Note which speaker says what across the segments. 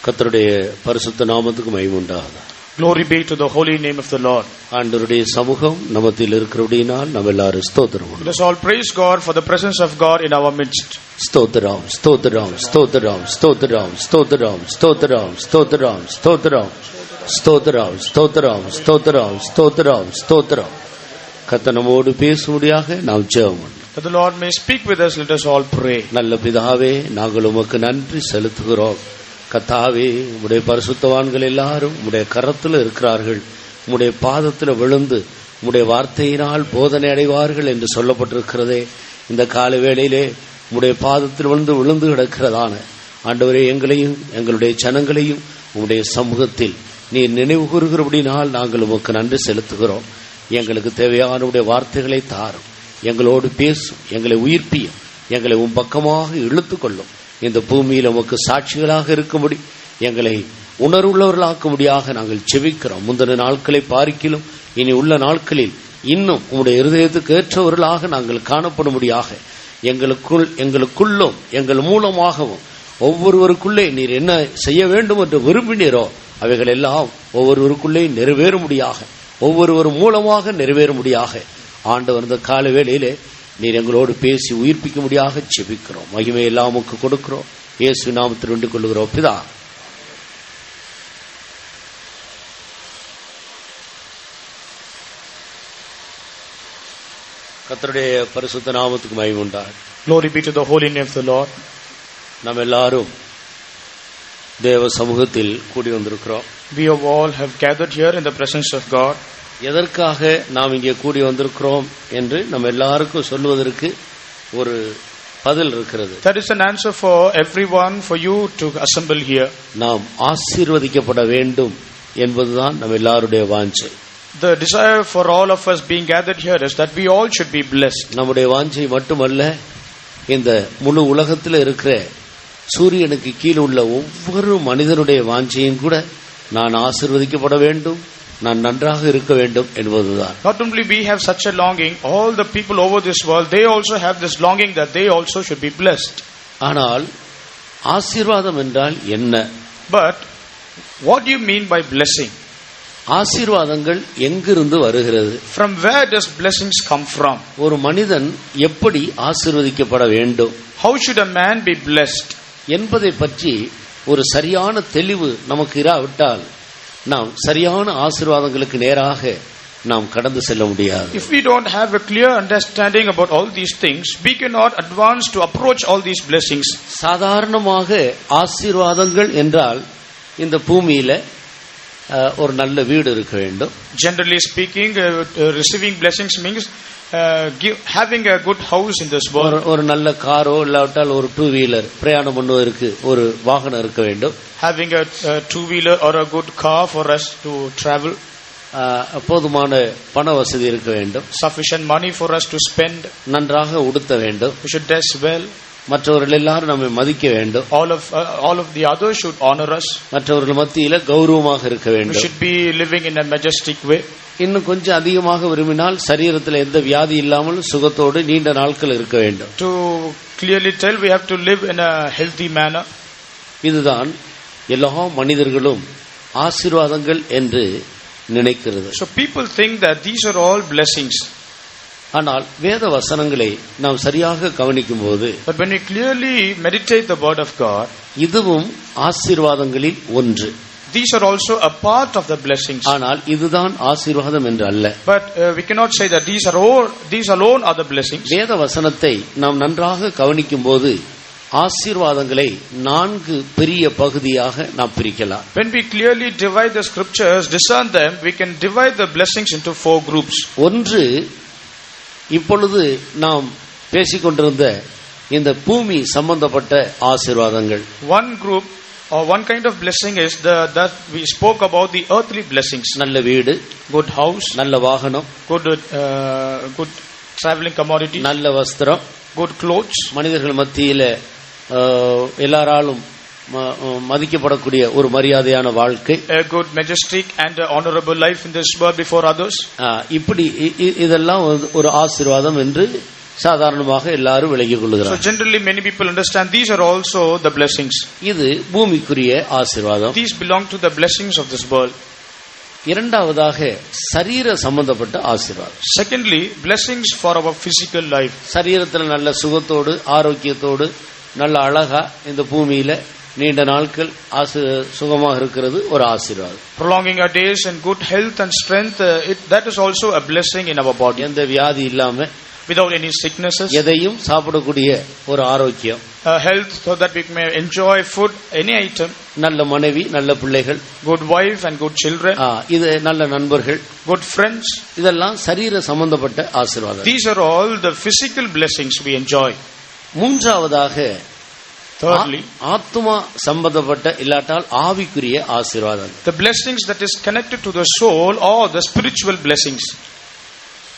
Speaker 1: கர்த்தருடைய பரிசுத்த நாமத்துக்கு மகிமை உண்டாகுக.
Speaker 2: Glory be to the holy name of the Lord.
Speaker 1: ஆண்டவருடைய சமூகம் நமத்தில் இருக்கிறபடியினால் நாம் எல்லாரும் ஸ்தோத்திரம்.
Speaker 2: Let us all praise God for the presence of God in our midst.
Speaker 1: ஸ்தோத்திரம் ஸ்தோத்திரம் ஸ்தோத்திரம் ஸ்தோத்திரம் ஸ்தோத்திரம் ஸ்தோத்திரம் ஸ்தோத்திரம் ஸ்தோத்திரம் ஸ்தோத்திரம் ஸ்தோத்திரம் ஸ்தோத்திரம் ஸ்தோத்திரம் ஸ்தோத்திரம். கர்த்தர் நம்மோடு பேசும்படியாக நாம் ஜெபம் பண்ணுவோம்.
Speaker 2: That the Lord may speak with us, let us all pray.
Speaker 1: நல்ல பிதாவே, நாங்கள் உமக்கு நன்றி செலுத்துகிறோம். கர்த்தாவே, உம்முடைய பரிசுத்தவான்கள் எல்லாரும் உம்முடைய கரத்தில் இருக்கிறார்கள். உம்முடைய பாதத்தில் விழுந்து உம்முடைய வார்த்தையினால் போதனை அடைவார்கள் என்று சொல்லப்பட்டிருக்கிறதே. இந்த கால வேளையிலே உம்முடைய பாதத்தில் விழுந்து கிடக்கிறதான ஆண்டவரே, எங்களையும் எங்களுடைய ஜனங்களையும் உம்முடைய சமூகத்தில் நீர் நினைவு கூறுகிறபடினால் நாங்கள் உமக்கு நன்றி செலுத்துகிறோம். எங்களுக்கு தேவையான உம்முடைய வார்த்தைகளை தாரும், எங்களோடு பேசும், எங்களை உயிர்ப்பியும், எங்களை உம் பக்கமாக இழுத்து கொள்ளும். இந்த பூமியில் உமக்கு சாட்சிகளாக இருக்கும்படி எங்களை உணர்வுள்ளவர்களாக்கும்படியாக நாங்கள் செபிக்கிறோம். முந்தின நாட்களை பார்க்கிலும் இனி உள்ள நாட்களில் இன்னும் உம்முடைய இருதயத்துக்கு ஏற்றவர்களாக நாங்கள் காணப்படும்படியாக எங்களுக்குள்ளும் எங்கள் மூலமாகவும் ஒவ்வொருவருக்குள்ளே நீர் என்ன செய்ய வேண்டும் என்று விரும்பினீரோ அவைகள் எல்லாம் ஒவ்வொருவருக்குள்ளே நிறைவேறும்படியாக, ஒவ்வொருவர் மூலமாக நிறைவேறும்படியாக ஆண்டவர் இந்த கால வேளையிலே நீர் எங்களோடு பேசி உயிர்ப்பிக்கும்படியாக செபிக்கிறோம். மகிமை எல்லாம் உமக்கு கொடுக்கிறோம். இயேசு நாமத்தில் வேண்டிக் கொள்ளுகிறோம் பிதா. கர்த்தருடைய பரிசுத்த நாமத்துக்கு மகிமை உண்டாகட்டும்.
Speaker 2: Glory be to the holy name of the Lord.
Speaker 1: நாம் எல்லாரும் தேவ சமூகத்தில் கூடி வந்திருக்கிறோம்.
Speaker 2: We all have gathered here in the presence of God.
Speaker 1: எதற்காக நாம் இங்கே கூடி வந்திருக்கிறோம் என்று நம்ம எல்லாருக்கும் சொல்வதற்கு ஒரு பதில் இருக்கிறது.
Speaker 2: That is an answer for everyone, for you to assemble here.
Speaker 1: நாம் ஆசீர்வதிக்கப்பட வேண்டும் என்பதுதான் நம்ம எல்லாருடைய வாஞ்சை.
Speaker 2: The desire for all of us being gathered here is that we all should be blessed.
Speaker 1: நம்முடைய வாஞ்சை மட்டுமல்ல, இந்த முழு உலகத்தில் இருக்கிற சூரியனுக்கு கீழே உள்ள ஒவ்வொரு மனிதனுடைய வாஞ்சையும் கூட நான் ஆசீர்வதிக்கப்பட வேண்டும், நான் நன்றாக இருக்க வேண்டும் என்பதுதான்.
Speaker 2: Not only we have such a longing, all the people over this world, they also have this longing that they also should be blessed.
Speaker 1: ஆனால் ஆசீர்வாதம் என்றால் என்ன?
Speaker 2: But what do you mean by blessing?
Speaker 1: ஆசீர்வாதங்கள் எங்கிருந்து வருகிறது?
Speaker 2: From where does blessings come from?
Speaker 1: ஒரு மனிதன் எப்படி ஆசீர்வதிக்கப்பட வேண்டும்,
Speaker 2: how should a man be blessed
Speaker 1: என்பதை பற்றி ஒரு சரியான தெளிவு நமக்கு இராவிட்டால் நாம் சரியான ஆசீர்வாதங்களுக்கு நேராக நாம் கடந்து செல்ல முடியாது.
Speaker 2: If we don't have a clear understanding about all these things, we cannot advance to approach all these blessings.
Speaker 1: சாதாரணமாக ஆசீர்வாதங்கள் என்றால் இந்த பூமியில ஒரு நல்ல வீடு இருக்க வேண்டும்.
Speaker 2: Generally speaking, receiving blessings means having a good house in this world.
Speaker 1: ஒரு நல்ல காரோ இல்லாவிட்டால் ஒரு டூ வீலர் பிரயாணம் பண்ணுவதற்கு ஒரு வாகனம் இருக்க வேண்டும்.
Speaker 2: Having a two-wheeler or a good car for us to travel.
Speaker 1: போதுமான பண வசதி இருக்க வேண்டும்.
Speaker 2: Sufficient money for us to spend.
Speaker 1: நன்றாக உடுத்த வேண்டும்.
Speaker 2: We should dress well.
Speaker 1: மற்றவர்கள் எல்லாரும் நம்மை மதிக்க வேண்டும்.
Speaker 2: All of the others should honor us.
Speaker 1: மற்றவர்கள் மத்தியில கௌரவமாக இருக்க வேண்டும்.
Speaker 2: We should be living in a majestic way.
Speaker 1: இன்னும் கொஞ்சம் அதிகமாக விரும்பினால் சரீரத்தில் எந்த வியாதி இல்லாமல் சுகத்தோடு நீண்ட நாட்கள் இருக்க வேண்டும்.
Speaker 2: To clearly tell, we have to live in a healthy manner.
Speaker 1: இதுதான் எல்லா மனிதர்களும் ஆசீர்வாதங்கள் என்று நினைக்கிறது.
Speaker 2: So people think that these are all blessings.
Speaker 1: ஆனால் வேத வசனங்களை நாம் சரியாக கவனிக்கும் போது,
Speaker 2: but when we clearly meditate the word of God,
Speaker 1: இதுவும் ஆசீர்வாதங்களில் ஒன்று.
Speaker 2: These are also a part of the blessings.
Speaker 1: ஆனால் இதுதான் ஆசீர்வாதம் என்று அல்ல.
Speaker 2: But we cannot say that these alone are the blessings.
Speaker 1: வேத வசனத்தை நாம் நன்றாக கவனிக்கும் போது ஆசீர்வாதங்களை 4 பெரிய பகுதியாக நாம் பிரிக்கலாம்.
Speaker 2: When we clearly divide the scriptures, discern them, we can divide the blessings into 4 groups.
Speaker 1: ஒன்று, இப்பொழுது நாம் பேசிக்கொண்டிருந்த இந்த பூமி சம்பந்தப்பட்ட ஆசீர்வாதங்கள்.
Speaker 2: One group or one kind of blessing is that we spoke about the earthly blessings.
Speaker 1: நல்ல வீடு,
Speaker 2: good house,
Speaker 1: நல்ல வாகனம்,
Speaker 2: good traveling commodity,
Speaker 1: நல்ல வஸ்திரம்,
Speaker 2: good clothes,
Speaker 1: மனிதர்கள் மத்தியில எல்லாராலும் மதிக்கப்படக்கூடிய ஒரு மரியாதையான வாழ்க்கை,
Speaker 2: a good majestic and honorable life in this world before others.
Speaker 1: இப்படி இதெல்லாம் ஒரு ஆசீர்வாதம் என்று சாதாரணமாக எல்லாரும் விளங்கிக்
Speaker 2: So
Speaker 1: கொள்கிறார்.
Speaker 2: generally many people understand these are also the blessings.
Speaker 1: இது பூமிக்குரிய ஆசீர்வாதம்.
Speaker 2: These belong to the blessings of this world.
Speaker 1: இரண்டாவதாக சரீர சம்பந்தப்பட்ட ஆசீர்வாதம்.
Speaker 2: Secondly, blessings for our physical life.
Speaker 1: சரீரத்தில் நல்ல சுகத்தோடு ஆரோக்கியத்தோடு நல்ல அழகா இந்த பூமியில நீண்ட நாட்கள் சுகமாக இருக்கிறது ஒரு ஆசீர்வாதம்.
Speaker 2: Prolonging our days in good health and strength, that is also a blessing in our body.
Speaker 1: எந்த வியாதி இல்லாம,
Speaker 2: without any sicknesses,
Speaker 1: எதையும் சாப்பிடக்கூடிய ஒரு ஆரோக்கியம்,
Speaker 2: health so that we may enjoy food, any item,
Speaker 1: நல்ல மனைவி, நல்ல பிள்ளைகள்,
Speaker 2: good wife and good children,
Speaker 1: இது நல்ல நண்பர்கள்,
Speaker 2: good friends,
Speaker 1: இதெல்லாம் சரீர சம்பந்தப்பட்ட ஆசீர்வாதம்.
Speaker 2: These are all the physical blessings we enjoy.
Speaker 1: மூன்றாவதாக
Speaker 2: thirdly,
Speaker 1: ஆத்மா சம்பந்தப்பட்ட இல்லாட்டால் ஆவிக்குரிய ஆசீர்வாதம்.
Speaker 2: the blessings that is connected to the soul or the spiritual blessings.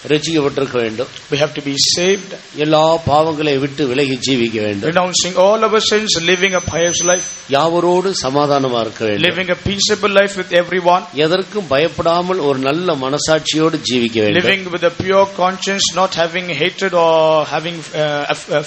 Speaker 1: ரட்சிக்கப்பட்டிருக்க வேண்டும்.
Speaker 2: We have to be saved.
Speaker 1: எல்லா பாவங்களை விட்டு விலகி ஜீவிக்க வேண்டும்.
Speaker 2: Renouncing all our sins, living a pious life.
Speaker 1: யாவரோடு சமாதானமா இருக்க வேண்டும்.
Speaker 2: Living a peaceable life with everyone.
Speaker 1: எதற்கும் பயப்படாமல் ஒரு நல்ல மனசாட்சியோடு ஜீவிக்க வேண்டும்.
Speaker 2: Living with a pure conscience, not having hatred or having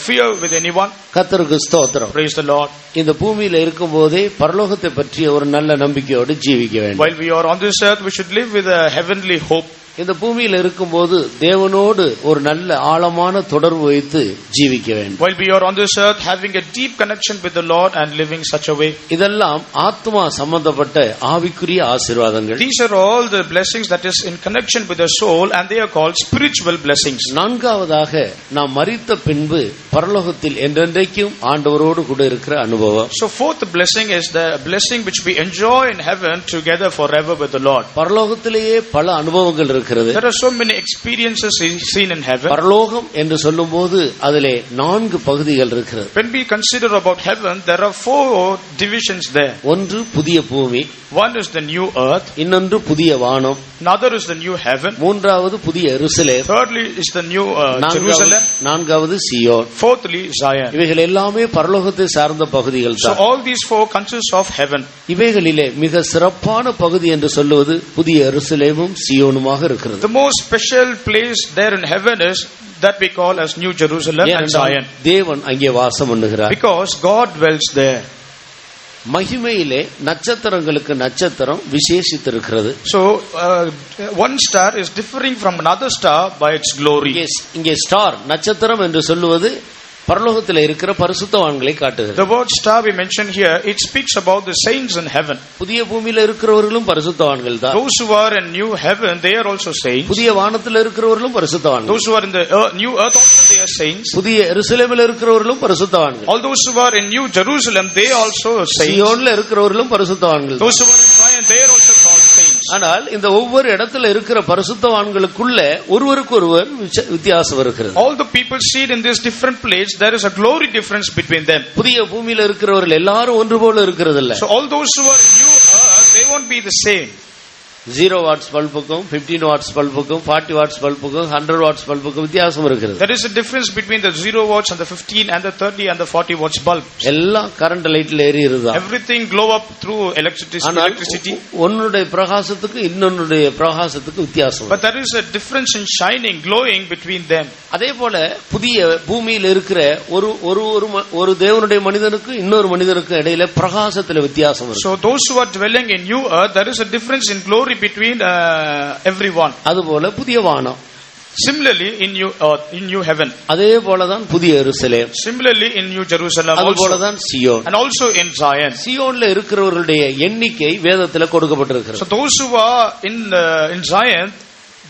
Speaker 2: fear with anyone.
Speaker 1: கர்த்தருக்கு ஸ்தோத்திரம்.
Speaker 2: Praise the Lord.
Speaker 1: இந்த பூமியில இருக்கும்போதே பரலோகத்தை பற்றிய ஒரு நல்ல நம்பிக்கையோடு ஜீவிக்க வேண்டும்.
Speaker 2: While we are on this earth, we should live with a heavenly hope.
Speaker 1: இந்த பூமியில இருக்கும்போது தேவனோடு ஒரு நல்ல ஆழமான தொடர்பு வைத்து ஜீவிக்க வேண்டும்.
Speaker 2: While we are on this earth, having a deep connection with the Lord and living such a way.
Speaker 1: இதெல்லாம் ஆத்மா சம்பந்தப்பட்ட ஆவிக்குரிய ஆசீர்வாதங்கள்.
Speaker 2: These are all the blessings that is in connection with the soul, and they are called spiritual blessings.
Speaker 1: நான்காவதாக நாம் மரித்த பின்பு பரலோகத்தில் என்றென்றைக்கும் ஆண்டவரோடு கூட இருக்கிற அனுபவம்.
Speaker 2: So fourth blessing is the blessing which we enjoy in heaven together forever with the Lord.
Speaker 1: பரலோகத்திலேயே பல அனுபவங்கள் இருக்கிறது.
Speaker 2: There are so many experiences seen in heaven.
Speaker 1: பரலோகம் என்று சொல்லும்போது அதிலே 4 பகுதிகள் இருக்கிறது.
Speaker 2: When we consider about heaven, there are 4 divisions there.
Speaker 1: ஒன்று புதிய பூமி,
Speaker 2: one is the new earth,
Speaker 1: இன்னொன்று புதிய வானம்,
Speaker 2: another is the new heaven,
Speaker 1: மூன்றாவது புதிய எருசலேம்,
Speaker 2: thirdly is the new Jerusalem,
Speaker 1: நான்காவது சியோன்,
Speaker 2: fourthly Zion.
Speaker 1: இவைகள் எல்லாமே பரலோகத்தை சார்ந்த பகுதிகள் தான்.
Speaker 2: So all these 4 consist of heaven.
Speaker 1: இவைகளிலே மிக சிறப்பான பகுதி என்று சொல்லுவது புதிய எருசலேமும் சியோனுமாக இருக்கிறது.
Speaker 2: The most special place there in heaven is that we call as New Jerusalem and Zion.
Speaker 1: தேவன் அங்கே வாசம் பண்ணுகிறார்.
Speaker 2: Because God dwells there.
Speaker 1: மகிமையிலே நட்சத்திரங்களுக்கு நட்சத்திரம் விசேஷித்திருக்கிறது.
Speaker 2: So one star is differing from another star by its glory.
Speaker 1: இங்கே star நட்சத்திரம் என்று சொல்லுவது பரலோகத்தில் இருக்கிற பரிசுத்தவான்களை காட்டுகிறது.
Speaker 2: The word star we mentioned here, it speaks about the saints in heaven.
Speaker 1: புதிய பூமியில இருக்கிறவர்களும் பரிசுத்தவான்கள் தான்.
Speaker 2: Those who are in new heaven, they are also saints.
Speaker 1: புதிய வானத்தில் இருக்கிறவர்களும் பரிசுத்தவான்கள்.
Speaker 2: Those who are in the new earth also, they are saints.
Speaker 1: புதிய எருசலேமில் இருக்கிறவர்களும் பரிசுத்தவான்கள்.
Speaker 2: All those who are in New Jerusalem, they also are saints.
Speaker 1: சியோன்ல இருக்கிறவர்களும் பரிசுத்தவான்கள்.
Speaker 2: Those who are in Zion, they are also called saints.
Speaker 1: ஆனால் இந்த ஒவ்வொரு இடத்துல இருக்கிற பரிசுத்தவான்களுக்குள்ள ஒருவருக்கொருவர் வித்தியாசம் இருக்கிறது.
Speaker 2: All the people seen in this different place, there is a glory difference between them.
Speaker 1: புதிய பூமியில இருக்கிறவர்கள் எல்லாரும் ஒன்று போல இருக்கிறது இல்ல.
Speaker 2: So all those who are in new earth, they won't be the same.
Speaker 1: 0 watts பல்புக்கும் 15 வாட்ஸ் பல்புக்கும் 40 வாட்ஸ் பல்புக்கும் 100 வாட்ஸ் பல்புக்கும் வித்தியாசம் இருக்கிறது.
Speaker 2: There is a difference between the 0 watts and the 15 and the 30 and the 40 watts bulb.
Speaker 1: எல்லாம் current லைட்ல எரியுதுதான்.
Speaker 2: Everything glow up through electricity.
Speaker 1: ஒன்னுடைய பிரகாசத்துக்கு இன்னொன்னுடைய பிரகாசத்துக்கு வித்தியாசம்.
Speaker 2: But there is a difference in shining, glowing between them.
Speaker 1: அதே போல புதிய பூமியில இருக்கிற ஒரு தேவனுடைய மனிதனுக்கு இன்னொரு மனிதனுக்கு இடையில பிரகாசத்துல வித்தியாசம் இருக்கு.
Speaker 2: So those who are dwelling in new earth, there is a difference in glory between everyone.
Speaker 1: அதுபோல புதிய வானம்.
Speaker 2: Similarly in new earth, in new heaven.
Speaker 1: அதே போலதான் புதிய எருசலேம்.
Speaker 2: Similarly in New Jerusalem also.
Speaker 1: அதுபோலதான் Zion.
Speaker 2: And also in Zion.
Speaker 1: சியோன்ல இருக்கிறவர்களுடைய எண்ணிக்கை வேதத்துல கொடுக்கப்பட்டிருக்கிறது.
Speaker 2: So those who are in Zion,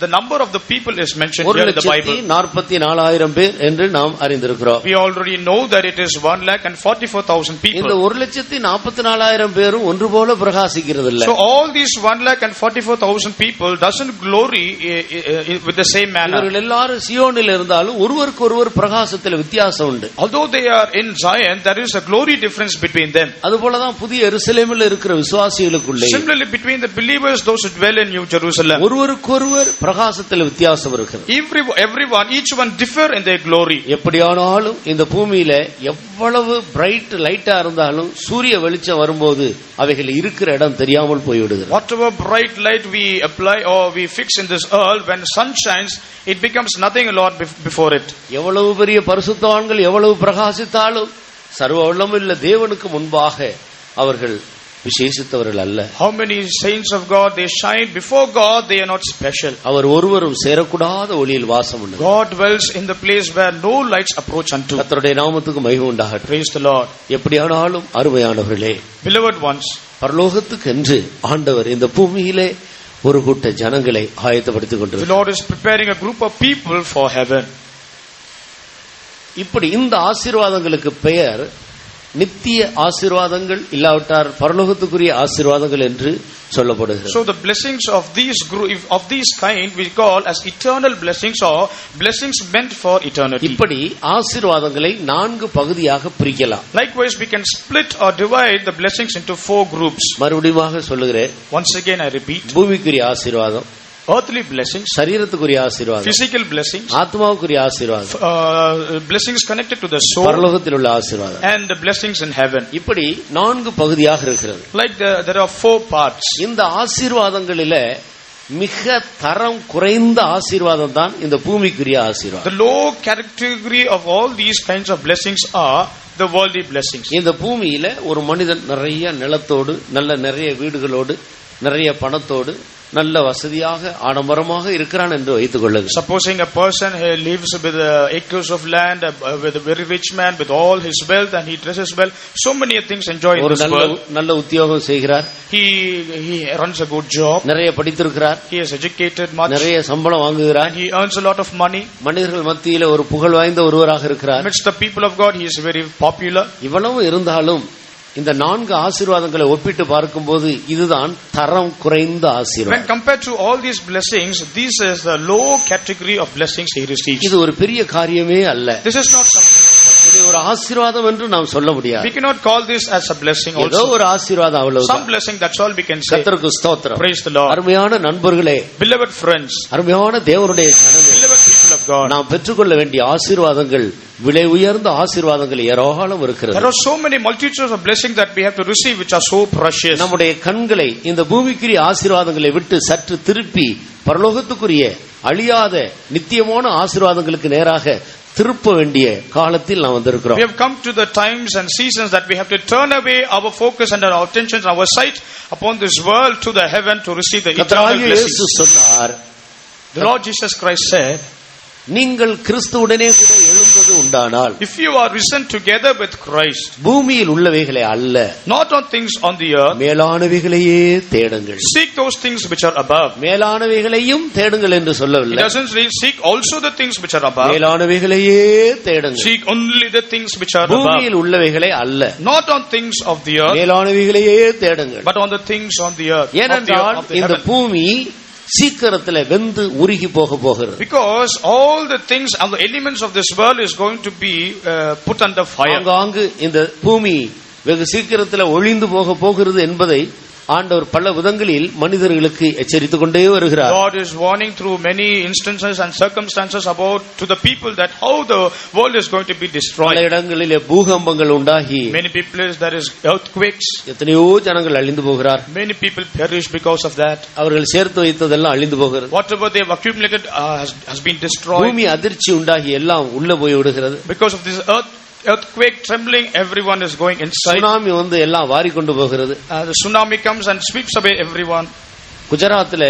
Speaker 2: the number of the people is mentioned here in the Bible.
Speaker 1: 1,44,000 பேர் என்று நாம் அறிந்திருக்கிறோம்.
Speaker 2: We already know that it is 1,44,000 people.
Speaker 1: இந்த 1,44,000 பேரும் ஒன்று போல பிரகாசிக்கிறது இல்ல.
Speaker 2: So all these 1,44,000 people doesn't glory with the same manner.
Speaker 1: இவர்கள் எல்லாரும் சியோனில் இருந்தாலும் ஒருவருக்கு ஒருவர் பிரகாசத்தில் வித்தியாசம் உண்டு.
Speaker 2: Although they are in Zion, there is a glory difference between them.
Speaker 1: அதுபோலதான் புதிய எருசலேமில் இருக்கிற விசுவாசிகளுக்குள்ளே.
Speaker 2: Similarly between the believers, those who dwell in New Jerusalem,
Speaker 1: ஒருவருக்கு ஒருவர் பிரகாசத்தில் வித்தியாசம் இருக்கிறது.
Speaker 2: Everyone, each one differ in their glory.
Speaker 1: எப்படியானாலும் இந்த பூமியில எவ்வளவு பிரைட் லைட்டா இருந்தாலும் சூரிய வெளிச்சம் வரும்போது அவைகள் இருக்கிற இடம் தெரியாமல் போய்விடுகிறது.
Speaker 2: Whatever bright light we apply or we fix in this earth, when sun shines, it becomes nothing, Lord, before it.
Speaker 1: எவ்வளவு பெரிய பரிசுத்தவான்கள் எவ்வளவு பிரகாசித்தாலும் சர்வ வல்லமையுள்ள தேவனுக்கு முன்பாக அவர்கள் விசேஷித்தவர்கள் அல்ல.
Speaker 2: How many saints of God, they shine before God, they are not special.
Speaker 1: அவர் ஒருவரும் சேரக்கூடாத ஒளியில் வாசம் உண்டு.
Speaker 2: God dwells in the place where no lights approach unto.
Speaker 1: கர்த்தருடைய நாமத்துக்கு மகிமை உண்டாகட்டும்.
Speaker 2: Praise the Lord.
Speaker 1: எப்படியானாலும் அருமையானவர்களே,
Speaker 2: beloved ones,
Speaker 1: பரலோகத்துக்கு என்று ஆண்டவர் இந்த பூமியிலே ஒரு கூட்ட ஜனங்களை ஆயத்தப்படுத்திக் கொண்டிருக்கிறார்.
Speaker 2: The Lord is preparing a group of people for heaven.
Speaker 1: இப்படி இந்த ஆசீர்வாதங்களுக்கு பெயர் நித்திய ஆசீர்வாதங்கள், இல்லாவிட்டார் பரலோகத்துக்குரிய ஆசீர்வாதங்கள் என்று சொல்லப்படுகிறது.
Speaker 2: So the blessings of these kind we call as eternal blessings or blessings meant for eternity.
Speaker 1: இப்படி ஆசீர்வாதங்களை 4 பகுதியாக பிரிக்கலாம்.
Speaker 2: Likewise we can split or divide the blessings into 4 groups.
Speaker 1: மறுபடியும் சொல்லுகிறேன்.
Speaker 2: Once again I repeat.
Speaker 1: பூமிக்குரிய ஆசீர்வாதம்,
Speaker 2: earthly blessings,
Speaker 1: சரீரத்துக்குரிய ஆசீர்வாதம்,
Speaker 2: physical blessings,
Speaker 1: ஆத்மாவுக்குரிய ஆசீர்வாதம்,
Speaker 2: blessings connected to the soul,
Speaker 1: பரலோகத்தில் உள்ள ஆசீர்வாதம்,
Speaker 2: and the blessings in heaven.
Speaker 1: இப்படி 4 பகுதியாக இருக்கிறது.
Speaker 2: Like there are 4 parts.
Speaker 1: இந்த ஆசீர்வாதங்களிலே மிக தரம் குறைந்த ஆசீர்வாதம் தான் இந்த பூமிக்குரிய ஆசீர்வாதம்.
Speaker 2: The low category of all these kinds of blessings are the worldly blessings.
Speaker 1: இந்த பூமியில ஒரு மனிதன் நிறைய நிலத்தோடு, நிறைய வீடுகளோடு, நிறைய பணத்தோடு, நல்ல வசதியாக ஆடம்பரமாக இருக்கிறான் என்று வைத்துக் கொள்ளுங்கள்.
Speaker 2: Supposing a person lives with acres of land, with a very rich man with all his wealth, and he dresses well, so many things enjoy in this world.
Speaker 1: நல்ல உத்தியோகம் செய்கிறார்,
Speaker 2: he runs a good job,
Speaker 1: நிறைய படித்திருக்கிறார்,
Speaker 2: he is educated much,
Speaker 1: நிறைய சம்பளம் வாங்குகிறார்,
Speaker 2: and he earns a lot of money.
Speaker 1: மனிதர்கள் மத்தியில ஒரு புகழ் வாய்ந்த ஒருவராக இருக்கிறார்.
Speaker 2: Amidst the people of God he is very popular.
Speaker 1: இவ்வளவு இருந்தாலும் இந்த 4 ஆசீர்வாதங்களை ஒப்பிட்டு பார்க்கும்போது இதுதான் தரம் குறைந்த ஆசீர்வாதம்.
Speaker 2: When compared to all these blessings, this is the low category of blessings he receives.
Speaker 1: இது ஒரு பெரிய காரியமே அல்ல.
Speaker 2: This is not something.
Speaker 1: இது ஒரு ஆசீர்வாதம் என்று நாம் சொல்ல முடியாது.
Speaker 2: We cannot call this as a blessing also.
Speaker 1: ஏதோ ஒரு ஆசீர்வாதம் அவ்வளவுதான்.
Speaker 2: Some blessing, that's all we can say.
Speaker 1: கர்த்தருக்கு ஸ்தோத்திரம்.
Speaker 2: Praise the Lord.
Speaker 1: அருமையான நண்பர்களே,
Speaker 2: beloved friends,
Speaker 1: அருமையான தேவனுடைய ஜனங்களே,
Speaker 2: beloved people of God,
Speaker 1: நாம் பெற்றுக்கொள்ள வேண்டிய ஆசீர்வாதங்கள், விலை உயர்ந்த ஆசீர்வாதங்கள் ஏராளம் இருக்கிறது.
Speaker 2: There are so many multitudes of blessings that we have to receive which are so precious.
Speaker 1: நம்முடைய கண்களை இந்த பூமிக்குரிய ஆசீர்வாதங்களை விட்டு சற்று திருப்பி பரலோகத்துக்குரிய அழியாத நித்தியமான ஆசீர்வாதங்களுக்கு நேராக திருப்ப வேண்டிய காலத்தில் நாம் வந்திருக்கிறோம்.
Speaker 2: We have come to the times and seasons that we have to turn away our focus and our attention, our sight upon this world to the heaven to receive the eternal blessings. The Lord Jesus Christ said,
Speaker 1: நீங்கள் கிறிஸ்துவுடனே கூட எழுந்தது உண்டானால்,
Speaker 2: if you are risen together with Christ,
Speaker 1: பூமியில் உள்ளவைகளை அல்ல,
Speaker 2: not on things on the earth,
Speaker 1: மேலானவைகளையே தேடுங்கள்.
Speaker 2: seek those things which are above.
Speaker 1: மேலானவைகளையும் தேடுங்கள் என்று சொல்லவில்லை.
Speaker 2: It doesn't say seek also the things which are above.
Speaker 1: மேலானவைகளையே தேடுங்கள்.
Speaker 2: Seek only the things which are above.
Speaker 1: பூமியில் உள்ளவைகளை அல்ல,
Speaker 2: not on things of the earth,
Speaker 1: மேலானவைகளையே தேடுங்கள்.
Speaker 2: but on the things on the earth.
Speaker 1: ஏனென்றால் இந்த பூமி சீக்கிரத்தில் வெந்து உருகி போக போகிறது.
Speaker 2: Because all the things and the elements of this world is going to be put under fire.
Speaker 1: அங்காங்கு இந்த பூமி வெகு சீக்கிரத்தில் ஒழிந்து போக போகிறது என்பதை ஆண்டவர் பல விதங்களில் மனிதர்களுக்கு எச்சரித்துக் கொண்டே வருகிறார்.
Speaker 2: God is warning through many instances and circumstances about to the people that how the world is going to be destroyed.
Speaker 1: பல இடங்களிலே பூகம்பங்கள் உண்டாகி,
Speaker 2: many people there is earthquakes,
Speaker 1: எத்தனையோ ஜனங்கள் அழிந்து போகிறார்.
Speaker 2: many people perish because of that.
Speaker 1: அவர்கள் சேர்த்து வைத்ததெல்லாம் அழிந்து போகிறது.
Speaker 2: whatever they have accumulated has been destroyed.
Speaker 1: பூமி அதிர்ச்சி உண்டாகி எல்லாம் உள்ள போய் விடுகிறது.
Speaker 2: because of this earthquake trembling, everyone is going inside.
Speaker 1: Tsunami வந்து எல்லாம் வாரி கொண்டு போகிறது.
Speaker 2: The tsunami comes and sweeps away everyone.
Speaker 1: குஜராத்தில்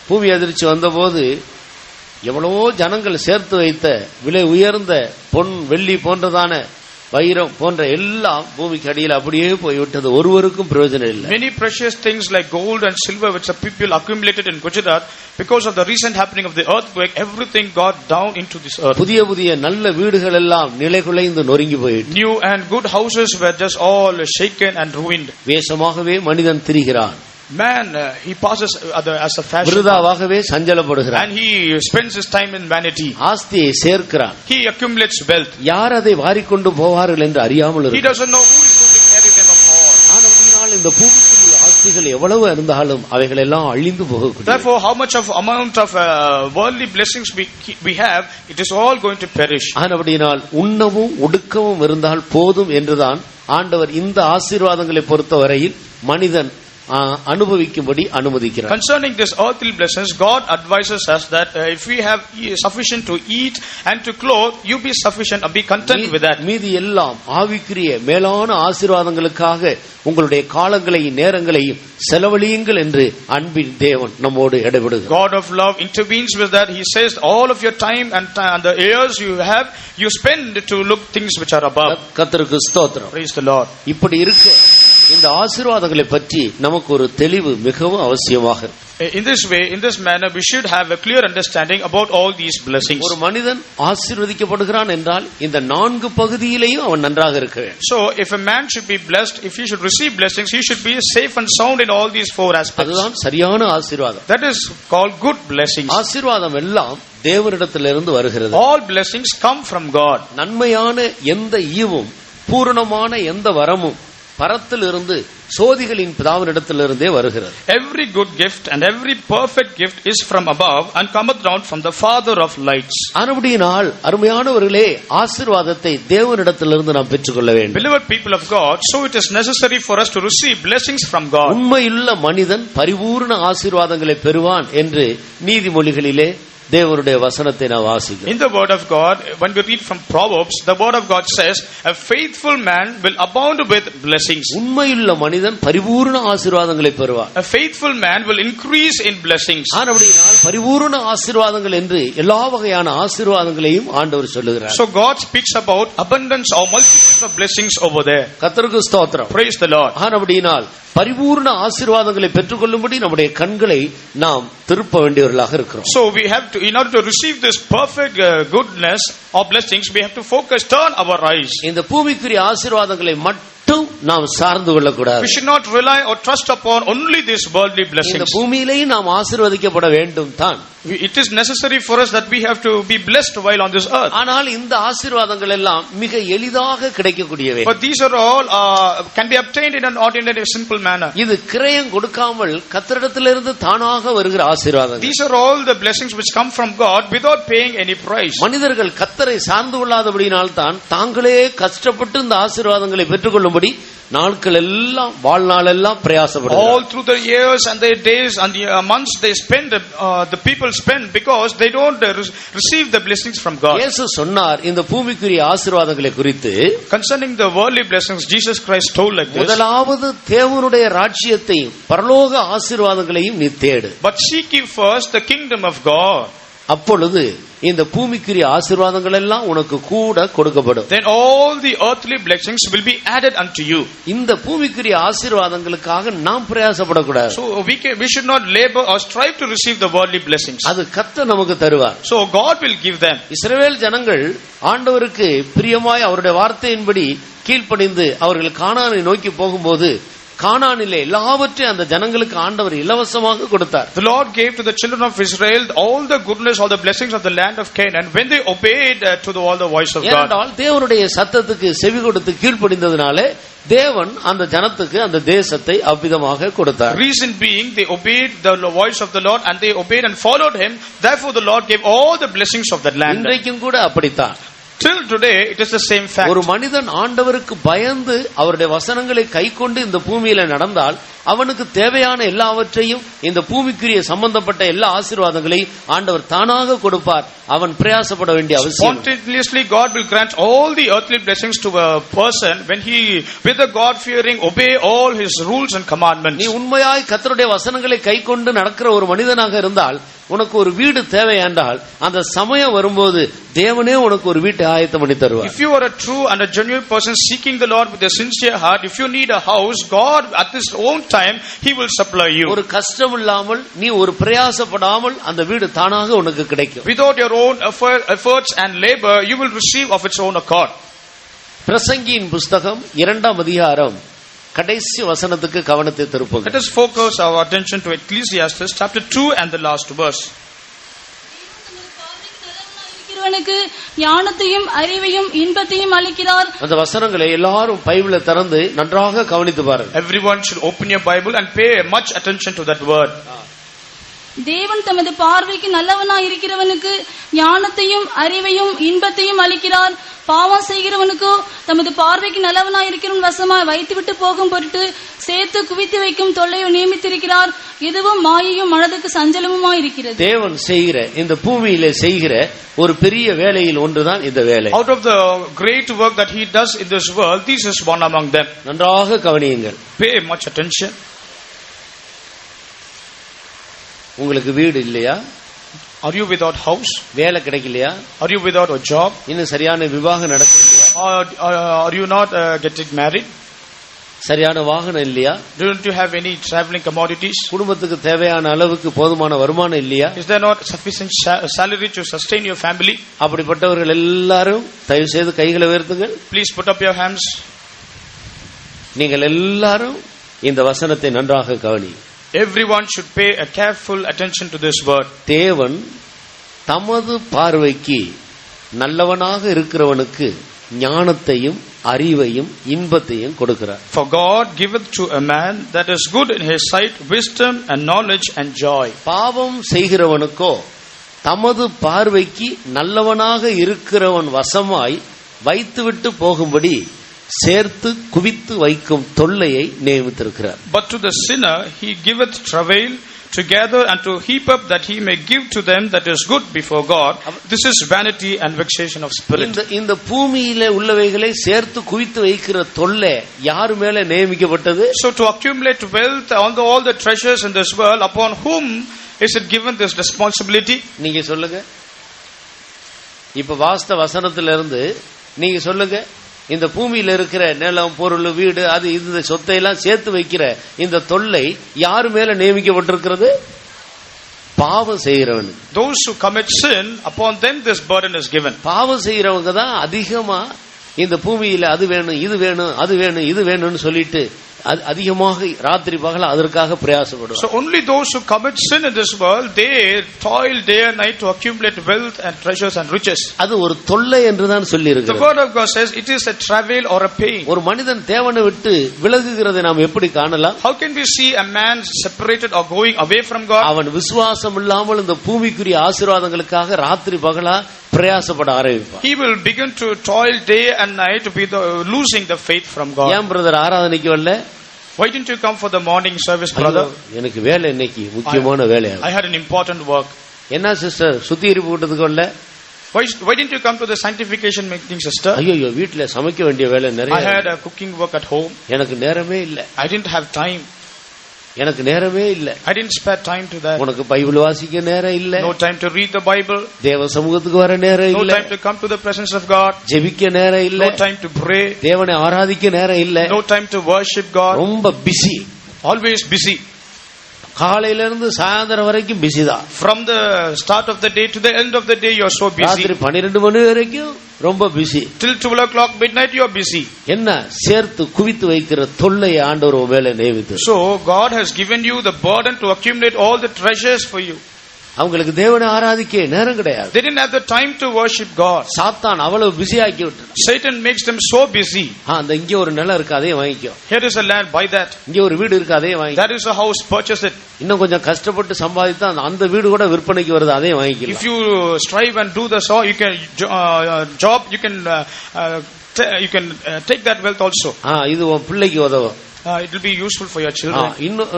Speaker 1: பூமி அதிர்ச்சி வந்தபோது எவ்வளவோ ஜனங்கள் சேர்த்து வைத்த விலை உயர்ந்த பொன், வெள்ளி போன்றதான வைரம் போன்ற எல்லாம் பூமிக்கு அடியில் அப்படியே போய்விட்டது. ஒருவருக்கும் பிரயோஜனம் இல்லை.
Speaker 2: Many precious things like gold and silver which the people accumulated in Gujarat, because of the recent happening of the earthquake, everything got down into this earth.
Speaker 1: புதிய புதிய நல்ல வீடுகள் எல்லாம் நிலைகுலைந்து நொறுங்கி போயிட்டு,
Speaker 2: new and good houses were just all shaken and ruined.
Speaker 1: வேஷமாகவே மனிதன் திரிகிறான்.
Speaker 2: Man, he passes as a fashion,
Speaker 1: விருதாவாகவே சஞ்சலப்படுகிறான்.
Speaker 2: and he spends his time in vanity.
Speaker 1: ஆஸ்தியை சேர்க்கிறான்.
Speaker 2: he accumulates wealth.
Speaker 1: யார் அதை வாரிக்கொண்டு போவார்கள் என்று அறியாமல்
Speaker 2: he
Speaker 1: இருக்கிறான்.
Speaker 2: doesn't know who is going to carry them up all.
Speaker 1: ஆனால் இந்த பூமிக்குரிய ஆஸ்திகள் எவ்வளவு இருந்தாலும் அவைகள் எல்லாம் அழிந்து போகக்கூடிய.
Speaker 2: Therefore, how much of amount of worldly blessings we have, it is all going to perish.
Speaker 1: ஆனபடியால் உண்ணவும் ஒடுக்கவும் இருந்தால் போதும் என்றுதான் ஆண்டவர் இந்த ஆசீர்வாதங்களை பொறுத்தவரையில் மனிதன் அனுபவிக்கும்படி அனுமதிக்கிறார்.
Speaker 2: Concerning this earthly blessings, God advises us that if we have sufficient to eat and to clothe, you be sufficient and be content with that.
Speaker 1: மீதி எல்லாம் ஆவிக்குரிய மேலான ஆசீர்வாதங்களுக்காக உங்களுடைய காலங்களையும் நேரங்களையும் செலவழியுங்கள் என்று அன்பின் தேவன் நம்மோடு இடைபடுகிறார்.
Speaker 2: God of love intervenes with that. He says all of your time and the years you have, you spend to look things which are above.
Speaker 1: கர்த்தருக்கு ஸ்தோத்திரம்.
Speaker 2: Praise the Lord.
Speaker 1: இப்படி இருக்க இந்த ஆசீர்வாதங்களை பற்றி நமக்கு ஒரு தெளிவு மிகவும் அவசியமாக இருக்கு.
Speaker 2: In this way, in this manner, we should have a clear understanding about all these blessings.
Speaker 1: ஒரு மனிதன் ஆசீர்வதிக்கப்படுகிறான் என்றால் இந்த 4 பகுதியிலேயும் அவன் நன்றாக இருக்க வேண்டும்.
Speaker 2: So, if a man should be blessed, if he should receive blessings, he should be safe and sound in all these 4 aspects.
Speaker 1: அதுதான் சரியான ஆசீர்வாதம்.
Speaker 2: That is called good blessings.
Speaker 1: ஆசீர்வாதம் எல்லாம் தேவனிடத்திலிருந்து வருகிறது.
Speaker 2: All blessings come from God.
Speaker 1: நன்மையான எந்த ஈவும் பூரணமான எந்த வரமும் பரத்திலிருந்து சோதிகளின் பிதாவினிடத்திலிருந்தே வருகிறது.
Speaker 2: Every good gift and every perfect gift is from above and cometh down from the Father of lights.
Speaker 1: ஆனபடியினால் அருமையானவர்களே, ஆசீர்வாதத்தை தேவனிடத்திலிருந்து நாம் பெற்றுக்கொள்ள வேண்டும்.
Speaker 2: Beloved people of God, so it is necessary for us to receive blessings from God.
Speaker 1: உண்மையுள்ள மனிதன் பரிபூர்ண ஆசீர்வாதங்களை பெறுவான் என்று நீதிமொழிகளிலே தேவனுடைய வசனத்தை நான் வாசிக்கிறேன்.
Speaker 2: In the word of God, when we read from Proverbs, the word of God says, a faithful man will abound with blessings.
Speaker 1: உண்மையுள்ள மனிதன் பரிபூர்ண ஆசீர்வாதங்களை பெறுவான்.
Speaker 2: A faithful man will increase in blessings.
Speaker 1: ஆனபடியால் பரிபூர்ண ஆசீர்வாதங்கள் என்று எல்லா வகையான ஆசீர்வாதங்களையும் ஆண்டவர் சொல்லுகிறார்.
Speaker 2: So God speaks about abundance or multitude of blessings over there.
Speaker 1: கர்த்தருக்கு ஸ்தோத்திரம்.
Speaker 2: Praise the Lord.
Speaker 1: ஆனபடியால் பரிபூர்ண ஆசீர்வாதங்களை பெற்றுக்கொள்ளும்படி நம்முடைய கண்களை நாம் திருப்ப வேண்டியவர்களாக இருக்கிறோம்.
Speaker 2: So we have to, in order to receive this perfect goodness or blessings, we have to turn our eyes.
Speaker 1: இந்த பூமிக்குரிய ஆசீர்வாதங்களை மட்டும் நாம் சார்ந்து கொள்ளக்கூடாது.
Speaker 2: We should not rely or trust upon only these worldly blessings.
Speaker 1: இந்த பூமியிலேயும் நாம் ஆசீர்வதிக்கப்பட வேண்டும் தான்.
Speaker 2: It is necessary for us that we have to be blessed while on this earth.
Speaker 1: ஆனால் இந்த ஆசீர்வாதங்கள் எல்லாம் மிக எளிதாக கிடைக்கக்கூடியவை.
Speaker 2: But these are all can be obtained in an ordinary simple manner.
Speaker 1: இது கிரயம் கொடுக்காமல் கர்த்தரிடத்திலிருந்து தானாக வருகிற ஆசீர்வாதங்கள்.
Speaker 2: These are all the blessings which come from God without paying any price.
Speaker 1: மனிதர்கள் கர்த்தரை சார்ந்து கொள்ளாதபடியினால் தான் தாங்களே கஷ்டப்பட்டு இந்த ஆசீர்வாதங்களை பெற்றுக்கொள்ளும்படி நாட்கள் எல்லாம் வாழ்நாள் எல்லாம் பிரயாசப்படுகிறார்கள்.
Speaker 2: All through the years and the days and the months they spend, the people spend because they don't receive the blessings from God.
Speaker 1: இயேசு சொன்னார் இந்த பூமிக்குரிய ஆசீர்வாதங்களை குறித்து.
Speaker 2: Concerning the worldly blessings, Jesus Christ told like this.
Speaker 1: முதலாவது தேவனுடைய ராஜ்யத்தையும் பரலோக ஆசீர்வாதங்களையும் நீ தேடு.
Speaker 2: But seek ye first the kingdom of God.
Speaker 1: அப்பொழுது இந்த பூமிக்குரிய ஆசீர்வாதங்கள் எல்லாம் உனக்கு கூட கொடுக்கப்படும்.
Speaker 2: Then all the earthly blessings will be added unto you.
Speaker 1: இந்த பூமிக்குரிய ஆசீர்வாதங்களுக்காக நாம் பிரயாசப்படக்கூடாது.
Speaker 2: So we should not labor or strive to receive the worldly blessings.
Speaker 1: அது கர்த்தர் நமக்கு தருவார்.
Speaker 2: So God will give them.
Speaker 1: இஸ்ரவேல் ஜனங்கள் ஆண்டவருக்கு பிரியமாய் அவருடைய வார்த்தையின்படி கீழ்ப்படிந்து அவர்கள் கானானை நோக்கி போகும்போது கானானிலே எல்லாவற்றையும் அந்த ஜனங்களுக்கு ஆண்டவர் இலவசமாக கொடுத்தார்.
Speaker 2: The Lord gave to the children of Israel all the goodness, all the blessings of the land of Canaan when they obeyed all the voice of God.
Speaker 1: ஏனென்றால் தேவனுடைய சத்தத்துக்கு செவி கொடுத்து கீழ்ப்படிந்ததினாலே தேவன் அந்த ஜனத்துக்கு அந்த தேசத்தை அவ்விதமாக கொடுத்தார்.
Speaker 2: Reason being, they obeyed the voice of the Lord and they obeyed and followed him. Therefore the Lord gave all the blessings of that land.
Speaker 1: இன்றைக்கும் கூட அப்படித்தான்.
Speaker 2: Till today it is the same fact.
Speaker 1: ஒரு மனிதன் ஆண்டவருக்கு பயந்து அவருடைய வசனங்களை கைக்கொண்டு இந்த பூமியில நடந்தால் அவனுக்கு தேவையான எல்லாவற்றையும் இந்த பூமிக்குரிய சம்பந்தப்பட்ட எல்லா ஆசீர்வாதங்களையும் ஆண்டவர் தானாக கொடுப்பார். அவன் பிரயாசப்பட வேண்டிய அவசியம்.
Speaker 2: Spontaneously God will grant all the earthly blessings to a person when he with a God fearing obey all his rules and commandments.
Speaker 1: நீ உண்மையாய் கர்த்தருடைய வசனங்களை கைக்கொண்டு நடக்கிற ஒரு மனிதனாக இருந்தால் உனக்கு ஒரு வீடு தேவை என்றால் அந்த சமயம் வரும்போது தேவனே உனக்கு ஒரு வீட்டை ஆயத்தம் பண்ணி தருவார்.
Speaker 2: If you are a true and a genuine person seeking the Lord with a sincere heart, if you need a house, God at his own time he will supply you.
Speaker 1: ஒரு கஷ்டம் இல்லாமல் நீ ஒரு பிரயாசப்படாமல் அந்த வீடு தானாக உனக்கு கிடைக்கும்.
Speaker 2: Without your own efforts and labor, you will receive of its own accord.
Speaker 1: பிரசங்கியின் புத்தகம் 2ஆம் அதிகாரம் கடைசி வசனத்துக்கு கவனத்தை திருப்புங்க.
Speaker 2: Let us focus our attention to Ecclesiastes chapter 2 and the last verse.
Speaker 3: செய்கிறவனுக்கு ஞானத்தையும் அறிவையும் இன்பத்தையும் அளிக்கிறார்.
Speaker 1: அந்த வசனங்களை எல்லாரும் பைபிளை திறந்து நன்றாக கவனித்து பாருங்க.
Speaker 2: Everyone should open your Bible and pay much attention to that word.
Speaker 3: தேவன் தமது பார்வைக்கு நல்லவனாய் இருக்கிறவனுக்கு ஞானத்தையும் அறிவையும் இன்பத்தையும் அளிக்கிறார். பாவம் செய்கிறவனுக்கோ தமது பார்வைக்கு நல்லவனாய் இருக்கிறவன் வசமாய் வைத்துவிட்டு போகும் பொருட்டு சேர்த்து குவித்து வைக்கும் தொல்லையை நியமித்திருக்கிறார். இதுவும் மாயையும் மனதுக்கு சஞ்சலமுமாய் இருக்கிறது.
Speaker 1: தேவன் செய்கிற இந்த பூமியிலே செய்கிற ஒரு பெரிய வேலையில் ஒன்றுதான் இந்த வேலை.
Speaker 2: Out of the great work that he does in this world, this is one among them.
Speaker 1: நன்றாக கவனியுங்கள்.
Speaker 2: Pay much attention.
Speaker 1: உங்களுக்கு வீடு இல்லையா?
Speaker 2: Are you without house?
Speaker 1: வேலை கிடைக்கலையா?
Speaker 2: Are you without a job?
Speaker 1: இன்னும் சரியான விவாகம் நடக்கலையா?
Speaker 2: Are you not getting married?
Speaker 1: சரியான வாகனம் இல்லையா?
Speaker 2: Don't you have any traveling commodities?
Speaker 1: குடும்பத்துக்கு தேவையான அளவுக்கு போதுமான வருமானம் இல்லையா?
Speaker 2: Is there not sufficient salary to sustain your family?
Speaker 1: அப்படிப்பட்டவர்கள் எல்லாரும் தயவு செய்து கைகளை உயர்த்துங்கள்.
Speaker 2: Please put up your hands.
Speaker 1: நீங்கள் எல்லாரும் இந்த வசனத்தை நன்றாக கவனி.
Speaker 2: Everyone should pay a careful attention to this word.
Speaker 1: தேவன் தமது பார்வைக்கு நல்லவனாக இருக்கிறவனுக்கு ஞானத்தையும் அறிவையும் இன்பத்தையும் கொடுக்கிறார்.
Speaker 2: For God giveth to a man that is good in his sight wisdom and knowledge and joy.
Speaker 1: பாவம் செய்கிறவனுக்கோ தமது பார்வைக்கு நல்லவனாக இருக்கிறவன் வசமாய் வைத்துவிட்டு போகும்படி சேர்த்து குவித்து வைக்கும் தொல்லையை நியமித்திருக்கிறார்.
Speaker 2: But to the sinner he giveth travail to gather and to heap up that he may give to them that is good before God. This is vanity and vexation of spirit.
Speaker 1: இந்த பூமியிலே உள்ளவைகளை சேர்த்து குவித்து வைக்கிற தொல்லை யார் மேல நியமிக்கப்பட்டது?
Speaker 2: So to accumulate wealth on all the treasures in this world, upon whom is it given this responsibility?
Speaker 1: நீங்க சொல்லுங்க. இப்ப வாஸ்த வசனத்திலிருந்து நீங்க சொல்லுங்க. இந்த பூமியில இருக்கிற நிலம் பொருள் வீடு அது இந்த சொத்தை எல்லாம் சேர்த்து வைக்கிற இந்த தொல்லை யார் மேல நியமிக்கப்பட்டிருக்கிறது? பாவம் செய்கிறவன்.
Speaker 2: Those who commit sin, upon them this burden is given.
Speaker 1: பாவம் செய்கிறவங்க தான் அதிகமா இந்த பூமியில அது வேணும் இது வேணும் அது வேணும் இது வேணும்னு சொல்லிட்டு அதிகமாக ராத்திரி பகல அதற்காக பிரயாசப்படுவாங்க.
Speaker 2: So only those who commit sin in this world, they toil day and night to accumulate wealth and treasures and riches.
Speaker 1: அது ஒரு தொல்லை என்று தான் சொல்லி இருக்கு.
Speaker 2: The word of God says it is a travail or a pain.
Speaker 1: ஒரு மனிதன் தேவனை விட்டு விலகுகிறதை நாம் எப்படி காணலாம்?
Speaker 2: How can we see a man separated or going away from God?
Speaker 1: அவன் விசுவாசம் இல்லாமல் இந்த பூமிக்குரிய ஆசீர்வாதங்களுக்காக ராத்திரி பகலா பிரயாசப்பட ஆரம்பிப்பான்.
Speaker 2: He will begin to toil day and night to be losing the faith from God.
Speaker 1: ஏன் பிரதர் ஆராதனைக்கு வரல?
Speaker 2: Why didn't you come for the morning service, brother?
Speaker 1: எனக்கு வேலை இன்னைக்கு முக்கியமான வேலை.
Speaker 2: I had an important work.
Speaker 1: என்ன சிஸ்டர் சுத்திகரிப்பு கூட்டத்துக்கு வரல?
Speaker 2: Why didn't you come to the sanctification meeting, sister?
Speaker 1: ஐயோ வீட்ல சமைக்க வேண்டிய வேலை நிறைய.
Speaker 2: I had a cooking work at home.
Speaker 1: எனக்கு நேரமே இல்ல.
Speaker 2: I didn't have time.
Speaker 1: எனக்கு நேரமே இல்ல.
Speaker 2: I didn't spare time to that.
Speaker 1: உனக்கு பைபிள் வாசிக்க நேரம் இல்ல.
Speaker 2: No time to read the Bible.
Speaker 1: தேவ சமூகத்துக்கு வர நேரம் இல்ல.
Speaker 2: No time to come to the presence of God.
Speaker 1: ஜெபிக்க நேரம் இல்ல.
Speaker 2: No time to pray.
Speaker 1: தேவனை ஆராதிக்க நேரம் இல்ல.
Speaker 2: No time to worship God.
Speaker 1: ரொம்ப பிஸி.
Speaker 2: Always busy.
Speaker 1: காலையில இருந்து சாயந்தரம் வரைக்கும் பிஸி தான்.
Speaker 2: From the start of the day to the end of the day you are so busy.
Speaker 1: ராத்திரி 12 மணி வரைக்கும் ரொம்ப busy.
Speaker 2: Till 12 o'clock midnight you are busy.
Speaker 1: என்ன சேர்த்து குவித்து வைக்கிற தொல்லையை ஆண்டவர் உன் மேல நியமித்தார்.
Speaker 2: So God has given you the burden to accumulate all the treasures for you.
Speaker 1: அவங்களுக்கு தேவனை ஆராதிக்க நேரம் கிடையாது.
Speaker 2: They didn't have the time to worship God.
Speaker 1: சாத்தான் அவ்வளவு பிஸி ஆக்கி விட்டான்.
Speaker 2: Satan makes them so busy.
Speaker 1: அந்த இங்க ஒரு நிலம் இருக்கு அதே வாங்கிக்கோ.
Speaker 2: Here is a land, buy that.
Speaker 1: இங்க ஒரு வீடு இருக்கு அதே வாங்கிக்கோ.
Speaker 2: That is a house, purchase it.
Speaker 1: இன்னும் கொஞ்சம் கஷ்டப்பட்டு சம்பாதித்தா அந்த வீடு கூட விற்பனைக்கு வருது அதே வாங்கிக்கலாம்.
Speaker 2: If you strive and do the so you can job you can take that wealth also.
Speaker 1: இது உன் பிள்ளைக்கு உதவும்.
Speaker 2: It will be useful for your children.
Speaker 1: இன்னும்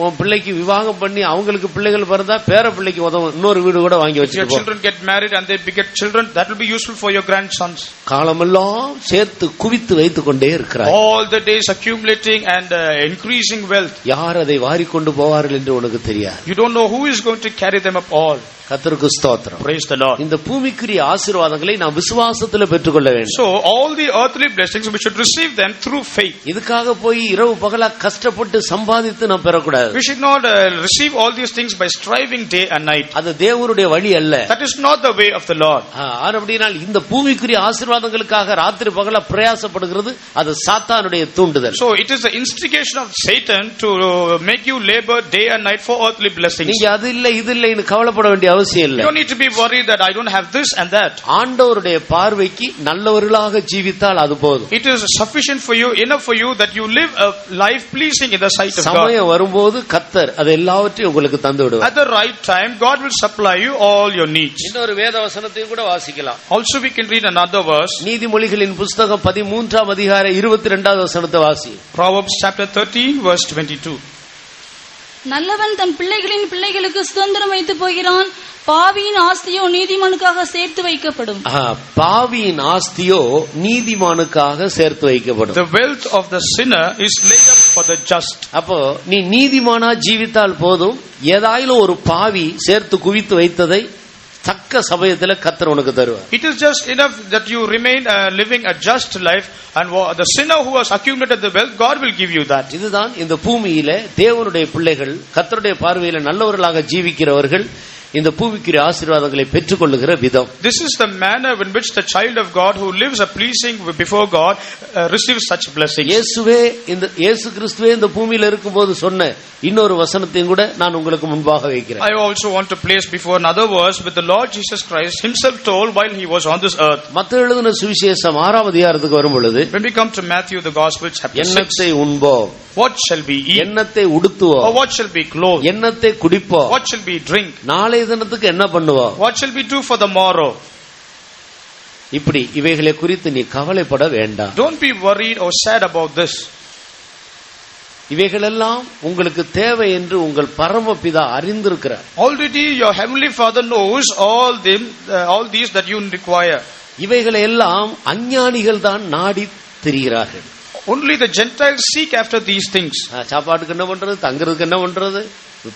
Speaker 1: உன் பிள்ளைக்கு விவாகம் பண்ணி அவங்களுக்கு பிள்ளைகள் பிறந்தா பேர பிள்ளைக்கு உதவும். இன்னொரு வீடு கூட வாங்கி வச்சிட்டு
Speaker 2: Your children get married and they beget children, that will be useful for your grandsons.
Speaker 1: காலமெல்லாம் சேர்த்து குவித்து வைத்துக் கொண்டே இருக்கிறார்.
Speaker 2: All the days accumulating and increasing wealth.
Speaker 1: யார் அதை வாரிக்கொண்டு போவார்கள் என்று உனக்கு தெரியாது.
Speaker 2: You don't know who is going to carry them up all.
Speaker 1: கர்த்தருக்கு ஸ்தோத்திரம்.
Speaker 2: Praise the Lord.
Speaker 1: இந்த பூமிக்குரிய ஆசீர்வாதங்களை நாம் விசுவாசத்திலே பெற்றுக்கொள்ள வேண்டும்.
Speaker 2: So all the earthly blessings we should receive them through faith.
Speaker 1: இதுக்காக போய் போய் இரவு பகலா கஷ்டப்பட்டு சம்பாதித்து நாம் பெறக்கூடாது.
Speaker 2: We should not receive all these things by striving day and night.
Speaker 1: அது தேவனுடைய வழி அல்ல.
Speaker 2: That is not the way of the Lord.
Speaker 1: அப்படினால் இந்த பூமிக்குரிய ஆசீர்வாதங்களுக்காக ராத்திரி பகலா பிரயாசப்படுகிறது அது சாத்தானுடைய தூண்டுதல்.
Speaker 2: So it is the instigation of Satan to make you labor day and night for earthly blessings.
Speaker 1: நீங்க அது இல்ல இது இல்லைன்னு கவலைப்பட வேண்டிய அவசியம் இல்லை.
Speaker 2: You don't need to be worried that I don't have this and that.
Speaker 1: ஆண்டவருடைய பார்வைக்கு நல்லவர்களாக ஜீவித்தால் அது போதும்.
Speaker 2: It is sufficient for you, enough for you that you live a life pleasing in the sight of God.
Speaker 1: சமயம் வரும்போது கர்த்தர் அது எல்லாவற்றையும் உங்களுக்கு தந்து விடுவார்.
Speaker 2: At the right time God will supply you all your needs.
Speaker 1: இன்னொரு வேத வசனத்தையும் கூட வாசிக்கலாம்.
Speaker 2: Also we can read another verse.
Speaker 1: நீதிமொழிகளின் புத்தகம் 13ஆம் அதிகாரம் 22வது வசனத்தை வாசி.
Speaker 2: Proverbs chapter 13 verse 22.
Speaker 3: நல்லவன் தன் பிள்ளைகளின் பிள்ளைகளுக்கு சுதந்திரம் வைத்து போகிறான், பாவியின் ஆஸ்தியோ நீதிமானுக்காக சேர்த்து வைக்கப்படும்.
Speaker 1: பாவியின் ஆஸ்தியோ நீதிமானுக்காக சேர்த்து வைக்கப்படும்.
Speaker 2: The wealth of the sinner is laid up for the just.
Speaker 1: அப்போ நீ நீதிமானா ஜீவித்தால் போதும், ஏதாயிலும் ஒரு பாவி சேர்த்து குவித்து வைத்ததை தக்க சமயத்துல கர்த்தர் உனக்கு தருவார்.
Speaker 2: It is just enough that you remain living a just life, and the sinner who has accumulated the wealth, God will give you that.
Speaker 1: இதுதான் இந்த பூமியில தேவனுடைய பிள்ளைகள் கர்த்தருடைய பார்வையில நல்லவர்களாக ஜீவிக்கிறவர்கள் இந்த பூமிக்குரிய ஆசீர்வாதங்களை பெற்றுக்கொள்ளுகிற விதம்.
Speaker 2: This is the manner in which the child of God who lives a pleasing before God receives such blessings.
Speaker 1: இயேசு கிறிஸ்துவே இந்த பூமியில இருக்கும்போது சொன்ன இன்னொரு வசனத்தையும் கூட நான் உங்களுக்கு முன்பாக வைக்கிறேன்.
Speaker 2: I also want to place before another verse with the Lord Jesus Christ himself told while he was on this earth.
Speaker 1: மத்தேயு எழுதின சுவிசேஷம் 6ஆம் அதிகாரத்துக்கு வரும் பொழுது,
Speaker 2: when we come to Matthew the gospel chapter 6,
Speaker 1: என்னத்தை உண்போம்,
Speaker 2: what shall we eat,
Speaker 1: என்னத்தை உடுத்துவோம்,
Speaker 2: or what shall we clothe,
Speaker 1: என்னத்தை குடிப்போம்,
Speaker 2: what shall we drink,
Speaker 1: நாளை தினத்துக்கு என்ன பண்ணுவோம்,
Speaker 2: what shall we do for the morrow.
Speaker 1: இப்படி இவைகளை குறித்து நீ கவலைப்பட வேண்டாம்.
Speaker 2: Don't be worried or sad about this.
Speaker 1: இவைகளெல்லாம் உங்களுக்கு தேவை என்று உங்கள் பரமபிதா அறிந்திருக்கிறார்.
Speaker 2: Already your heavenly Father knows all these that you require.
Speaker 1: இவைகளை எல்லாம் அஞ்ஞானிகள் தான் நாடி திரிகிறார்கள்.
Speaker 2: Only the Gentiles seek after these things.
Speaker 1: சாப்பாட்டுக்கு என்ன பண்றது, தங்குறதுக்கு என்ன பண்றது,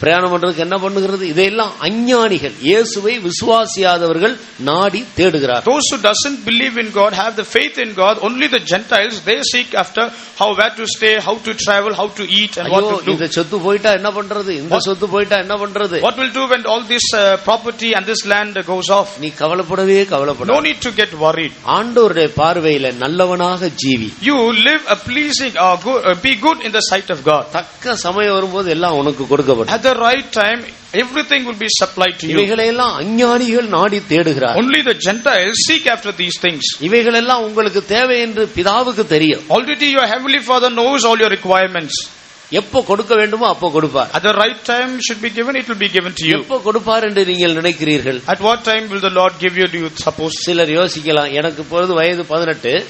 Speaker 1: பிரயாணம் பண்றதுக்கு என்ன பண்ணுகிறது, இதையெல்லாம் அஞ்ஞானிகள் இயேசுவை விசுவாசியாதவர்கள் நாடி தேடுகிறார்.
Speaker 2: Those who doesn't believe in God, have the faith in God, only the Gentiles, they seek after where to stay, how to travel, how to eat and what to do.
Speaker 1: இந்த சொத்து போயிட்டா என்ன பண்றது, இந்த சொத்து போயிட்டா என்ன பண்றது,
Speaker 2: what will do when all this property and this land goes off.
Speaker 1: நீ கவலைப்படவே கவலைப்பட.
Speaker 2: No need to get worried.
Speaker 1: ஆண்டவருடைய பார்வையில நல்லவனாக ஜீவி.
Speaker 2: You live a pleasing be good in the sight of God.
Speaker 1: தக்க சமயம் வரும்போது எல்லாம் உனக்கு கொடுக்கப்படும்.
Speaker 2: At the right time everything will be supplied to you.
Speaker 1: இவைகளெல்லாம் அஞ்ஞானிகள் நாடி தேடுகிறார்.
Speaker 2: Only the Gentiles seek after these things.
Speaker 1: இவைகளெல்லாம் உங்களுக்கு தேவை என்று பிதாவுக்கு தெரியும்.
Speaker 2: Already your heavenly Father knows all your requirements.
Speaker 1: எப்போ கொடுக்க வேண்டுமோ அப்போ கொடுப்பார்.
Speaker 2: At the right time should be given, it will be given to you.
Speaker 1: எப்போ கொடுப்பார் என்று நீங்கள் நினைக்கிறீர்கள்?
Speaker 2: At what time will the Lord give you, do you suppose?
Speaker 1: சிலர் யோசிக்கலாம், எனக்கு இப்பொழுது வயது 18,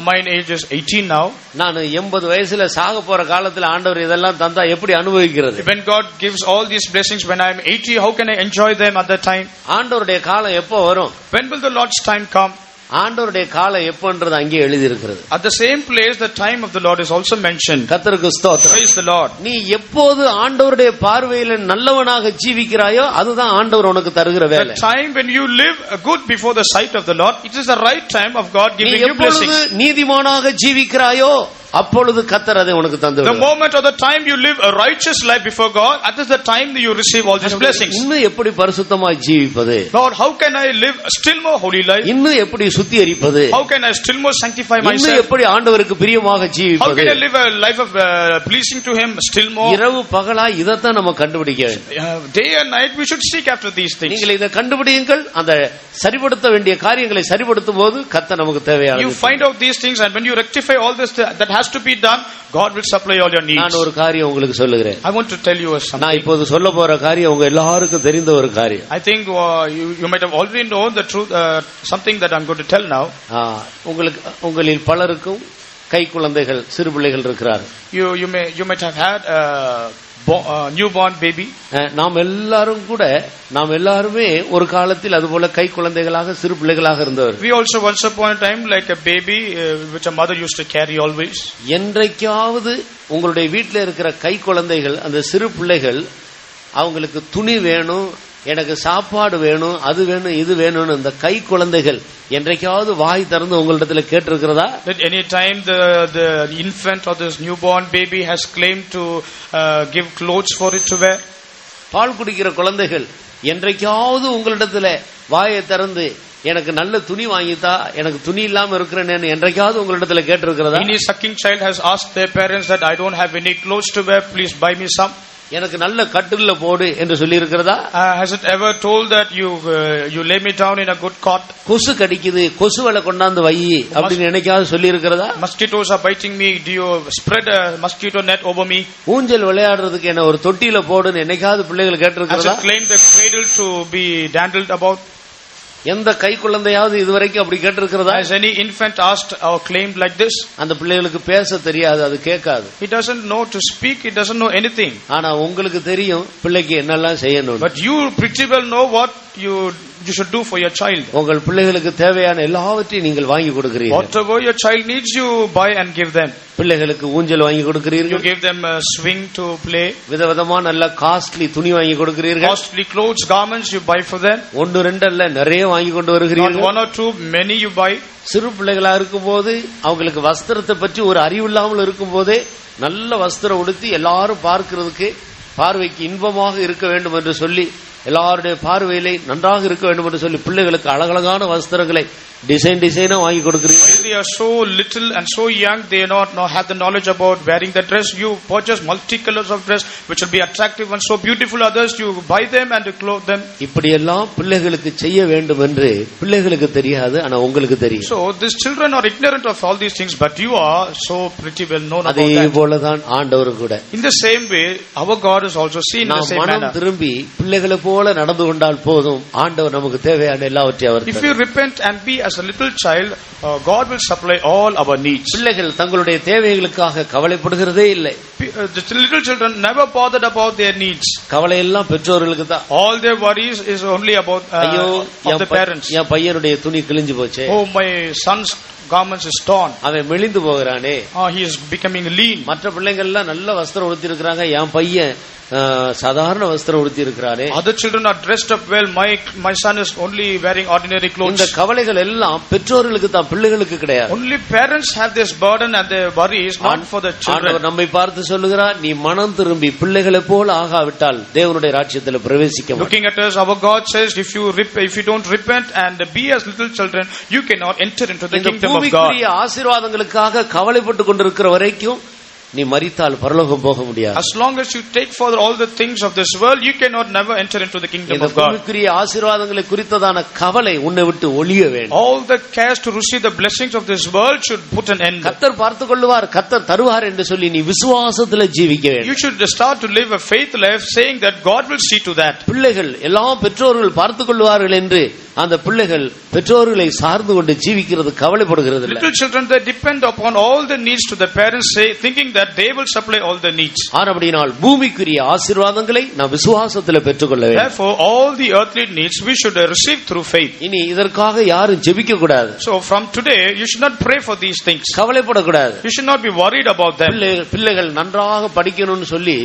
Speaker 2: mine age is 18 now.
Speaker 1: நான் 80 வயசுல சாக போற காலத்துல ஆண்டவர் இதெல்லாம் தந்தா எப்படி அனுபவிக்கிறது?
Speaker 2: When God gives all these blessings when I am 80, how can I enjoy them at that time?
Speaker 1: ஆண்டவருடைய காலம் எப்போ வரும்?
Speaker 2: When will the Lord's time come?
Speaker 1: ஆண்டவருடைய காலம் எப்போன்றது அங்கே எழுதி இருக்கிறது.
Speaker 2: At the same place the time of the Lord is also mentioned.
Speaker 1: கர்த்தருக்கு ஸ்தோத்திரம்.
Speaker 2: Praise the Lord.
Speaker 1: நீ எப்போது ஆண்டவருடைய பார்வையில நல்லவனாக ஜீவிக்கிறாயோ அதுதான் ஆண்டவர் உனக்கு தருகிற வேலை.
Speaker 2: The time when you live good before the sight of the Lord, it is the right time of God giving you blessings.
Speaker 1: நீ நீதிமானாக ஜீவிக்கிறாயோ அப்பொழுது கர்த்தர் அதை உனக்கு தந்துவிடுவார்.
Speaker 2: The moment or the time you live a righteous life before God, that is the time that you receive all these blessings.
Speaker 1: இன்னும் எப்படி பரிசுத்தமாய் ஜீவிப்பது?
Speaker 2: Lord, how can I live still more holy life?
Speaker 1: இன்னும் எப்படி சுத்திகரிப்பது?
Speaker 2: How can I still more sanctify myself?
Speaker 1: இன்னும் எப்படி ஆண்டவருக்கு பிரியமாக ஜீவிப்பது?
Speaker 2: How can I live a life of pleasing to him still more?
Speaker 1: இரவு பகலா இதத்தான் நம்ம கண்டுபிடிக்க வேண்டும்.
Speaker 2: Day and night we should seek after these things.
Speaker 1: நீங்கள் இதை கண்டுபிடியுங்கள். அந்த சரிப்படுத்த வேண்டிய காரியங்களை சரிப்படுத்தும் போது கர்த்தர் நமக்கு தேவையானது.
Speaker 2: You find out these things, and when you rectify all this that has to be done, God will supply all your needs.
Speaker 1: நான் ஒரு காரியம் உங்களுக்கு சொல்லுகிறேன்.
Speaker 2: I want to tell you something.
Speaker 1: நான் இப்போது சொல்ல போற காரியம் உங்க எல்லாருக்கும் தெரிந்த ஒரு காரியம்.
Speaker 2: I think you might have already known the truth, something that I'm going to tell now.
Speaker 1: உங்களில் பலருக்கும் கை குழந்தைகள், சிறு பிள்ளைகள் இருக்கிறார்கள்.
Speaker 2: You might have had newborn baby.
Speaker 1: நாம் எல்லாருமே ஒரு காலத்தில் அதுபோல கை குழந்தைகளாக சிறு பிள்ளைகளாக இருந்தவர்.
Speaker 2: We also once upon a time like a baby which a mother used to carry always.
Speaker 1: என்றைக்காவது உங்களுடைய வீட்டில் இருக்கிற கை குழந்தைகள், அந்த சிறு பிள்ளைகள், அவங்களுக்கு துணி வேணும், எனக்கு சாப்பாடு வேணும், அது வேணும், இது வேணும்னு இந்த கை குழந்தைகள் என்றைக்காவது வாய் திறந்து உங்களிடத்துல கேட்டிருக்கிறதா?
Speaker 2: That any time the infant or this newborn baby has claimed to give clothes for it to wear?
Speaker 1: பால் குடிக்கிற குழந்தைகள் என்றைக்காவது உங்களிடத்துல வாயை திறந்து எனக்கு நல்ல துணி வாங்கித்தா, எனக்கு துணி இல்லாம இருக்கிறேன்னு என்றைக்காவது உங்களிடத்துல கேட்டிருக்கிறதா?
Speaker 2: Any sucking child has asked their parents that I don't have any clothes to wear, please buy me some.
Speaker 1: எனக்கு நல்ல கட்டில்ல போடு என்று சொல்லி இருக்கிறதா?
Speaker 2: Has it ever told that you lay me down in a good cot?
Speaker 1: கொசு கடிக்குது, கொசு வலை கொண்டாந்து வை அப்படின்னு என்னைக்காவது சொல்லி இருக்கிறதா?
Speaker 2: Mosquitoes are biting me, do you spread a mosquito net over me?
Speaker 1: ஊஞ்சல் விளையாடுறதுக்கு என்ன ஒரு தொட்டியில போடுன்னு என்னைக்காவது பிள்ளைகள் கேட்டிருக்கிறதா?
Speaker 2: Has it claimed the cradle to be dandled about?
Speaker 1: எந்த கை குழந்தையாவது இதுவரைக்கும் அப்படி கேட்டிருக்கிறதா?
Speaker 2: Has any infant asked or claimed like this?
Speaker 1: அந்த பிள்ளைகளுக்கு பேச தெரியாது, அது கேட்காது.
Speaker 2: He doesn't know to speak, he doesn't know anything.
Speaker 1: ஆனா உங்களுக்கு தெரியும் பிள்ளைக்கு என்னெல்லாம் செய்யணும்.
Speaker 2: But you pretty well know what you should do for your child.
Speaker 1: உங்கள் பிள்ளைகளுக்கு தேவையான எல்லாவற்றையும் நீங்கள் வாங்கி கொடுக்கிறீர்கள்.
Speaker 2: Whatever your child needs, you buy and give them.
Speaker 1: பிள்ளைகளுக்கு ஊஞ்சல் வாங்கி கொடுக்கிறீர்கள்.
Speaker 2: You give them a swing to play.
Speaker 1: விதவிதமா நல்ல காஸ்ட்லி துணி வாங்கி கொடுக்கிறீர்கள்.
Speaker 2: Costly clothes, garments you buy for them.
Speaker 1: ஒன்று ரெண்டு அல்ல, நிறைய வாங்கி கொண்டு வருகிறீர்கள்.
Speaker 2: Not one or two, many you buy.
Speaker 1: சிறு பிள்ளைகளா இருக்கும்போது அவங்களுக்கு வஸ்திரத்தை பற்றி ஒரு அறிவு இல்லாமல் இருக்கும்போதே நல்ல வஸ்திரம் உடுத்தி எல்லாரும் பார்க்கிறதுக்கு பார்வைக்கு இன்பமாக இருக்க வேண்டும் என்று சொல்லி, எல்லாருடைய பார்வையிலே நன்றாக இருக்க வேண்டும் என்று சொல்லி பிள்ளைகளுக்கு அழகழகான வஸ்திரங்களை டிசைனா வாங்கி கொடுக்கிறீங்க.
Speaker 2: They are so little and so young, they not have the knowledge about wearing the dress. You purchase multicolors of dress which will be attractive and so beautiful. Others you buy them and you clothe them.
Speaker 1: இப்படி எல்லாம் பிள்ளைகளுக்கு செய்ய வேண்டும் என்று பிள்ளைகளுக்கு தெரியாது, ஆனா உங்களுக்கு தெரியும்.
Speaker 2: So these children are ignorant of all these things, but you are so pretty well known about
Speaker 1: அதே
Speaker 2: that.
Speaker 1: போலதான் ஆண்டவர் கூட.
Speaker 2: In the same way, our God is also seen in the same manner.
Speaker 1: நாம் திரும்பி பிள்ளைகளை போல நடந்து கொண்டால் போதும், ஆண்டவர் நமக்கு தேவையான எல்லாவற்றையும் அவர்.
Speaker 2: If you repent and be as a little child, God will supply all our needs.
Speaker 1: பிள்ளைகள் தங்களுடைய தேவைகளுக்காக கவலைப்படுகிறதே இல்லை.
Speaker 2: The little children never bothered about their needs.
Speaker 1: கவலை எல்லாம் பெற்றோர்களுக்கு தான்.
Speaker 2: All their worries is only about of the parents.
Speaker 1: என் பையனுடைய துணி கிழிஞ்சு போச்சு,
Speaker 2: Oh, my son's garments is torn,
Speaker 1: அவன் மெலிந்து போகிறானே,
Speaker 2: he is becoming lean.
Speaker 1: மற்ற பிள்ளைகள் எல்லாம் நல்ல வஸ்திரம் உடுத்தி இருக்கிறாங்க, என் பையன் சாதாரண வஸ்திரம் உடுத்தி இருக்கிறாரே.
Speaker 2: Other children are dressed up well, my son is only wearing ordinary clothes.
Speaker 1: இந்த கவலைகள் எல்லாம் பெற்றோர்களுக்கு தான், பிள்ளைகளுக்கு கிடையாது.
Speaker 2: Only parents have this burden and their worries, not for the children.
Speaker 1: ஆண்டவர் நம்மை பார்த்து சொல்லுகிறார், நீ மனம் திரும்பி பிள்ளைகளை போல ஆகாவிட்டால் தேவனுடைய ராஜ்யத்தில் பிரவேசிக்க முடியாது.
Speaker 2: Looking at us, our God says, if you don't repent and be as little children, you cannot enter into the kingdom of God.
Speaker 1: ஆசீர்வாதங்களுக்காக கவலைப்பட்டு கொண்டிருக்கிற வரைக்கும் நீ மரித்தால் பரலோகம் போக முடியாது.
Speaker 2: As long as you take for all the things of this world, you cannot never enter into the kingdom of God.
Speaker 1: இந்த ஆசீர்வாதங்களை குறித்ததான கவலை உன்னை விட்டு ஒழிய வேண்டும்.
Speaker 2: All the cares to receive the blessings of this world should put an end.
Speaker 1: கர்த்தர் பார்த்துக் கொள்வார், கர்த்தர் தருவார் என்று சொல்லி நீ விசுவாசத்திலே ஜீவிக்க வேண்டும்.
Speaker 2: You should start to live a faith life saying that God will see to that.
Speaker 1: பிள்ளைகள் எல்லாம் பெற்றோர்கள் பார்த்துக் கொள்வார்கள் என்று அந்த பிள்ளைகள் பெற்றோர்களை சார்ந்து கொண்டு ஜீவிக்கிறது கவலைப்படுகிறது இல்லை.
Speaker 2: Little children, they depend upon all the needs to the parents, thinking that they will supply all the needs.
Speaker 1: ஆனபடியால் பூமிக்குரிய ஆசீர்வாதங்களை நாம் விசுவாசத்திலே பெற்றுக்கொள்ள வேண்டும்.
Speaker 2: Therefore all the earthly needs we should receive through faith.
Speaker 1: இனி இதற்காக யாரும் ஜெபிக்க கூடாது.
Speaker 2: So from today you should not pray for these things.
Speaker 1: கவலைப்படக்கூடாது.
Speaker 2: You should not be worried about them.
Speaker 1: பிள்ளைகள் நன்றாக படிக்கணும்னு சொல்லி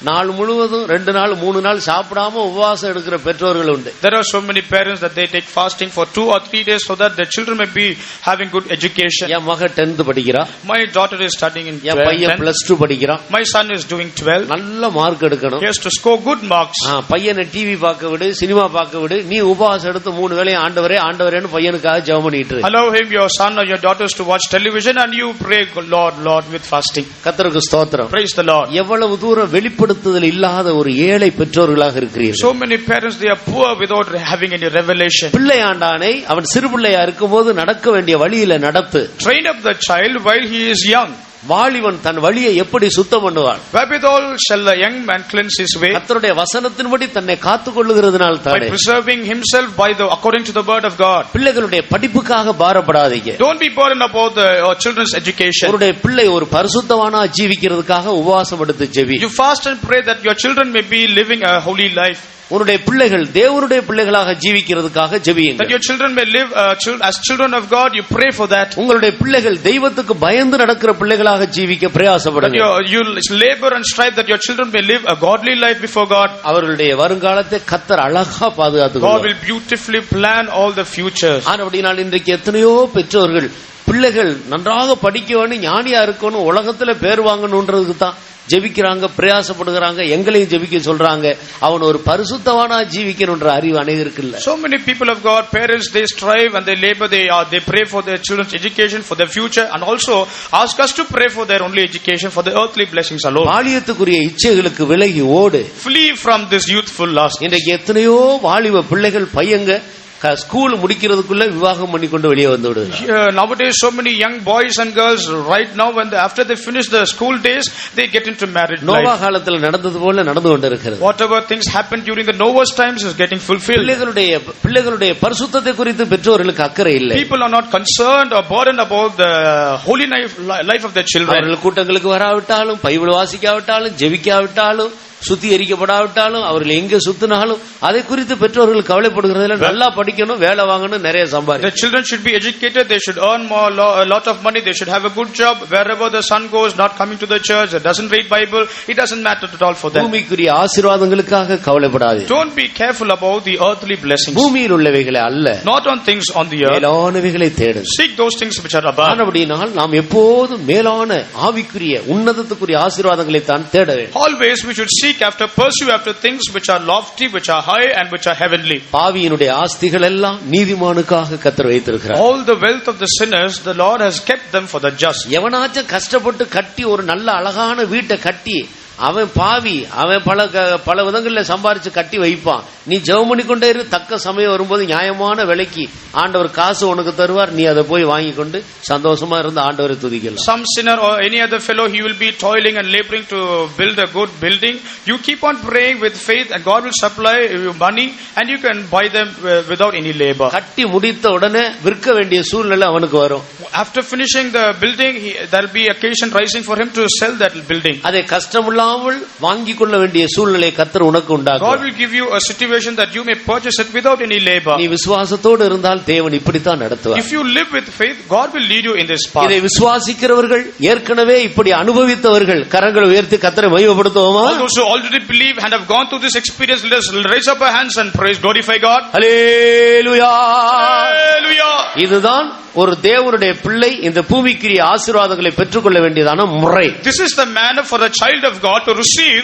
Speaker 1: நாள் முழுவதும் 2 நாள் 3 நாள் சாப்பிடாம உபவாசம் எடுக்கிற பெற்றோர்கள் உண்டு.
Speaker 2: There are so many parents that they take fasting for 2 or 3 days so that their children may be having good education.
Speaker 1: என் மக 10th படிக்கிறா,
Speaker 2: My daughter is studying in 12th.
Speaker 1: என் பையன் +2 படிக்கிறான்.
Speaker 2: My son is doing 12.
Speaker 1: நல்ல mark எடுக்கணும்.
Speaker 2: He has to score good marks.
Speaker 1: பையனை TV பார்க்க விடு, cinema பார்க்க விடு, நீ உபவாசம் எடுத்து 3 வேளையும் ஆண்டவரே ஆண்டவரேன்னு பையனுக்காக ஜெபம் பண்ணிட்டு இரு.
Speaker 2: Allow him, your son or your daughters, to watch television and you pray, Lord, Lord, with fasting.
Speaker 1: கர்த்தருக்கு ஸ்தோத்திரம்.
Speaker 2: Praise the Lord.
Speaker 1: எவ்வளவு தூரம் வெளிப்படுத்துதல் இல்லாத ஒரு ஏழை பெற்றோர்களாக இருக்கிறீர்கள்.
Speaker 2: So many parents, they are poor without having any revelation.
Speaker 1: பிள்ளை ஆண்டானை அவன் சிறு பிள்ளையா இருக்கும்போது நடக்க வேண்டிய வழியில நடத்து.
Speaker 2: Train up the child while he is young.
Speaker 1: வாலிபன் தன் வழியை எப்படி சுத்தம் பண்ணுவான்?
Speaker 2: Wherewithal shall the young man cleanse his way?
Speaker 1: கர்த்தருடைய வசனத்தின்படி தன்னை காத்துக் கொள்ளுகிறதுனால் தான்.
Speaker 2: By preserving himself according to the word of God.
Speaker 1: பிள்ளைகளுடைய படிப்புக்காக பாரப்படாதீங்க.
Speaker 2: Don't be burdened about your children's education.
Speaker 1: உங்களுடைய பிள்ளை ஒரு பரிசுத்தவானா ஜீவிக்கிறதுக்காக உபவாசம் எடுத்து JP.
Speaker 2: You fast and pray that your children may be living a holy life.
Speaker 1: உன்னுடைய பிள்ளைகள் தேவனுடைய பிள்ளைகளாக ஜீவிக்கிறதுக்காக ஜெபியுங்கள்.
Speaker 2: That your children may live as children of God, you pray for that.
Speaker 1: உங்களுடைய பிள்ளைகள் தெய்வத்துக்கு பயந்து நடக்கிற பிள்ளைகளாக ஜீவிக்க பிரயாசப்படுங்க.
Speaker 2: You labor and strive that your children may live a godly life before God.
Speaker 1: அவர்களுடைய வருங்காலத்தை கர்த்தர் அழகா பாதுகாத்துக்
Speaker 2: God will beautifully plan all the futures.
Speaker 1: அப்படினால் இன்றைக்கு எத்தனையோ பெற்றோர்கள் பிள்ளைகள் நன்றாக படிக்க வேண்டும், ஞானியா இருக்கணும், உலகத்துல பேர் வாங்கணும்ன்றதுக்கு தான் ஜெபிக்கிறாங்க, பிரயாசப்படுகிறாங்க, எங்களையும் ஜெபிக்க சொல்றாங்க. அவன் ஒரு பரிசுத்தவானா ஜீவிக்கணும்ன்ற அறிவு அனைவருக்கு இல்ல.
Speaker 2: So many people of God, parents, they strive and they labor, they pray for their children's education, for their future, and also ask us to pray for their only education, for the earthly blessings alone.
Speaker 1: பாலியத்துக்குரிய இச்சைகளுக்கு விலகி ஓடு.
Speaker 2: Flee from this youthful lust.
Speaker 1: இன்றைக்கு எத்தனையோ வாலிப பிள்ளைகள் பையங்க school முடிக்கிறதுக்குள்ள விவாகம் பண்ணி கொண்டு வெளியே வந்து விடுறாங்க.
Speaker 2: Nowadays so many young boys and girls right now after they finish the school days they get into marriage life.
Speaker 1: Noah காலத்துல நடந்தது போல நடந்து கொண்டிருக்கிறது.
Speaker 2: Whatever things happened during the Noah's times is getting fulfilled.
Speaker 1: பிள்ளைகளுடைய பரிசுத்தத்தை குறித்து பெற்றோர்களுக்கு அக்கறை இல்லை.
Speaker 2: People are not concerned or burdened about the holy life of their children.
Speaker 1: அவர்கள் கூட்டங்களுக்கு வராவிட்டாலும், பைபிள் வாசிக்காவிட்டாலும், ஜெபிக்காவிட்டாலும், சுத்திகரிக்கப்படாவிட்டாலும், அவர்கள் எங்க சுத்தினாலும் அதை குறித்து பெற்றோர்கள் கவலைப்படுகிறதில்லை. நல்லா படிக்கணும், வேலை வாங்கணும், நிறைய சம்பாதிக்கணும்.
Speaker 2: The children should be educated, they should earn a lot of money, they should have a good job. Wherever the son goes, not coming to the church, doesn't read Bible, it doesn't matter at all for them.
Speaker 1: பூமிக்குரிய ஆசீர்வாதங்களுக்காக கவலைப்படாதீர்கள்.
Speaker 2: Don't be careful about the earthly blessings.
Speaker 1: பூமியில் உள்ளவைகளை அல்ல,
Speaker 2: not on things on the earth.
Speaker 1: மேலானவைகளை தேடுங்கள்.
Speaker 2: Seek those things which are above.
Speaker 1: அப்படினால் நாம் எப்போதும் மேலான ஆவிக்குரிய உன்னதத்துக்குரிய ஆசீர்வாதங்களை தான் தேட வேண்டும்.
Speaker 2: Always we should seek after, pursue after things which are lofty, which are high and which are heavenly.
Speaker 1: பாவியினுடைய ஆஸ்திகள் எல்லாம் நீதிமானுக்காக கர்த்தர் வைத்திருக்கிறார்.
Speaker 2: All the wealth of the sinners the Lord has kept them for the just.
Speaker 1: எவனாச்சும் கஷ்டப்பட்டு கட்டி ஒரு நல்ல அழகான வீட்டை கட்டி அவன் பாவி, அவன் பல விதங்கள்ல சம்பாரிச்சு கட்டி வைப்பான். நீ ஜெபம் பண்ணிக்கொண்டே இரு, தக்க சமயம் வரும்போது நியாயமான விலைக்கு ஆண்டவர் காசு உனக்கு தருவார், நீ அதை போய் வாங்கி கொண்டு சந்தோஷமா இருந்து ஆண்டவரை துதிக்கலாம்.
Speaker 2: Some sinner or any other fellow, he will be toiling and laboring to build a good building. You keep on praying with faith and God will supply you money and you can buy them without any labor.
Speaker 1: கட்டி முடித்த உடனே விற்க வேண்டிய சூழ்நிலை அவனுக்கு வரும்.
Speaker 2: After finishing the building, there will be occasion rising for him to sell that building.
Speaker 1: அதை கஷ்டமில்லாமல் வாங்கிக் கொள்ள வேண்டிய சூழ்நிலை கர்த்தர் உனக்கு உண்டாக்குவார்.
Speaker 2: God will give you a situation that you may purchase it without any labor.
Speaker 1: நீ விசுவாசத்தோடு இருந்தால் தேவன் இப்படித்தான் நடத்துவார்.
Speaker 2: If you live with faith, God will lead you in this path.
Speaker 1: இதை விசுவாசிக்கிறவர்கள், ஏற்கனவே இப்படி அனுபவித்தவர்கள் கரங்களை உயர்த்தி கர்த்தரை மகிமைப்படுத்துவோமா?
Speaker 2: All those who already believe and have gone through this experience, let us raise up our hands and praise, glorify God.
Speaker 1: ஹல்லேலூயா,
Speaker 2: ஹல்லேலூயா.
Speaker 1: இதுதான் ஒரு தேவனுடைய பிள்ளை இந்த பூமிக்குரிய ஆசீர்வாதங்களை பெற்றுக்கொள்ள வேண்டியதான முறை.
Speaker 2: This is the manner for a child of God to receive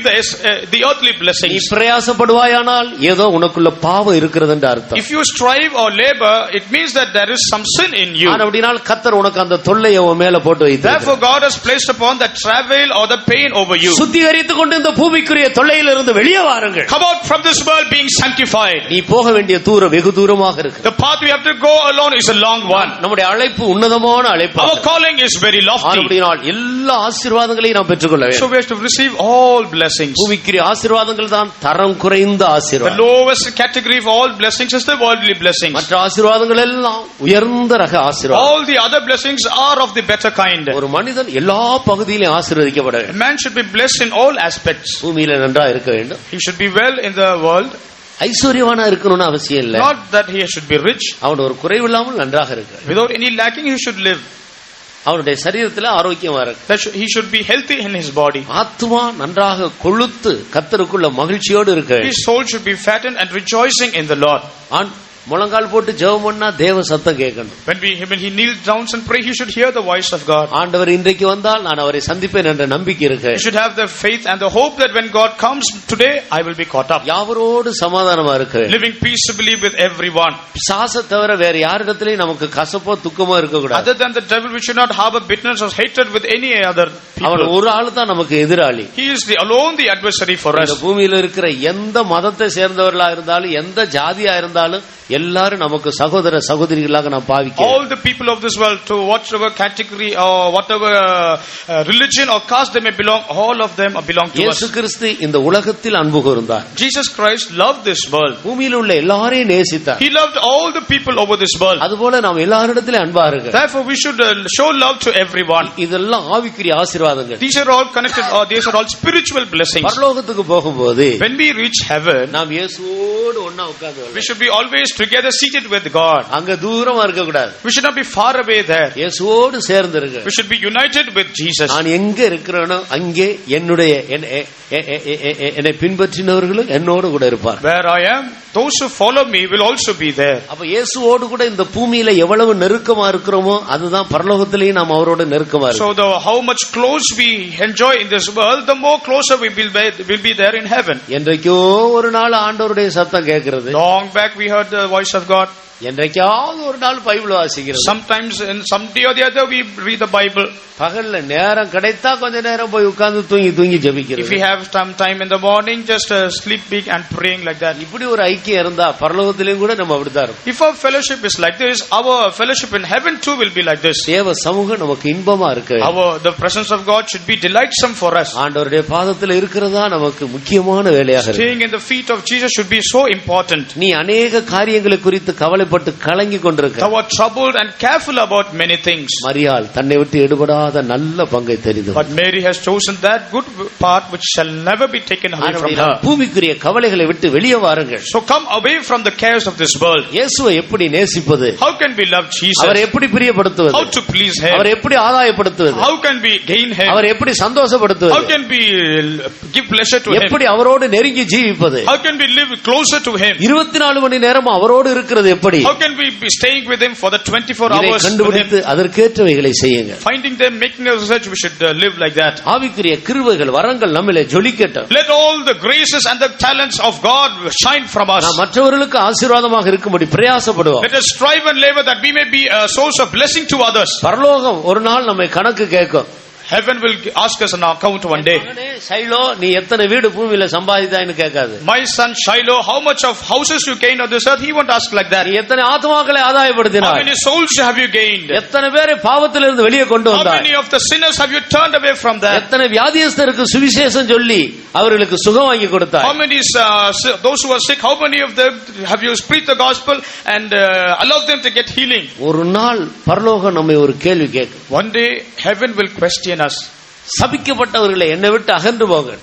Speaker 2: the earthly blessings.
Speaker 1: நீ பிரயாசப்படுவாயானால் ஏதோ உனக்குள்ள பாவம் இருக்கிறது என்று அர்த்தம்.
Speaker 2: If you strive or labor, it means that there is some sin in you.
Speaker 1: அப்படினால் கர்த்தர் உனக்கு அந்த தொல்லையை உன் மேல போட்டு வைத்தார்.
Speaker 2: Therefore God has placed upon the travail or the pain over you.
Speaker 1: சுத்திகரித்துக் கொண்டு இந்த பூமிக்குரிய தொல்லையிலிருந்து வெளியே வாருங்கள்.
Speaker 2: Come out from this world being sanctified.
Speaker 1: நீ போக வேண்டிய தூரம் வெகு தூரமாக இருக்கு.
Speaker 2: The path we have to go alone is a long one.
Speaker 1: நம்முடைய அழைப்பு உன்னதமான அழைப்பு.
Speaker 2: Our calling is very lofty.
Speaker 1: அப்படினால் எல்லா ஆசீர்வாதங்களையும் நாம் பெற்றுக்கொள்ள வேண்டும்.
Speaker 2: So we have to receive all blessings.
Speaker 1: பூமிக்குரிய ஆசீர்வாதங்கள் தான் தரம் குறைந்த ஆசீர்வாதம்.
Speaker 2: The lowest category of all blessings is the worldly blessings.
Speaker 1: மற்ற ஆசீர்வாதங்கள் எல்லாம் உயர்ந்த ரக ஆசீர்வாதம்.
Speaker 2: All the other blessings are of the better kind.
Speaker 1: ஒரு மனிதன் எல்லா பகுதியிலும் ஆசீர்வதிக்கப்பட வேண்டும்.
Speaker 2: Man should be blessed in all aspects.
Speaker 1: பூமியில நன்றா இருக்க வேண்டும்.
Speaker 2: He should be well in the world.
Speaker 1: ஐஸ்வர்யவானா இருக்கணும்னு அவசியம் இல்லை.
Speaker 2: Not that he should be rich.
Speaker 1: அவன் ஒரு குறைவில்லாமல் நன்றாக இருக்க.
Speaker 2: Without any lacking he should live.
Speaker 1: அவனுடைய சரீரத்தில் ஆரோக்கியமா இருக்கு.
Speaker 2: He should be healthy in his body.
Speaker 1: ஆத்துமா நன்றாக கொழுத்து கர்த்தருக்குள்ள மகிழ்ச்சியோடு இருக்க.
Speaker 2: His soul should be fattened and rejoicing in the Lord.
Speaker 1: முழங்கால் போட்டு ஜெபம் பண்ணா தேவ சத்தம் கேட்கணும்.
Speaker 2: When he kneels down and pray, he should hear the voice of God.
Speaker 1: ஆண்டவர் இன்றைக்கு வந்தால் நான் அவரை சந்திப்பேன் என்ற நம்பிக்கை இருக்கு.
Speaker 2: He should have the faith and the hope that when God comes today, I will be caught up.
Speaker 1: யாவரோடு சமாதானமா இருக்கு.
Speaker 2: Living peaceably with everyone.
Speaker 1: பிசாசை தவிர வேற யாரிடத்திலயும் நமக்கு கசப்போ துக்கமோ இருக்க கூடாது.
Speaker 2: Other than the devil, we should not harbor bitterness or hatred with any other people.
Speaker 1: அவன் ஒரு ஆளு தான் நமக்கு எதிராளி.
Speaker 2: He is alone the adversary for us.
Speaker 1: இந்த பூமியில இருக்கிற எந்த மதத்தை சேர்ந்தவர்களா இருந்தாலும், எந்த ஜாதியா இருந்தாலும், எல்லாரும் நமக்கு சகோதர சகோதரிகளாக நாம் பாவிக்கிறோம்.
Speaker 2: All the people of this world, to whatever category or whatever religion or caste they may belong, all of them belong to us.
Speaker 1: இயேசு கிறிஸ்து இந்த உலகத்தில் அன்பு கூர்ந்தார்.
Speaker 2: Jesus Christ loved this world.
Speaker 1: பூமியில் உள்ள எல்லாரையும் நேசித்தார்.
Speaker 2: He loved all the people over this world.
Speaker 1: அதுபோல நாம் எல்லாரிடத்திலும் அன்பா இருக்க.
Speaker 2: Therefore we should show love to everyone.
Speaker 1: இதெல்லாம் ஆவிக்குரிய ஆசீர்வாதங்கள்.
Speaker 2: These are all connected, or these are all spiritual blessings.
Speaker 1: பரலோகத்துக்கு போகும்போது
Speaker 2: when we reach heaven,
Speaker 1: நாம் இயேசுவோடு ஒண்ணா உட்கார்ந்து
Speaker 2: we should be always together seated with God.
Speaker 1: அங்க தூரமா இருக்க கூடாது.
Speaker 2: We should not be far away there.
Speaker 1: இயேசுவோடு சேர்ந்து இருக்க.
Speaker 2: We should be united with Jesus.
Speaker 1: நான் எங்க இருக்கிறேனோ அங்கே என்னுடைய என்னை பின்பற்றினவர்களும் என்னோடு கூட இருப்பார்.
Speaker 2: Where I am, those who follow me will also be there.
Speaker 1: அப்ப இயேசுவோடு கூட இந்த பூமியில எவ்வளவு நெருக்கமா இருக்கிறோமோ அதுதான் பரலோகத்திலேயே நாம் அவரோட நெருக்கமா இருக்கோம்.
Speaker 2: So how much close we enjoy in this world, the more closer we will be there in heaven.
Speaker 1: என்றைக்கோ ஒரு நாள் ஆண்டவருடைய சத்தம் கேட்கிறது.
Speaker 2: Long back we heard the voice of God.
Speaker 1: என்றைக்காவது ஒரு நாள் பைபிள் வாசிக்கிறது.
Speaker 2: Sometimes in some day or the other we read the Bible.
Speaker 1: பகல்ல நேரம் கிடைத்தா கொஞ்ச நேரம் போய் உட்கார்ந்து தூங்கி ஜெபிக்கிறது.
Speaker 2: If we have some time in the morning, just sleeping and praying like that.
Speaker 1: இப்படி ஒரு ஐக்கியம் இருந்தா பரலோகத்திலேயும் கூட நம்ம அப்படிதான் இருப்போம்.
Speaker 2: If our fellowship is like this, our fellowship in heaven too will be like this.
Speaker 1: தேவ சமூகம் நமக்கு இன்பமா இருக்கு.
Speaker 2: The presence of God should be delightsome for us.
Speaker 1: ஆண்டவருடைய பாதத்தில் இருக்கிறதா நமக்கு முக்கியமான வேலையாக இருக்கு.
Speaker 2: Staying in the feet of Jesus should be so important.
Speaker 1: நீ अनेक காரியங்களை குறித்து கவலைப்பட்டு கலங்கி கொண்டிருக்க.
Speaker 2: Thou art troubled and careful about many things.
Speaker 1: மரியாள் தன்னை விட்டு எடுபடாத நல்ல பங்கை தெரிந்து.
Speaker 2: But Mary has chosen that good part which shall never be taken away from her.
Speaker 1: பூமிக்குரிய கவலைகளை விட்டு வெளியே வாருங்கள்.
Speaker 2: So come away from the cares of this world.
Speaker 1: இயேசுவை எப்படி நேசிப்பது?
Speaker 2: How can we love Jesus?
Speaker 1: அவரை எப்படி பிரியப்படுத்துவது?
Speaker 2: How to please him?
Speaker 1: அவரை எப்படி ஆதாயப்படுத்துவது?
Speaker 2: How can we gain him?
Speaker 1: அவரை எப்படி சந்தோஷப்படுத்துவது?
Speaker 2: How can we give pleasure to him?
Speaker 1: எப்படி அவரோடு நெருங்கி ஜீவிப்பது?
Speaker 2: How can we live closer to him?
Speaker 1: 24 மணி நேரம் அவரோடு இருக்கிறது எப்படி?
Speaker 2: How can we be staying with him for the 24 hours?
Speaker 1: கண்டுபிடித்து அதற்கேற்றவைகளை செய்யுங்க.
Speaker 2: Finding them, making a research, we should live like that.
Speaker 1: ஆவிக்குரிய கிருபைகள் வரங்கள் நம்மிலே ஜொலிக்கட்டும்.
Speaker 2: Let all the graces and the talents of God shine from us.
Speaker 1: நாம் மற்றவர்களுக்கு ஆசீர்வாதமாக இருக்கும்படி பிரயாசப்படுவோம்.
Speaker 2: Let us strive and labor that we may be a source of blessing to others.
Speaker 1: பரலோகம் ஒரு நாள் நம்மை கணக்கு கேட்கும்.
Speaker 2: Heaven will ask us an account one day.
Speaker 1: Shiloh நீ எத்தனை வீடு பூமியில சம்பாதித்தாய்னு கேட்காது.
Speaker 2: My son Shiloh, how much of houses you gained on this earth? He won't ask like that.
Speaker 1: நீ எத்தனை ஆத்துமாக்களை ஆதாயப்படுத்தினாய்?
Speaker 2: How many souls have you gained?
Speaker 1: எத்தனை பேரை பாவத்திலிருந்து வெளியே கொண்டு வந்தாய்?
Speaker 2: How many of the sinners have you turned away from that?
Speaker 1: எத்தனை வியாதியஸ்தருக்கு சுவிசேஷம் சொல்லி அவர்களுக்கு சுகம் வாங்கி கொடுத்தாய்?
Speaker 2: How many those who are sick, how many of them have you preached the gospel and allowed them to get healing?
Speaker 1: ஒரு நாள் பரலோகம் நம்மை ஒரு கேள்வி கேட்கும்.
Speaker 2: One day heaven will question us.
Speaker 1: சபிக்கப்பட்டவர்களை என்னை விட்டு அகன்று போங்கள்.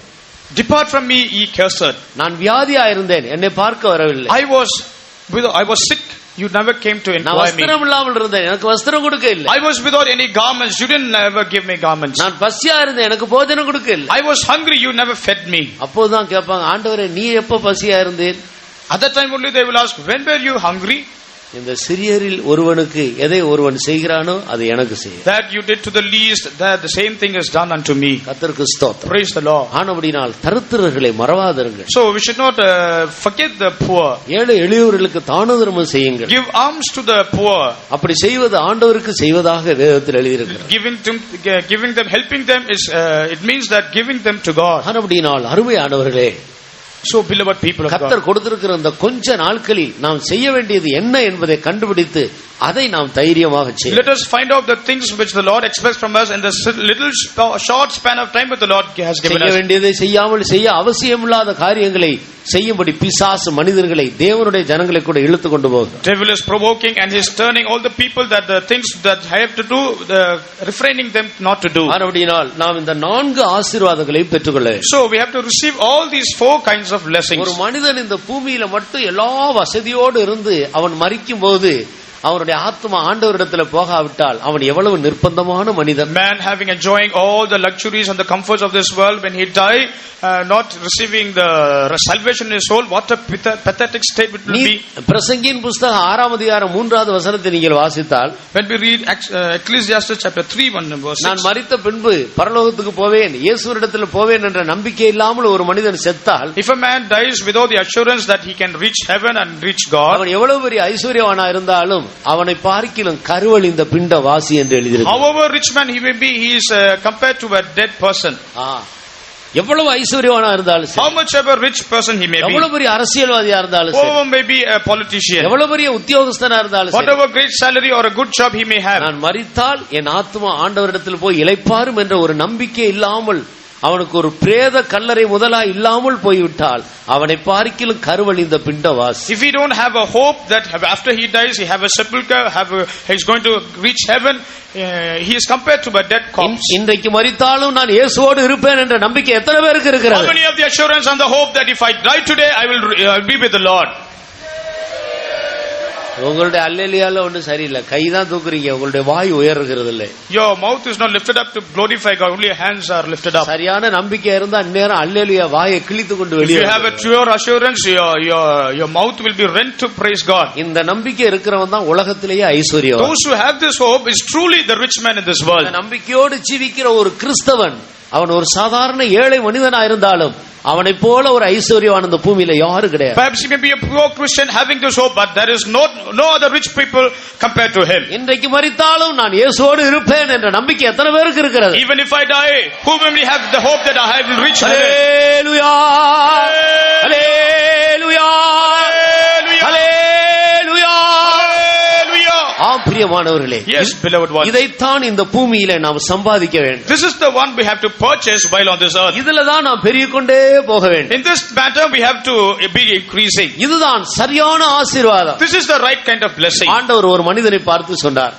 Speaker 2: Depart from me, ye cursed.
Speaker 1: நான் வியாதியா இருந்தேன், என்னை பார்க்க வரவில்லை.
Speaker 2: I was sick, you never came to inquire me.
Speaker 1: நான் வஸ்திரம் இல்லாமல் இருந்தேன், எனக்கு வஸ்திரம் கொடுக்க இல்லை.
Speaker 2: I was without any garments, you didn't ever give me garments.
Speaker 1: நான் பசியா இருந்தேன், எனக்கு போஜனம் கொடுக்க இல்லை.
Speaker 2: I was hungry, you never fed me.
Speaker 1: அப்போதான் கேட்பாங்க, ஆண்டவரே நீ எப்ப பசியா இருந்தீர்?
Speaker 2: At that time only they will ask, when were you hungry?
Speaker 1: இந்த சிறியரில் ஒருவனுக்கு எதை ஒருவன் செய்கிறானோ அது எனக்கு செய்.
Speaker 2: That you did to the least, that the same thing is done unto me.
Speaker 1: கர்த்தருக்கு ஸ்தோத்திரம்.
Speaker 2: Praise the Lord.
Speaker 1: ஆனபடியால் தரித்திரர்களை மறவாதிருங்கள்.
Speaker 2: So we should not forget the poor.
Speaker 1: ஏழை எளியவர்களுக்கு தான தர்மம் செய்யுங்கள்.
Speaker 2: Give alms to the poor.
Speaker 1: அப்படி செய்வது ஆண்டவருக்கு செய்வதாக வேதத்தில் எழுதியிருக்கிறது.
Speaker 2: Giving them, helping them is it means that giving them to God.
Speaker 1: ஆனபடியால் அருமையானவர்களே,
Speaker 2: So beloved people of God,
Speaker 1: கர்த்தர் கொடுத்திருக்கிற இந்த கொஞ்ச நாட்களில் நாம் செய்ய வேண்டியது என்ன என்பதை கண்டுபிடித்து அதை நாம் தைரியமாக செய்ய.
Speaker 2: Let us find out the things which the Lord expects from us in this little short span of time that the Lord has given us.
Speaker 1: செய்ய வேண்டியதை செய்யாமல் செய்ய அவசியமில்லாத காரியங்களை செய்யும்படி பிசாசு மனிதர்களை தேவனுடைய ஜனங்களை கூட இழுத்து கொண்டு போகிறார்.
Speaker 2: Devil is provoking and he is turning all the people that the things that I have to do, refraining them not to do.
Speaker 1: ஆனபடியால் நாம் இந்த 4 ஆசீர்வாதங்களை பெற்றுக்கொள்ள வேண்டும்.
Speaker 2: So we have to receive all these 4 kinds of blessings.
Speaker 1: ஒரு மனிதன் இந்த பூமியில மட்டும் எல்லா வசதியோடு இருந்து அவன் மரிக்கும் போது அவனுடைய ஆத்மா ஆண்டவரிடத்தில் போகாவிட்டால் அவன் எவ்வளவு நிர்பந்தமான மனிதன்.
Speaker 2: Man having enjoying all the luxuries and the comforts of this world, when he die not receiving the salvation in his soul, what a pathetic state it will be.
Speaker 1: பிரசங்கியின் புத்தகம் 6ஆம் அதிகாரம் 3வது வசனத்தை நீங்கள் வாசித்தால்,
Speaker 2: when we read Ecclesiastes chapter 3 verse 6,
Speaker 1: நான் மரித்த பின்பு பரலோகத்துக்கு போவேன், இயேசுவிடத்தில் போவேன் என்ற நம்பிக்கை இல்லாமல் ஒரு மனிதன் செத்தால்,
Speaker 2: if a man dies without the assurance that he can reach heaven and reach God,
Speaker 1: அவன் எவ்வளவு பெரிய ஐஸ்வர்யவானா இருந்தாலும் அவனை பார்க்கிலும் கருவழிந்த பிண்ட வாசி என்று எழுதியிருக்கு.
Speaker 2: however rich man he may be, he is compared to a dead person.
Speaker 1: எவ்வளவு ஐஸ்வர்யவானா இருந்தாலும் சரி,
Speaker 2: how much ever rich person he may be,
Speaker 1: எவ்வளவு பெரிய அரசியல்வாதியா இருந்தாலும் சரி,
Speaker 2: whoever may be a politician,
Speaker 1: எவ்வளவு பெரிய உத்தியோகஸ்தனா இருந்தாலும் சரி,
Speaker 2: whatever great salary or a good job he may have,
Speaker 1: நான் மரித்தால் என் ஆத்துமா ஆண்டவரிடத்தில் போய் இளைப்பாரும் என்ற ஒரு நம்பிக்கை இல்லாமல், அவனுக்கு ஒரு பிரேத கல்லறை முதலா இல்லாமல் போய்விட்டால் அவனை பார்க்கிலும் கருவழிந்த பிண்டவாசி.
Speaker 2: If he don't have a hope that after he dies he have a sepulcher, he's going to reach heaven, he is compared to a dead corpse.
Speaker 1: இன்றைக்கு மரித்தாலும் நான் இயேசுவோடு இருப்பேன் என்ற நம்பிக்கை எத்தனை பேருக்கு இருக்கிறது?
Speaker 2: How many have the assurance and the hope that if I die today I will be with the Lord?
Speaker 1: உங்களுடைய அல்லேலியால ஒண்ணு சரியில்லை, கைதான் தூக்குறீங்க, உங்களுடைய வாய் உயர்கிறது இல்லை.
Speaker 2: Your mouth is not lifted up to glorify God, only your hands are lifted up.
Speaker 1: சரியான நம்பிக்கை இருந்தா அந்நேரம் அல்லேலியா வாயை கிழித்து கொண்டு வெளியே.
Speaker 2: If you have a true assurance, your mouth will be rent to praise God.
Speaker 1: இந்த நம்பிக்கை இருக்கிறவன் தான் உலகத்திலேயே ஐஸ்வர்யவான்.
Speaker 2: Those who have this hope is truly the rich man in this world.
Speaker 1: இந்த நம்பிக்கையோடு ஜீவிக்கிற ஒரு கிறிஸ்தவன், அவன் ஒரு சாதாரண ஏழை மனிதனா இருந்தாலும் அவனை போல ஒரு ஐஸ்வர்யவான் இந்த பூமியில யாரும் கிடையாது.
Speaker 2: Perhaps he may be a poor Christian having this hope, but there is no other rich people compared to him.
Speaker 1: இன்றைக்கு மரித்தாலும் நான் இயேசுவோடு இருப்பேன் என்ற நம்பிக்கை எத்தனை பேருக்கு இருக்கிறது?
Speaker 2: Even if I die, who may have the hope that I will reach heaven?
Speaker 1: Hallelujah! Hallelujah! Hallelujah! ஆம் பிரியமானவர்களே,
Speaker 2: yes beloved ones,
Speaker 1: இதைத்தான் இந்த பூமியிலே நாம் சம்பாதிக்க வேண்டும்.
Speaker 2: This is the one we have to purchase while on this earth.
Speaker 1: இதுல தான் நாம் பெருகிக் கொண்டே போக வேண்டும்.
Speaker 2: In this matter we have to be increasing.
Speaker 1: இதுதான் சரியான ஆசீர்வாதம்.
Speaker 2: This is the right kind of blessing.
Speaker 1: ஆண்டவர் ஒரு மனிதனை பார்த்து சொன்னார்,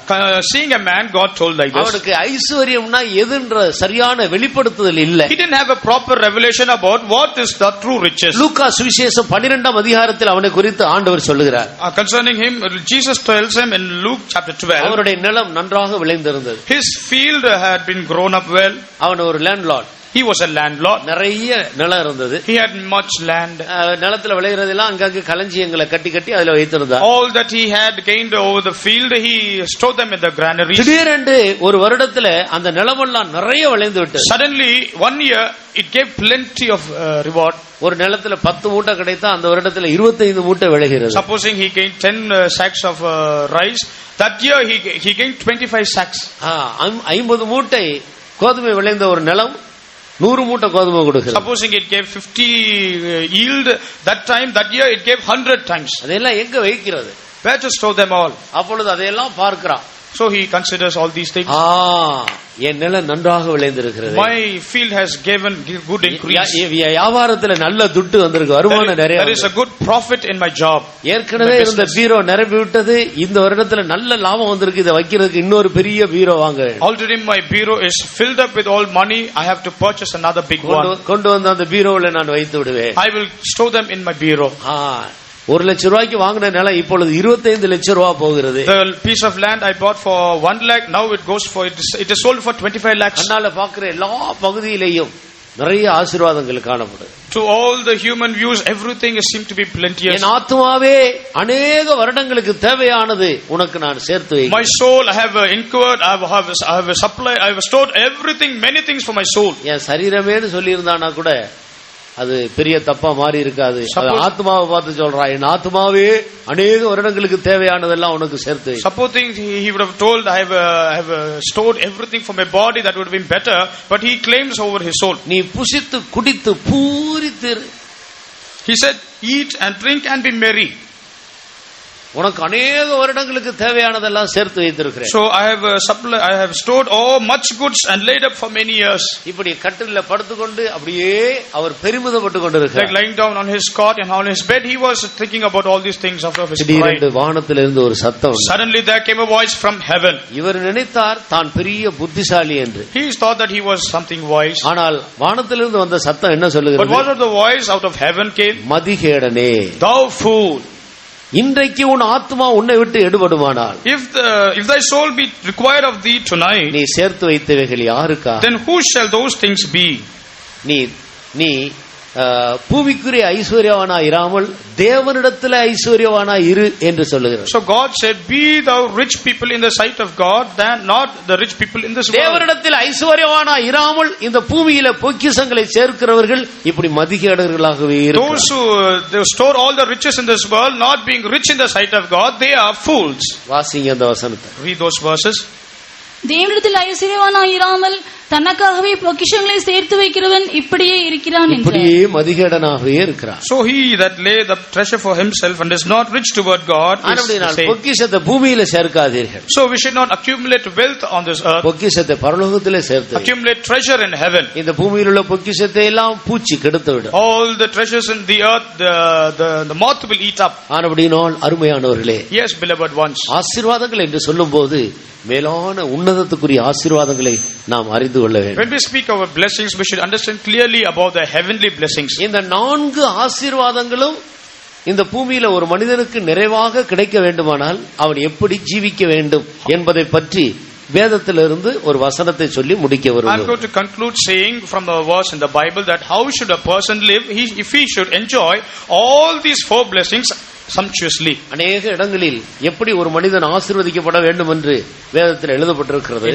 Speaker 2: seeing a man, God told like this,
Speaker 1: அவனுக்கு ஐஸ்வர்யம்னா எதுன்ற சரியான வெளிப்படுத்துதல் இல்லை.
Speaker 2: He didn't have a proper revelation about what is the true riches.
Speaker 1: லூக்கா சுவிசேஷம் 12ஆம் அதிகாரத்தில் அவனை குறித்து ஆண்டவர் சொல்லுகிறார்.
Speaker 2: Concerning him, Jesus tells him in Luke chapter 12,
Speaker 1: அவருடைய நிலம் நன்றாக விளைந்திருந்தது.
Speaker 2: his field had been grown up well.
Speaker 1: அவன் ஒரு landlord.
Speaker 2: He was a landlord.
Speaker 1: நிறைய நிலம் இருந்தது.
Speaker 2: He had much land.
Speaker 1: நிலத்துல விளையிறதெல்லாம் அங்கங்க களஞ்சியங்களை கட்டி கட்டி அதுல வைத்திருந்தார்.
Speaker 2: All that he had gained over the field, he stored them in the granaries.
Speaker 1: திடீரென்று ஒரு வருடத்துல அந்த நிலமெல்லாம் நிறைய விளைந்து விட்டது.
Speaker 2: Suddenly one year it gave plenty of reward.
Speaker 1: ஒரு நிலத்துல 10 மூட்டை கிடைத்தா அந்த வருடத்துல 25 மூட்டை விளைகிறது.
Speaker 2: Supposing he gained 10 sacks of rice, that year he gained 25 sacks.
Speaker 1: 50 மூட்டை கோதுமை விளைந்த ஒரு நிலம் 100 மூட்டை கோதுமை கொடுக்கிறது.
Speaker 2: Supposing it gave 50 yield, that year it gave 100 times.
Speaker 1: அதெல்லாம் எங்க வைக்கிறது?
Speaker 2: Where to store them all?
Speaker 1: அப்பொழுது அதையெல்லாம் பார்க்கிறான்.
Speaker 2: So he considers all these things.
Speaker 1: என் நிலம் நன்றாக விளைந்திருக்கிறது.
Speaker 2: My field has given good increase.
Speaker 1: வியாபாரத்துல நல்ல துட்டு வந்திருக்கு, வருமானம் நிறைய.
Speaker 2: There is a good profit in my job.
Speaker 1: ஏற்கனவே இருந்த பீரோ நிரம்பி விட்டது, இந்த வருடத்துல நல்ல லாபம் வந்திருக்கு, இதை வைக்கிறதுக்கு இன்னொரு பெரிய பீரோ வாங்க.
Speaker 2: Already my bureau is filled up with all money. I have to purchase another big one.
Speaker 1: கொண்டு வந்து அந்த பீரோல நான் வைத்து விடுவேன்.
Speaker 2: I will store them in my bureau.
Speaker 1: 1 லட்சம் ரூபாய்க்கு வாங்கின நிலம் இப்பொழுது 25 லட்சம் ரூபாய் போகிறது.
Speaker 2: The piece of land I bought for 1 lakh, now it is sold for 25 lakhs.
Speaker 1: அதனால பார்க்கிற எல்லா பகுதியிலேயும் நிறைய ஆசீர்வாதங்கள் காணப்படுது.
Speaker 2: To all the human views, everything seems to be plenteous.
Speaker 1: என் ஆத்துமாவே அநேக வருடங்களுக்கு தேவையானது உனக்கு நான் சேர்த்து வைக்கிறேன்.
Speaker 2: My soul, I have inquired, I have supplied, I have stored everything, many things for my soul.
Speaker 1: என் சரீரமேன்னு சொல்லி இருந்தானா கூட அது பெரிய தப்பா மாறி இருக்காது. ஆத்மாவை பார்த்து சொல்றான், என் ஆத்மாவே அநேக வருடங்களுக்கு தேவையானதெல்லாம் உனக்கு சேர்த்து.
Speaker 2: Supposing he would have told, I have stored everything for my body, that would have been better, but he claims over his soul.
Speaker 1: நீ புசித்து குடித்து பூரித்து.
Speaker 2: He said, eat and drink and be merry.
Speaker 1: உனக்கு அநேக வருடங்களுக்கு தேவையானதெல்லாம் சேர்த்து வைத்திருக்கிறேன்.
Speaker 2: So I have stored much goods and laid up for many years.
Speaker 1: இப்படி கட்டில்ல படுத்துக்கொண்டு அப்படியே அவர் பெருமிதப்பட்டு கொண்டிருக்கிறார்.
Speaker 2: Like lying down on his cot and on his bed, he was thinking about all these things of his pride.
Speaker 1: திடீரென்று வானத்திலிருந்து ஒரு சத்தம்.
Speaker 2: Suddenly there came a voice from heaven.
Speaker 1: இவர் நினைத்தார் தான் பெரிய புத்திசாலி என்று.
Speaker 2: He thought that he was something wise.
Speaker 1: ஆனால் வானத்திலிருந்து வந்த சத்தம் என்ன சொல்லுகிறது?
Speaker 2: But what of the voice out of heaven came?
Speaker 1: மதிகேடனே,
Speaker 2: thou fool,
Speaker 1: இன்றைக்கு உன் ஆத்மா உன்னை விட்டு எடுபடுமானால்,
Speaker 2: if thy soul be required of thee tonight,
Speaker 1: நீ சேர்த்து வைத்தவைகள் யாருக்கா?
Speaker 2: then whose shall those things be?
Speaker 1: நீ பூமிக்குரிய ஐஸ்வர்யவானா இராமல் தேவனிடத்தில் ஐஸ்வர்யவானா இரு என்று சொல்லுகிறார்.
Speaker 2: So God said, be thou rich people in the sight of God, than not the rich people in this world.
Speaker 1: தேவனிடத்தில் ஐஸ்வர்யவானா இராமல் இந்த பூமியில பொக்கிஷங்களை சேர்க்கிறவர்கள் இப்படி மதிகேடர்களாகவே இருக்கிறார்கள்.
Speaker 2: Those who store all the riches in this world, not being rich in the sight of God, they are fools.
Speaker 1: வாசிங்க அந்த வசனத்தை.
Speaker 2: Read those verses.
Speaker 3: தேவனிடத்தில் ஐஸ்வர்யவானா இராமல் தனக்காகவே பொக்கிஷங்களை சேர்த்து வைக்கிறவன் இப்படியே இருக்கிறான் என்றார்.
Speaker 1: இப்படியே மதிகேடனாகவே இருக்கிறான்.
Speaker 2: So he that lay the treasure for himself and is not rich toward God is the same.
Speaker 1: பொக்கிஷத்தை பூமியில சேர்க்காதீர்கள்.
Speaker 2: So we should not accumulate wealth on this earth.
Speaker 1: பொக்கிஷத்தை பரலோகத்திலே சேர்த்து.
Speaker 2: Accumulate treasure in heaven.
Speaker 1: இந்த பூமியில் உள்ள பொக்கிஷத்தை எல்லாம் பூச்சி கெடுத்து விடும்.
Speaker 2: All the treasures in the earth the moth will eat up.
Speaker 1: ஆனபடியால் அருமையானவர்களே,
Speaker 2: Yes, beloved ones.
Speaker 1: ஆசீர்வாதங்கள் என்று சொல்லும்போது மேலான உன்னதத்துக்குரிய ஆசீர்வாதங்களை நாம் அறிந்து கொள்ள வேண்டும்.
Speaker 2: When we speak of blessings, we should understand clearly about the heavenly blessings.
Speaker 1: இந்த 4 ஆசீர்வாதங்களும் இந்த பூமியில ஒரு மனிதனுக்கு நிறைவாக கிடைக்க வேண்டுமானால் அவன் எப்படி ஜீவிக்க வேண்டும் என்பதை பற்றி வேதத்திலிருந்து ஒரு வசனத்தை சொல்லி முடிக்க வருகிறேன்.
Speaker 2: I'm going to conclude saying from the verse in the Bible that how should a person live if he should enjoy all these 4 blessings sumptuously.
Speaker 1: அநேக இடங்களில் எப்படி ஒரு மனிதன் ஆசீர்வதிக்கப்பட வேண்டும் என்று வேதத்தில் எழுதப்பட்டிருக்கிறது.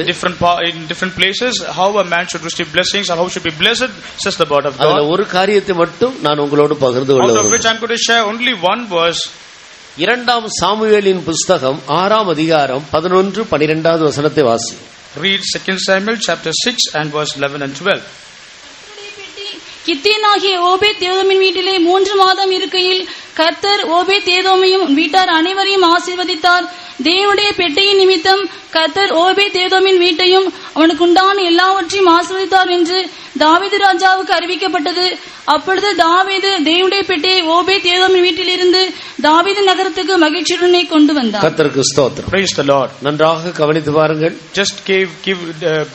Speaker 2: In different places how a man should receive blessings and how should be blessed says the word of God.
Speaker 1: அதுல ஒரு காரியத்தை மட்டும் நான் உங்களோடு பகிர்ந்து கொள்ள
Speaker 2: out of which I'm going to share only one verse.
Speaker 1: 2 சாமுவேலின் புத்தகம் 6ஆம் அதிகாரம் 11-12 வசனத்தை வாசி.
Speaker 2: Read 2 Samuel chapter 6 and verse 11 and 12.
Speaker 3: கித்தியனாகிய Obed ஏதோமின் வீட்டிலே 3 மாதம் இருக்கையில் கர்த்தர் ஓபேத் ஏதோமையும் வீட்டார் அனைவரையும் ஆசீர்வதித்தார். தேவனுடைய பெட்டியின் நிமித்தம் கர்த்தர் ஓபேத் ஏதோமின் வீட்டையும் அவனுக்கு உண்டான எல்லாவற்றையும் ஆசீர்வதித்தார் என்று தாவீது ராஜாவுக்கு அறிவிக்கப்பட்டது. அப்பொழுது தாவீது தேவனுடைய பெட்டியை ஓபேத் ஏதோமின் வீட்டிலிருந்து தாவீது நகரத்துக்கு மகிழ்ச்சியுடனே கொண்டு வந்தார்.
Speaker 1: கர்த்தருக்கு ஸ்தோத்திரம்.
Speaker 2: Praise the Lord.
Speaker 1: நன்றாக கவனித்து பாருங்கள்.
Speaker 2: Just give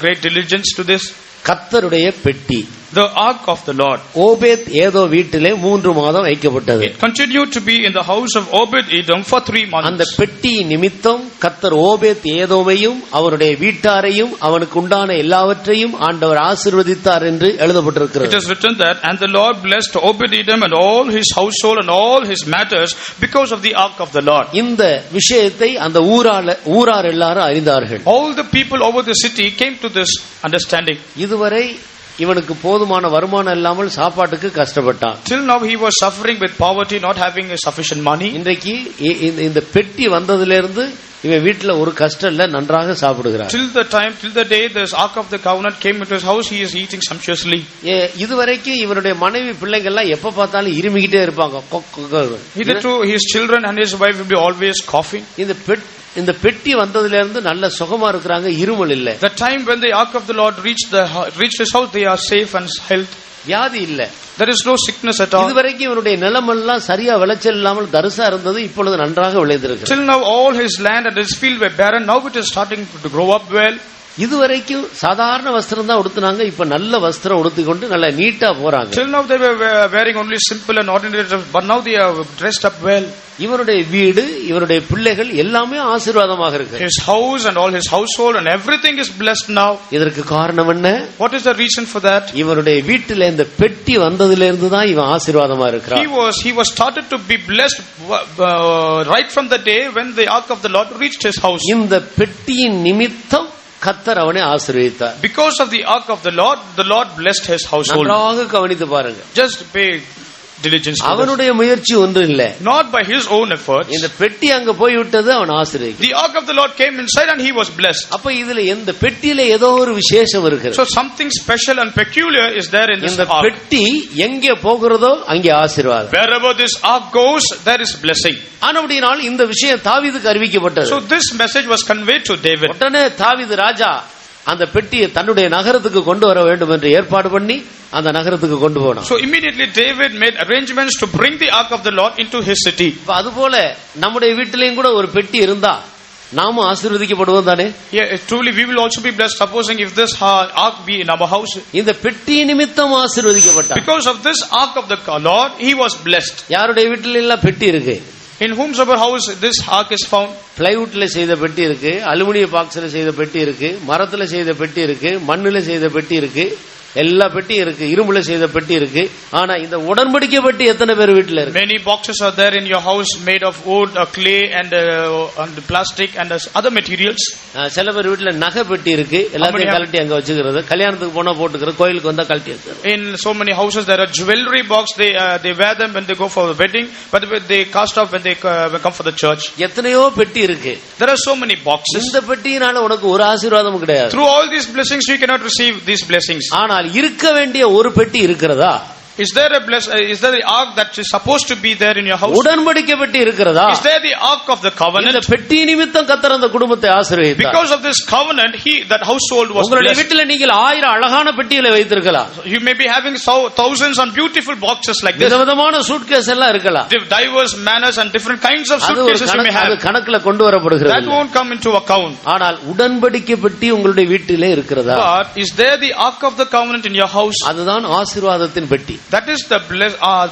Speaker 2: great diligence to this.
Speaker 1: கர்த்தருடைய பெட்டி,
Speaker 2: the ark of the Lord.
Speaker 1: Obed ஏதோ வீட்டிலே 3 மாதம் வைக்கப்பட்டது.
Speaker 2: It continued to be in the house of Obed-Edom for 3 months.
Speaker 1: அந்த பெட்டி நிமித்தம் கர்த்தர் ஓபேத் ஏதோமையும் அவருடைய வீட்டாரையும் அவனுக்கு உண்டான எல்லாவற்றையும் ஆண்டவர் ஆசீர்வதித்தார் என்று எழுதப்பட்டிருக்கிறது.
Speaker 2: It is written that and the Lord blessed Obed-Edom and all his household and all his matters because of the ark of the Lord.
Speaker 1: இந்த விஷயத்தை அந்த ஊரார் எல்லாரும் அறிந்தார்கள்.
Speaker 2: All the people over the city came to this understanding.
Speaker 1: இதுவரை இவனுக்கு போதுமான வருமானம் இல்லாமல் சாப்பாட்டுக்கு கஷ்டப்பட்டான்.
Speaker 2: Till now he was suffering with poverty, not having sufficient money.
Speaker 1: இன்றைக்கு இந்த பெட்டி வந்ததிலிருந்து இவன் வீட்டுல ஒரு கஷ்டம் இல்ல, நன்றாக சாப்பிடுகிறான்.
Speaker 2: Till the day this ark of the covenant came into his house, he is eating sumptuously.
Speaker 1: இதுவரைக்கும் இவருடைய மனைவி பிள்ளைகள் எல்லாம் எப்ப பார்த்தாலும் இருமிக்கிட்டே இருப்பாங்க.
Speaker 2: Hitherto his children and his wife will be always coughing.
Speaker 1: இந்த பெட்டி வந்ததிலிருந்து நல்ல சுகமா இருக்கிறாங்க, இருமல் இல்ல.
Speaker 2: The time when the ark of the Lord reached his house, they are safe and healthy.
Speaker 1: வியாதி இல்ல.
Speaker 2: There is no sickness at all.
Speaker 1: இதுவரைக்கும் இவருடைய நிலமெல்லாம் சரியா விளைச்சல் இல்லாமல் தரிசா இருந்தது, இப்பொழுது நன்றாக விளைந்திருக்கு.
Speaker 2: Till now all his land and his field were barren, now it is starting to grow up well.
Speaker 1: இதுவரைக்கும் சாதாரண வஸ்திரம் தான் உடுத்துனாங்க, இப்ப நல்ல வஸ்திரம் உடுத்திக்கொண்டு நல்ல நீட்டா போறாங்க.
Speaker 2: Till now they were wearing only simple and ordinary dress, but now they are dressed up well.
Speaker 1: இவருடைய வீடு, இவருடைய பிள்ளைகள் எல்லாமே ஆசீர்வாதமாக இருக்கு.
Speaker 2: His house and all his household and everything is blessed now.
Speaker 1: இதற்கு காரணம் என்ன?
Speaker 2: What is the reason for that?
Speaker 1: இவருடைய வீட்டில இந்த பெட்டி வந்ததிலிருந்து தான் இவன் ஆசீர்வாதமா இருக்கிறான்.
Speaker 2: He was started to be blessed right from the day when the ark of the Lord reached his house.
Speaker 1: இந்த பெட்டியின் நிமித்தம் கர்த்தர் அவனை ஆசீர்வதித்தார்.
Speaker 2: Because of the ark of the Lord blessed his household.
Speaker 1: நன்றாக கவனித்து பாருங்க.
Speaker 2: Just pay diligence.
Speaker 1: அவனுடைய முயற்சி ஒன்று இல்ல.
Speaker 2: Not by his own efforts.
Speaker 1: இந்த பெட்டி அங்க போய் விட்டது, அவன் ஆசீர்வதித்தார்.
Speaker 2: The ark of the Lord came inside and he was blessed.
Speaker 1: அப்ப இதுல இந்த பெட்டியில ஏதோ ஒரு விசேஷம் இருக்கு.
Speaker 2: So something special and peculiar is there in this ark.
Speaker 1: இந்த பெட்டி எங்கே போகிறதோ அங்கே ஆசீர்வாதம்.
Speaker 2: Wherever this ark goes, there is blessing.
Speaker 1: ஆனபடியால் இந்த விஷயம் தாவீதுக்கு அறிவிக்கப்பட்டது.
Speaker 2: So this message was conveyed to David.
Speaker 1: உடனே தாவீது ராஜா அந்த பெட்டியை தன்னுடைய நகரத்துக்கு கொண்டு வர வேண்டும் என்று ஏற்பாடு பண்ணி அந்த நகரத்துக்கு கொண்டு போனான்.
Speaker 2: So immediately David made arrangements to bring the ark of the Lord into his city.
Speaker 1: அதுபோல நம்முடைய வீட்டிலேயும் கூட ஒரு பெட்டி இருந்தா நாமும் ஆசீர்வதிக்கப்படுவோம் தானே?
Speaker 2: Yeah, truly we will also be blessed. Supposing if this ark be in our house.
Speaker 1: இந்த பெட்டி நிமித்தம் ஆசீர்வதிக்கப்பட்டான்.
Speaker 2: Because of this ark of the Lord, he was blessed.
Speaker 1: யாருடைய வீட்டில எல்லாம் பெட்டி இருக்கு?
Speaker 2: In whomsoever house this ark is found.
Speaker 1: பிளைவுட்ல செய்த பெட்டி இருக்கு, அலுமினிய பாக்ஸ்ல செய்த பெட்டி இருக்கு, மரத்துல செய்த பெட்டி இருக்கு, மண்ணுல செய்த பெட்டி இருக்கு. எல்லா பெட்டியும் இருக்கு, இரும்புல செய்த பெட்டி இருக்கு. ஆனா இந்த உடன்படிக்கை பெட்டி எத்தனை பேர் வீட்டுல இருக்கு?
Speaker 2: Many boxes are there in your house made of wood, clay and plastic and other materials.
Speaker 1: சில பேர் வீட்டுல நகை பெட்டி இருக்கு, எல்லாத்தையும் கழட்டி அங்க வச்சுக்கிறது, கல்யாணத்துக்கு போனா போட்டுக்கிறது, கோயிலுக்கு வந்தா கழட்டி வச்சுக்கிறது.
Speaker 2: In so many houses there are jewelry box, they wear them when they go for the wedding, but they cast off when they come for the church.
Speaker 1: எத்தனையோ பெட்டி இருக்கு.
Speaker 2: There are so many boxes.
Speaker 1: இந்த பெட்டியினால உனக்கு ஒரு ஆசீர்வாதமும் கிடையாது.
Speaker 2: Through all these blessings you cannot receive these blessings.
Speaker 1: ஆனால் இருக்க வேண்டிய ஒரு பெட்டி இருக்கிறதா?
Speaker 2: Is there the ark that is supposed to be there in your house?
Speaker 1: உடன்படிக்கை பெட்டி இருக்கிறதா?
Speaker 2: Is there the ark of the covenant?
Speaker 1: இந்த பெட்டி நிமித்தம் கர்த்தர் அந்த குடும்பத்தை ஆசீர்வதித்தார்.
Speaker 2: Because of this covenant that household was
Speaker 1: உங்களுடைய
Speaker 2: blessed.
Speaker 1: வீட்டில் நீங்கள் 1000 அழகான பெட்டிகளை வைத்திருக்கலாம்.
Speaker 2: You may be having thousands and beautiful boxes like this.
Speaker 1: விதவிதமான சூட்கேஸ் எல்லாம் இருக்கலாம்.
Speaker 2: Diverse manners and different kinds of suitcases you may have.
Speaker 1: அது கணக்குல கொண்டு வரப்படுகிறது.
Speaker 2: That won't come into account.
Speaker 1: ஆனால் உடன்படிக்கை பெட்டி உங்களுடைய வீட்டிலே இருக்கிறதா?
Speaker 2: But is there the ark of the covenant in your house?
Speaker 1: அதுதான் ஆசீர்வாதத்தின் பெட்டி.
Speaker 2: That is the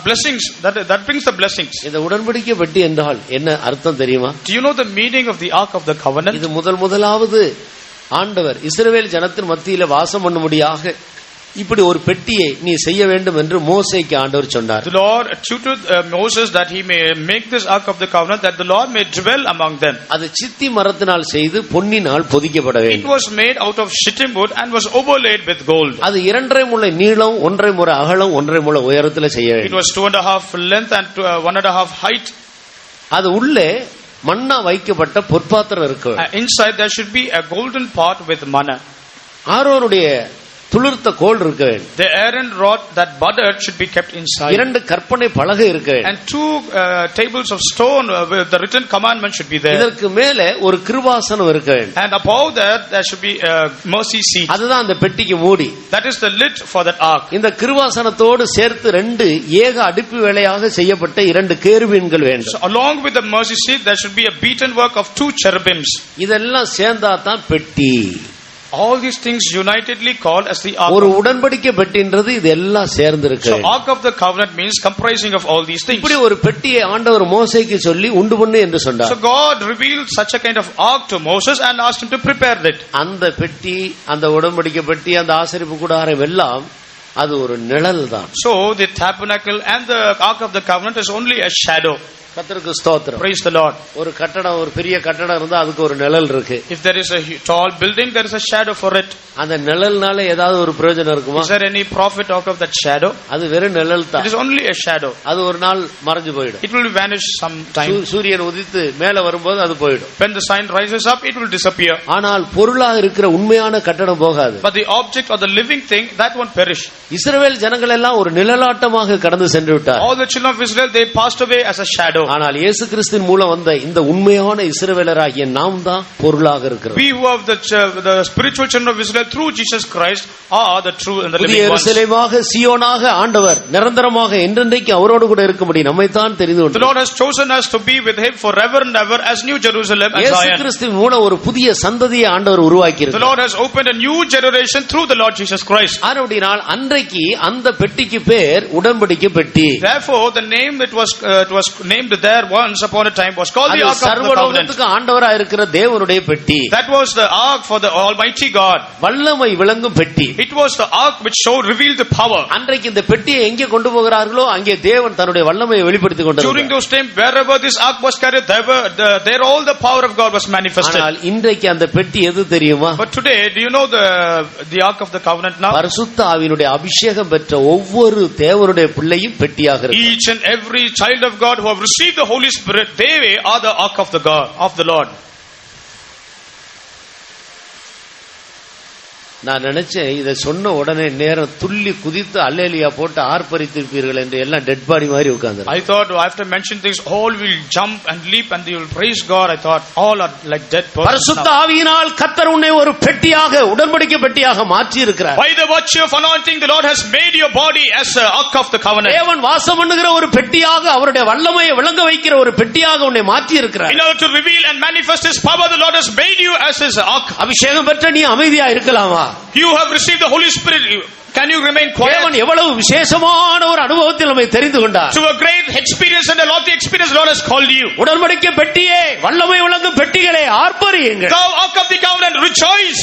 Speaker 2: blessings that brings the blessings.
Speaker 1: இந்த உடன்படிக்கை பெட்டி என்றால் என்ன அர்த்தம் தெரியுமா?
Speaker 2: Do you know the meaning of the ark of the covenant?
Speaker 1: இது முதலாவது ஆண்டவர் இஸ்ரவேல் ஜனத்தின் மத்தியில வாசம் பண்ணும்படியாக இப்படி ஒரு பெட்டியை நீ செய்ய வேண்டும் என்று மோசேக்கு ஆண்டவர் சொன்னார்.
Speaker 2: The Lord tutored Moses that he may make this ark of the covenant, that the Lord may dwell among them.
Speaker 1: அது சித்தி மரத்தினால் செய்து பொன்னினால் பொதிக்கப்பட வேண்டும்.
Speaker 2: It was made out of shittim wood and was overlaid with gold.
Speaker 1: அது 2.5 முழ நீளம், 1.5 முழ அகலம், 1.5 முழ உயரத்தில் செய்ய வேண்டும்.
Speaker 2: It was 2.5 length and 1.5 height.
Speaker 1: அது உள்ளே மன்னா வைக்கப்பட்ட பொற்பாத்திரம் இருக்கு.
Speaker 2: Inside there should be a golden pot with manna.
Speaker 1: ஆரோனுடைய துளிர்த்த கோல் இருக்க வேண்டும்.
Speaker 2: The Aaron rod that budded should be kept inside.
Speaker 1: 2 கற்பனை பலகை இருக்க வேண்டும்.
Speaker 2: And 2 tables of stone with the written commandment should be there.
Speaker 1: இதற்கு மேலே ஒரு கிருபாசனம் இருக்க வேண்டும்.
Speaker 2: And above that there should be a mercy seat.
Speaker 1: அதுதான் அந்த பெட்டிக்கு மூடி.
Speaker 2: That is the lid for that ark.
Speaker 1: இந்த கிருபாசனத்தோடு சேர்த்து 2 ஏக அடுப்பு வேலையாக செய்யப்பட்ட 2 கேருபீன்கள் வேண்டும்.
Speaker 2: So along with the mercy seat there should be a beaten work of 2 cherubims.
Speaker 1: இதெல்லாம் சேர்ந்தா தான் பெட்டி.
Speaker 2: All these things unitedly called as the ark.
Speaker 1: ஒரு உடன்படிக்கை பெட்டின்றது இது எல்லாம் சேர்ந்து இருக்கு.
Speaker 2: So ark of the covenant means comprising of all these things.
Speaker 1: இப்படி ஒரு பெட்டியை ஆண்டவர் மோசேக்கு சொல்லி உண்டு பண்ணு என்று சொன்னார்.
Speaker 2: So God revealed such a kind of ark to Moses and asked him to prepare it.
Speaker 1: அந்த பெட்டி, அந்த உடன்படிக்கை பெட்டி, அந்த ஆசரிப்பு கூடாரம் எல்லாம் அது ஒரு நிழல் தான்.
Speaker 2: So the tabernacle and the ark of the covenant is only a shadow.
Speaker 1: கர்த்தருக்கு ஸ்தோத்திரம்.
Speaker 2: Praise the Lord.
Speaker 1: ஒரு கட்டடம், ஒரு பெரிய கட்டடம் இருந்தா அதுக்கு ஒரு நிழல் இருக்கு.
Speaker 2: If there is a tall building, there is a shadow for it.
Speaker 1: அந்த நிழல்னால ஏதாவது ஒரு பிரயோஜனம் இருக்குமா?
Speaker 2: Is there any profit out of that shadow?
Speaker 1: அது வெறும் நிழல் தான்.
Speaker 2: It is only a shadow.
Speaker 1: அது ஒரு நாள் மறைஞ்சு போயிடும்.
Speaker 2: It will vanish sometime.
Speaker 1: சூரியன் உதித்து மேல வரும்போது அது போயிடும்.
Speaker 2: When the sun rises up, it will disappear.
Speaker 1: ஆனால் பொருளாக இருக்கிற உண்மையான கட்டடம் போகாது.
Speaker 2: But the object or the living thing, that won't perish.
Speaker 1: இஸ்ரவேல் ஜனங்கள் எல்லாம் ஒரு நிழலாட்டமாக கடந்து சென்று விட்டார்.
Speaker 2: All the children of Israel, they passed away as a shadow.
Speaker 1: ஆனால் இயேசு கிறிஸ்துவின் மூலம் வந்த இந்த உண்மையான இஸ்ரவேலராகிய நாம் தான் பொருளாக இருக்கிறோம்.
Speaker 2: We who have the spiritual children of Israel through Jesus Christ are the true and the living ones.
Speaker 1: எருசலேமாக சீயோனாக ஆண்டவர் நிரந்தரமாக என்றென்றைக்கு அவரோடு கூட இருக்கும்படி நம்மை தான் தெரிந்து கொண்டார்.
Speaker 2: The Lord has chosen us to be with him forever and ever as New Jerusalem and Zion.
Speaker 1: இயேசு கிறிஸ்துவின் மூலம் ஒரு புதிய சந்ததியை ஆண்டவர் உருவாக்கி இருக்கிறார்.
Speaker 2: The Lord has opened a new generation through the Lord Jesus Christ.
Speaker 1: ஆனபடியால் அன்றைக்கு அந்த பெட்டிக்கு பேர் உடன்படிக்கை பெட்டி.
Speaker 2: Therefore the name it was named there once upon a time was called the ark of the covenant.
Speaker 1: சர்வலோகத்துக்கு ஆண்டவராய் இருக்கிற தேவனுடைய பெட்டி.
Speaker 2: That was the ark for the almighty God.
Speaker 1: வல்லமை விளங்கும் பெட்டி.
Speaker 2: It was the ark which revealed the power.
Speaker 1: அன்றைக்கு இந்த பெட்டியை எங்கே கொண்டு போகிறார்களோ அங்கே தேவன் தன்னுடைய வல்லமையை வெளிப்படுத்திக் கொண்டிருந்தார்.
Speaker 2: During those times wherever this ark was carried, there all the power of God was manifested.
Speaker 1: ஆனால் இன்றைக்கு அந்த பெட்டி எது தெரியுமா?
Speaker 2: But today, do you know the ark of the covenant now?
Speaker 1: பரிசுத்த ஆவியினுடைய அபிஷேகம் பெற்ற ஒவ்வொரு தேவனுடைய பிள்ளையும் பெட்டியாக இருக்கு.
Speaker 2: Each and every child of God who have received the Holy Spirit, they are the ark of the Lord.
Speaker 1: நான் நினைச்சேன் இதை சொன்ன உடனே நேரம் துள்ளி குதித்து அல்லேலியா போட்டு ஆர்ப்பரித்திருப்பீர்கள் என்று எல்லாம் டெட் பாடி மாதிரி உட்கார்ந்து.
Speaker 2: I thought after mentioning things all will jump and leap and they will praise God. I thought all are like dead persons.
Speaker 1: பரிசுத்த ஆவியினால் கர்த்தர் உன்னை ஒரு பெட்டியாக உடன்படிக்கை பெட்டியாக மாற்றி இருக்கிறார்.
Speaker 2: By the virtue of anointing the Lord has made your body as a ark of the covenant.
Speaker 1: தேவன் வாசம் பண்ணுகிற ஒரு பெட்டியாக அவருடைய வல்லமையை விளங்க வைக்கிற ஒரு பெட்டியாக உன்னை மாற்றி இருக்கிறார்.
Speaker 2: In order to reveal and manifest his power, the Lord has made you as his ark.
Speaker 1: அபிஷேகம் பெற்ற நீ அமைதியா இருக்கலாமா?
Speaker 2: You have received the Holy Spirit. Can you remain quiet?
Speaker 1: தேவன் எவ்வளவு விசேஷமான ஒரு அனுபவத்தில் நம்மை தெரிந்து கொண்டார்.
Speaker 2: To a great experience and a lofty experience, Lord has called you.
Speaker 1: உடன்படிக்கை பெட்டியே, வல்லமை விளங்கும் பெட்டிகளே, ஆர்ப்பரியுங்கள்.
Speaker 2: Thou ark of the covenant, rejoice.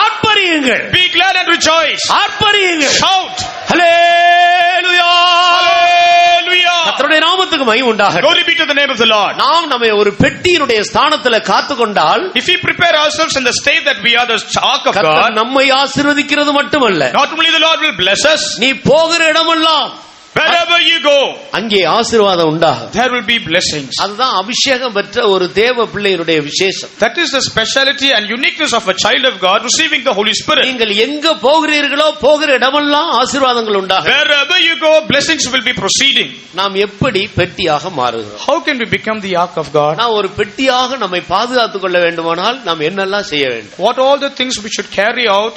Speaker 1: ஆர்ப்பரியுங்கள்.
Speaker 2: Be glad and rejoice.
Speaker 1: ஆர்ப்பரியுங்கள்.
Speaker 2: Shout.
Speaker 1: Hallelujah.
Speaker 2: Hallelujah.
Speaker 1: கர்த்தருடைய நாமத்துக்கு மகிமை உண்டாகட்டும்.
Speaker 2: Glory be to the name of the Lord.
Speaker 1: நாம் நம்மை ஒரு பெட்டியினுடைய ஸ்தானத்துல காத்துக்கொண்டால்,
Speaker 2: if we prepare ourselves in the state that we are the ark of
Speaker 1: கர்த்தர்
Speaker 2: God,
Speaker 1: நம்மை ஆசீர்வதிக்கிறது மட்டுமல்ல,
Speaker 2: not only the Lord will bless us,
Speaker 1: நீ போகிற இடமெல்லாம்
Speaker 2: wherever you go,
Speaker 1: அங்கே ஆசீர்வாதம் உண்டாகும்.
Speaker 2: there will be blessings.
Speaker 1: அதுதான் அபிஷேகம் பெற்ற ஒரு தேவ பிள்ளையினுடைய விசேஷம்.
Speaker 2: That is the speciality and uniqueness of a child of God receiving the Holy Spirit.
Speaker 1: நீங்கள் எங்க போகிறீர்களோ போகிற இடமெல்லாம் ஆசீர்வாதங்கள் உண்டாகும்.
Speaker 2: Wherever you go, blessings will be proceeding.
Speaker 1: நாம் எப்படி பெட்டியாக மாறுகிறோம்?
Speaker 2: How can we become the ark of God?
Speaker 1: நாம் ஒரு பெட்டியாக நம்மை பாதுகாத்துக் கொள்ள வேண்டுமானால் நாம் என்னெல்லாம் செய்ய வேண்டும்?
Speaker 2: What all the things we should carry out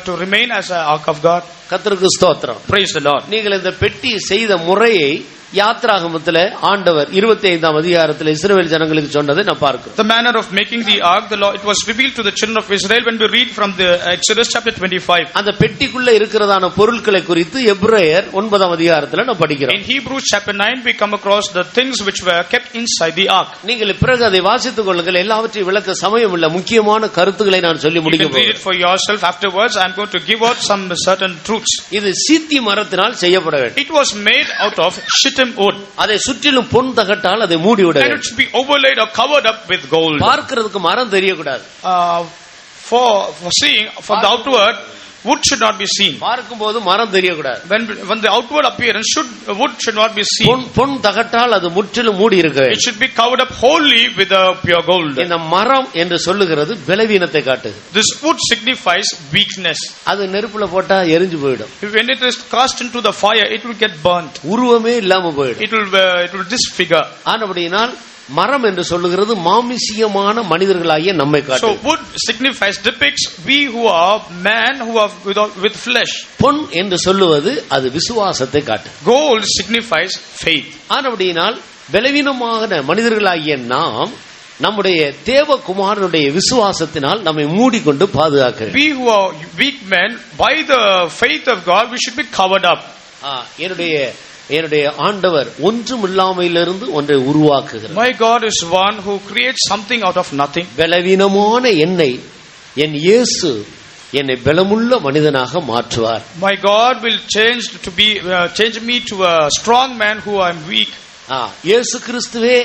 Speaker 2: to remain as an ark of God?
Speaker 1: கர்த்தருக்கு ஸ்தோத்திரம்.
Speaker 2: Praise the Lord.
Speaker 1: நீங்கள் இந்த பெட்டி செய்த முறையை யாத்ராகமத்திலே ஆண்டவர் 25ஆம் அதிகாரத்தில் இஸ்ரவேல் ஜனங்களுக்கு சொன்னதை நான் பார்க்கிறோம்.
Speaker 2: The manner of making the ark, the law, it was revealed to the children of Israel when we read from the Exodus chapter 25.
Speaker 1: அந்த பெட்டிக்குள்ள இருக்கிறதான பொருட்களை குறித்து எபிரேயர் 9ஆம் அதிகாரத்தில் நான் படிக்கிறோம்.
Speaker 2: In Hebrews chapter 9 we come across the things which were kept inside the ark.
Speaker 1: நீங்கள் பிறகு அதை வாசித்துக் கொள்ளுங்கள். எல்லாவற்றையும் விளக்க சமயம் இல்ல. முக்கியமான கருத்துக்களை நான் சொல்லி முடிக்க
Speaker 2: You can read it for yourself afterwards. I am going to give out some certain truths.
Speaker 1: இது சீத்தி மரத்தினால் செய்யப்பட வேண்டும்.
Speaker 2: It was made out of shittim wood.
Speaker 1: அதை சுற்றிலும் பொன் தகட்டால் அதை மூடி விட
Speaker 2: And
Speaker 1: வேண்டும்.
Speaker 2: it should be overlaid or covered up with gold.
Speaker 1: பார்க்கிறதுக்கு மரம் தெரியக்கூடாது.
Speaker 2: For seeing from the outward, wood should not be seen.
Speaker 1: பார்க்கும்போது மரம் தெரியக்கூடாது.
Speaker 2: When the outward appearance wood should not be seen.
Speaker 1: பொன் தகட்டால் அது முற்றிலும் மூடி இருக்க வேண்டும்.
Speaker 2: It should be covered up wholly with pure gold.
Speaker 1: இந்த மரம் என்று சொல்லுகிறது பலவீனத்தை காட்டுது.
Speaker 2: This wood signifies weakness.
Speaker 1: அது நெருப்புல போட்டா எரிஞ்சு போயிடும்.
Speaker 2: When it is cast into the fire, it will get burnt.
Speaker 1: உருவமே இல்லாம போயிடும்.
Speaker 2: It will disfigure.
Speaker 1: ஆனபடியினால் மரம் என்று சொல்லுகிறது மாமிசியமான மனிதர்களாகிய நம்மை காட்டுது.
Speaker 2: So wood signifies, depicts we who are man who are with flesh.
Speaker 1: பொன் என்று சொல்லுவது அது விசுவாசத்தை காட்டுது.
Speaker 2: Gold signifies faith.
Speaker 1: ஆனபடியினால் பலவீனமான மனிதர்களாகிய நாம் நம்முடைய தேவகுமாரனுடைய விசுவாசத்தினால் நம்மை மூடிக்கொண்டு பாதுகாக்க வேண்டும்.
Speaker 2: We who are weak men, by the faith of God, we should be covered up.
Speaker 1: என்னுடைய ஆண்டவர் ஒன்றுமில்லாமையிலிருந்து ஒன்றை உருவாக்குகிறார்.
Speaker 2: My God is one who creates something out of nothing.
Speaker 1: பலவீனமான என்னை என் இயேசு என்னை பலமுள்ள மனிதனாக மாற்றுவார்.
Speaker 2: My God will change me to a strong man who I am weak.
Speaker 1: இயேசு கிறிஸ்துவே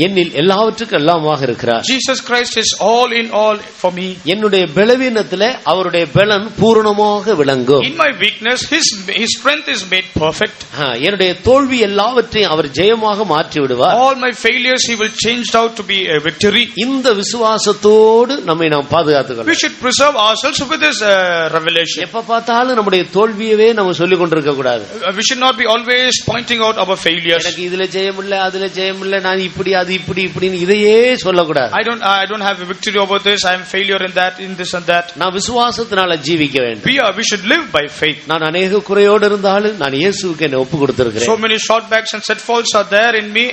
Speaker 1: என்னில் எல்லாவற்றுக்கும் எல்லாமாக இருக்கிறார்.
Speaker 2: Jesus Christ is all in all for me.
Speaker 1: என்னுடைய பலவீனத்திலே அவருடைய பலன் பூரணமாக விளங்கும்.
Speaker 2: In my weakness his strength is made perfect.
Speaker 1: என்னுடைய தோல்வி எல்லாவற்றையும் அவர் ஜெயமாக மாற்றி விடுவார்.
Speaker 2: All my failures he will change out to be a victory.
Speaker 1: இந்த விசுவாசத்தோடு நம்மை நாம் பாதுகாத்துக்கொள்ள.
Speaker 2: We should preserve ourselves with this revelation.
Speaker 1: எப்ப பார்த்தாலும் நம்முடைய தோல்வியவே நம்ம சொல்லிக் கொண்டிருக்க கூடாது.
Speaker 2: We should not be always pointing out our failures.
Speaker 1: எனக்கு இதுல ஜெயம் இல்ல, அதுல ஜெயம் இல்ல, நான் இப்படி அது இப்படி இப்படின்னு இதையே சொல்லக்கூடாது.
Speaker 2: I don't have a victory over this, I am failure in that, in this and that.
Speaker 1: நான் விசுவாசத்தினால ஜீவிக்க வேண்டும்.
Speaker 2: We should live by faith.
Speaker 1: நான் अनेक குறையோடு இருந்தாலும் நான் இயேசுவுக்கு என்னை ஒப்பு கொடுத்திருக்கிறேன்.
Speaker 2: So many shortbacks and setfalls are there in me.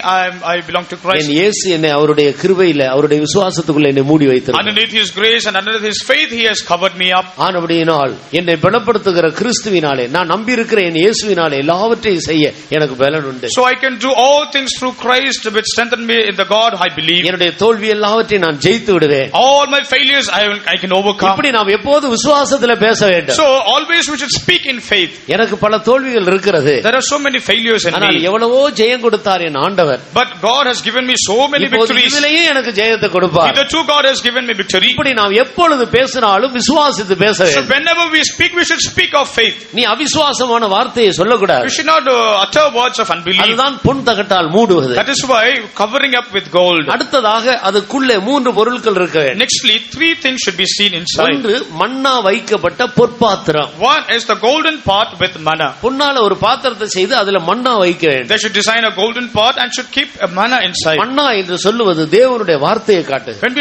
Speaker 2: I belong to Christ.
Speaker 1: என் இயேசு என்னை அவருடைய கிருபையில அவருடைய விசுவாசத்துக்குள்ள என்னை மூடி வைத்திருக்கிறார்.
Speaker 2: Underneath his grace and underneath his faith he has covered me up.
Speaker 1: ஆனபடியினால் என்னை பலப்படுத்துகிற கிறிஸ்துவினாலே நான் நம்பி இருக்கிற என் இயேசுவினாலே எல்லாவற்றையும் செய்ய எனக்கு பலன் உண்டு.
Speaker 2: So I can do all things through Christ which strengthen me in the God I believe.
Speaker 1: என்னுடைய தோல்வி எல்லாவற்றையும் நான் ஜெயித்து விடுவேன்.
Speaker 2: All my failures I can overcome.
Speaker 1: இப்படி நாம் எப்போது விசுவாசத்திலே பேச வேண்டும்.
Speaker 2: So always we should speak in faith.
Speaker 1: எனக்கு பல தோல்விகள் இருக்கிறது.
Speaker 2: There are so many failures in me.
Speaker 1: ஆனால் எவ்வளவோ ஜெயம் கொடுத்தார் என் ஆண்டவர்.
Speaker 2: But God has given me so many victories.
Speaker 1: இதிலேயே எனக்கு ஜெயத்தை கொடுப்பார்.
Speaker 2: Hitherto God has given me victory.
Speaker 1: இப்படி நாம் எப்பொழுது பேசினாலும் விசுவாசித்து பேச வேண்டும்.
Speaker 2: So whenever we speak we should speak of faith.
Speaker 1: நீ அவிசுவாசமான வார்த்தையை சொல்லக்கூடாது.
Speaker 2: We should not utter words of unbelief.
Speaker 1: அதுதான் பொன் தகட்டால் மூடுவது.
Speaker 2: That is why covering up with gold.
Speaker 1: அடுத்ததாக அதுக்குள்ளே மூன்று பொருட்கள் இருக்க வேண்டும்.
Speaker 2: Nextly, three things should be seen inside.
Speaker 1: ஒன்று மன்னா வைக்கப்பட்ட பொற்பாத்திரம்.
Speaker 2: One is the golden pot with manna.
Speaker 1: பொன்னால ஒரு பாத்திரத்தை செய்து அதுல மன்னா வைக்க வேண்டும்.
Speaker 2: They should design a golden pot and should keep a manna inside.
Speaker 1: மன்னா என்று சொல்லுவது தேவனுடைய வார்த்தையை காட்டுது.
Speaker 2: When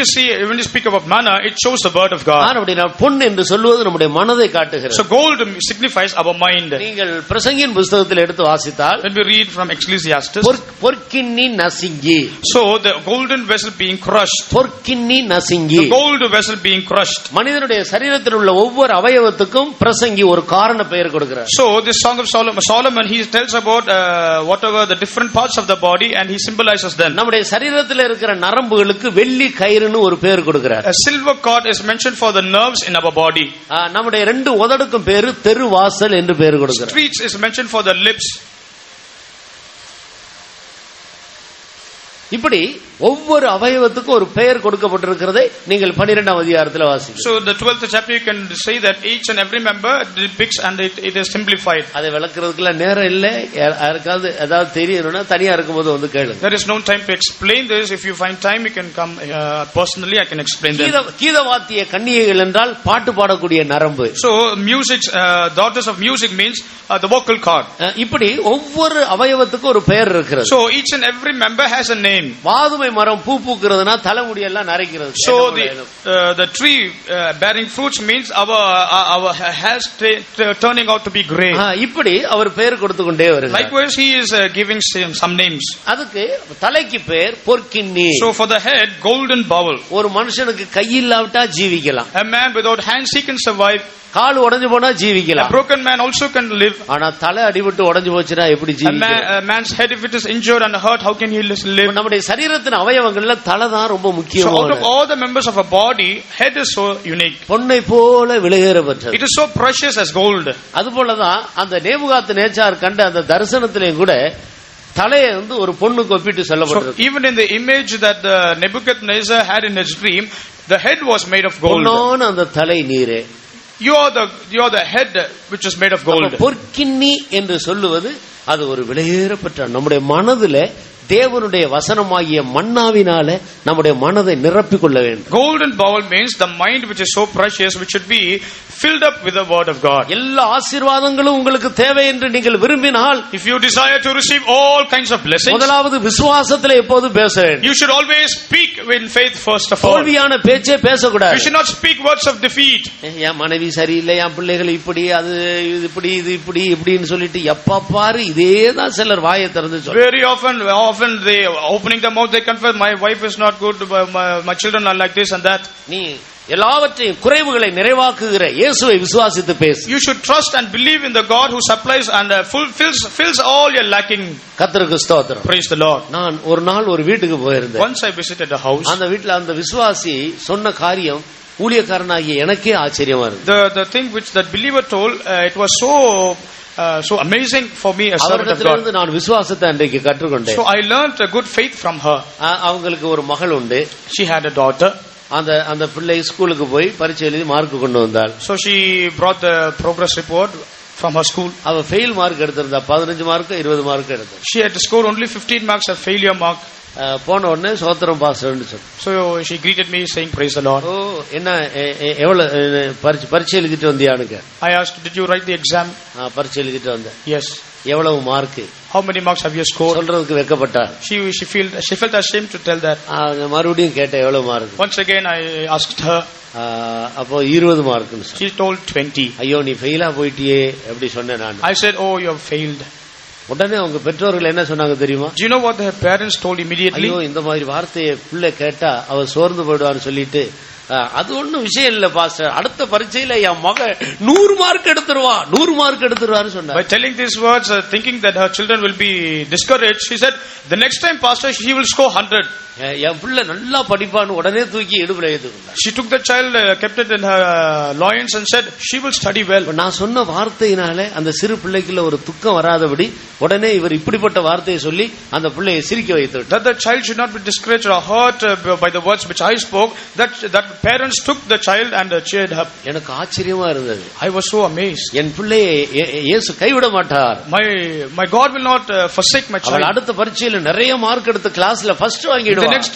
Speaker 2: we speak about manna, it shows the word of God.
Speaker 1: அப்படினா பொன் என்று சொல்லுவது நம்முடைய மனதை காட்டுகிறது.
Speaker 2: So gold signifies our mind.
Speaker 1: நீங்கள் பிரசங்கியின் புத்தகத்தில் எடுத்து வாசித்தால்,
Speaker 2: when we read from Ecclesiastes,
Speaker 1: பொற்கிண்ணி நசிங்கி.
Speaker 2: So the golden vessel being crushed.
Speaker 1: பொற்கிண்ணி நசுங்கி.
Speaker 2: The gold vessel being crushed.
Speaker 1: மனிதனுடைய சரீரத்தில் உள்ள ஒவ்வொரு அவயவத்துக்கும் பிரசங்கி ஒரு காரண பெயர் கொடுக்கிறார்.
Speaker 2: So this song of Solomon he tells about whatever the different parts of the body and he symbolizes them.
Speaker 1: நம்முடைய சரீரத்தில் இருக்கிற நரம்புகளுக்கு வெள்ளி கயிறுன்னு ஒரு பெயர் கொடுக்கிறார்.
Speaker 2: A silver cord is mentioned for the nerves in our body.
Speaker 1: நம்முடைய ரெண்டு உதடுக்கும் பேரு தெருவாசல் என்று பெயர் கொடுக்கிறார்.
Speaker 2: Streets is mentioned for the lips.
Speaker 1: இப்படி ஒவ்வொரு அவயவத்துக்கும் ஒரு பெயர் கொடுக்கப்பட்டிருக்கிறதை நீங்கள் 12ஆம் அதிகாரத்தில் வாசிக்கலாம்.
Speaker 2: So the 12th chapter you can say that each and every member depicts and it is simplified.
Speaker 1: அதை விளக்குறதுக்குள்ள நேரம் இல்ல. யாருக்காவது ஏதாவது தெரியணும்னா தனியா இருக்கும்போது வந்து கேளுங்க.
Speaker 2: There is no time to explain this. If you find time you can come personally I can explain them.
Speaker 1: கீதவாத்திய கன்னிகைகள் என்றால் பாட்டு பாடக்கூடிய நரம்பு.
Speaker 2: So music daughters of music means the vocal cord.
Speaker 1: இப்படி ஒவ்வொரு அவயவத்துக்கும் ஒரு பெயர் இருக்கிறது.
Speaker 2: So each and every member has a name.
Speaker 1: வாதுமை மரம் பூ பூக்கிறதுனா தலைமுடி எல்லாம் நரைக்கிறது.
Speaker 2: So the tree bearing fruits means our hairs turning out to be gray.
Speaker 1: இப்படி அவர் பெயர் கொடுத்து கொண்டே வருகிறார்.
Speaker 2: Likewise he is giving some names.
Speaker 1: அதுக்கு தலைக்கு பெயர் பொற்கிண்ணி.
Speaker 2: So for the head golden bowl.
Speaker 1: ஒரு மனுஷனுக்கு கை இல்லாவிட்டா ஜீவிக்கலாம்.
Speaker 2: A man without hands he can survive.
Speaker 1: கால் உடைஞ்சு போனா ஜீவிக்கலாம்.
Speaker 2: A broken man also can live.
Speaker 1: ஆனா தலை அடிபட்டு உடைஞ்சு போச்சுனா எப்படி ஜீவிக்கலாம்?
Speaker 2: A man's head if it is injured and hurt how can he live?
Speaker 1: நம்முடைய சரீரத்தின் அவயவங்கள்ல தலை தான் ரொம்ப முக்கியமானது.
Speaker 2: So out of all the members of a body head is so unique.
Speaker 1: பொன்னை போல விலையேறப்பட்டது.
Speaker 2: It is so precious as gold.
Speaker 1: அதுபோல தான் அந்த நேபுகாத் நேச்சார் கண்ட அந்த தரிசனத்திலேயும் கூட தலையை வந்து ஒரு பொண்ணுக்கு ஒப்பிட்டு சொல்லப்பட்டிருக்கு.
Speaker 2: So even in the image that the Nebuchadnezzar had in his dream the head was made of gold.
Speaker 1: பொன்னான அந்த தலை நீரே.
Speaker 2: You are the head which is made of gold.
Speaker 1: பொற்கிண்ணி என்று சொல்லுவது அது ஒரு விலையேறப்பட்ட நம்முடைய மனதிலே தேவனுடைய வசனமாகிய மன்னாவினால நம்முடைய மனதை நிரப்பிக் கொள்ள வேண்டும்.
Speaker 2: Golden bowl means the mind which is so precious which should be filled up with the word of God.
Speaker 1: எல்லா ஆசீர்வாதங்களும் உங்களுக்கு தேவை என்று நீங்கள் விரும்பினால்
Speaker 2: if you desire to receive all kinds of blessings
Speaker 1: முதலாவது விசுவாசத்திலே எப்போது பேச வேண்டும்.
Speaker 2: you should always speak in faith first of all.
Speaker 1: தோல்வியான பேச்சே பேசக்கூடாது.
Speaker 2: you should not speak words of defeat.
Speaker 1: என் மனைவி சரியில்லை, என் பிள்ளைகள் இப்படி, அது இப்படி, இது இப்படி இப்படின்னு சொல்லிட்டு எப்ப பாரு இதேதான் சிலர் வாயை திறந்து சொல்றாங்க.
Speaker 2: very often they opening the mouth they confess my wife is not good, my children are like this and that.
Speaker 1: நீ எல்லாவற்றையும் குறைவுகளை நிறைவாக்குகிற இயேசுவை விசுவாசித்து பேசு.
Speaker 2: you should trust and believe in the God who supplies and fills all your lacking.
Speaker 1: கர்த்தருக்கு ஸ்தோத்திரம்.
Speaker 2: Praise the Lord.
Speaker 1: நான் ஒரு நாள் ஒரு வீட்டுக்கு போயிருந்தேன்.
Speaker 2: once I visited a house.
Speaker 1: அந்த வீட்ல அந்த விசுவாசி சொன்ன காரியம் ஊழியக்காரனாகிய எனக்கே ஆச்சரியமா இருந்தது.
Speaker 2: the thing which that believer told it was so amazing for me as servant of God.
Speaker 1: நான் விசுவாசத்தை அன்றைக்கு கற்றுக்கொண்டேன்.
Speaker 2: so I learned a good faith from her.
Speaker 1: அவங்களுக்கு ஒரு மகள் உண்டு.
Speaker 2: she had a daughter.
Speaker 1: அந்த பிள்ளை ஸ்கூலுக்கு போய் பரீட்சை எழுதி மார்க் கொண்டு வந்தாள்.
Speaker 2: so she brought the progress report from her school.
Speaker 1: அவ ஃபெயில் மார்க் எடுத்திருந்தா 15 மார்க் 20 மார்க் எடுத்தா.
Speaker 2: she had scored only 15 marks a failure mark.
Speaker 1: போன உடனே சோத்திரம் பாஸ்டர்னு சொன்னா.
Speaker 2: so she greeted me saying praise the Lord.
Speaker 1: ஓ என்ன எவ்வளவு பரீட்சை எழுதிட்டு வந்தியான்னு.
Speaker 2: I asked did you write the exam?
Speaker 1: பரீட்சை எழுதிட்டு வந்தேன்.
Speaker 2: yes.
Speaker 1: எவ்வளவு mark?
Speaker 2: how many marks have you scored?
Speaker 1: சொல்றதுக்கு வெட்கப்பட்டார்.
Speaker 2: she felt ashamed to tell that.
Speaker 1: மறுபடியும் கேட்ட எவ்வளவு mark?
Speaker 2: once again I asked her.
Speaker 1: அப்போ 20 மார்க்னு
Speaker 2: she told 20.
Speaker 1: ஐயோ நீ ஃபெயிலா போயிட்டியே அப்படி சொன்னேன் நான்.
Speaker 2: I said oh you have failed.
Speaker 1: உடனே அவங்க பெற்றோர்கள் என்ன சொன்னாங்க தெரியுமா?
Speaker 2: do you know what their parents told immediately?
Speaker 1: ஐயோ இந்த மாதிரி வார்த்தையை பிள்ளை கேட்டா அவ சோர்ந்து போய்டுவான்னு சொல்லிட்டு அது ஒண்ணும் விஷயம் இல்ல பாஸ்டர், அடுத்த பரீட்சையில என் மகன் 100 மார்க் எடுத்துருவான் 100 மார்க் எடுத்துருவான்னு சொன்னார்.
Speaker 2: by telling these words thinking that her children will be discouraged she said the next time pastor she will score 100.
Speaker 1: என் பிள்ளை நல்லா படிப்பான்னு உடனே தூக்கி இடுப்புல ஏத்துக்கிட்டார்.
Speaker 2: she took the child kept it in her loins and said she will study well.
Speaker 1: நான் சொன்ன வார்த்தையினால அந்த சிறு பிள்ளைக்குள்ள ஒரு துக்கம் வராதபடி உடனே இவர் இப்படிப்பட்ட வார்த்தையை சொல்லி அந்த பிள்ளையை சிரிக்க வைத்தார்.
Speaker 2: that the child should not be discouraged or hurt by the words which I spoke. that parents took the child and cheered her.
Speaker 1: எனக்கு ஆச்சரியமா இருந்தது.
Speaker 2: I was so amazed.
Speaker 1: என் பிள்ளையை இயேசு கைவிட மாட்டார்.
Speaker 2: my God will not forsake my child.
Speaker 1: அடுத்த பரீட்சையில நிறைய மார்க் எடுத்து கிளாஸ்ல first வாங்கிடுவா.
Speaker 2: the next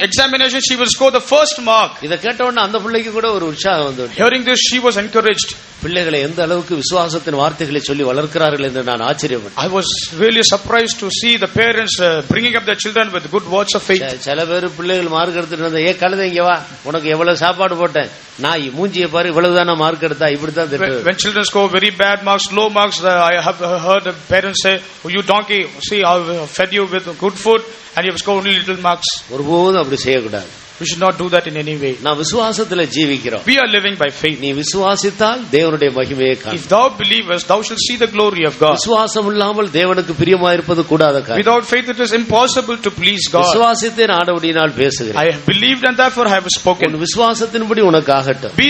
Speaker 2: examination she will score the first mark.
Speaker 1: இத கேட்ட உடனே அந்த பிள்ளைக்கு கூட ஒரு உற்சாகம் வந்தது.
Speaker 2: hearing this she was encouraged.
Speaker 1: பிள்ளைகளை எந்த அளவுக்கு விசுவாசத்தின் வார்த்தைகளை சொல்லி வளர்க்கிறார்கள் என்று நான் ஆச்சரியப்பட்டேன்.
Speaker 2: I was really surprised to see the parents bringing up their children with good words of faith.
Speaker 1: சில பேர் பிள்ளைகள் மார்க் எடுத்துட்டு வந்தா கழுதை இங்க வா உனக்கு எவ்வளவு சாப்பாடு போட்டேன், நாய் மூஞ்சியை பாரு, இவ்வளவுதான் மார்க் எடுத்தா, இப்படித்தான் திட்டுறது.
Speaker 2: When children score very bad marks, low marks, I have heard the parents say, "Oh, you donkey, see I fed you with good food and you have scored only little marks."
Speaker 1: ஒருபோதும் அப்படி செய்யக்கூடாது.
Speaker 2: We should not do that in any way.
Speaker 1: நான் விசுவாசத்துல ஜீவிக்கிறோம்.
Speaker 2: We are living by faith.
Speaker 1: நீ விசுவாசித்தால் தேவனுடைய மகிமையை காண.
Speaker 2: If thou believest, thou shalt see the glory of God.
Speaker 1: விசுவாசம் இல்லாமல் தேவனுக்கு பிரியமாயிருப்பது கூடாத காரியம்.
Speaker 2: Without faith it is impossible to please God.
Speaker 1: விசுவாசித்தேன் ஆண்டவரினால் பேசுகிறேன்.
Speaker 2: I have believed and therefore I have spoken.
Speaker 1: உன் விசுவாசத்தின்படி உனக்கு ஆகட்டும்.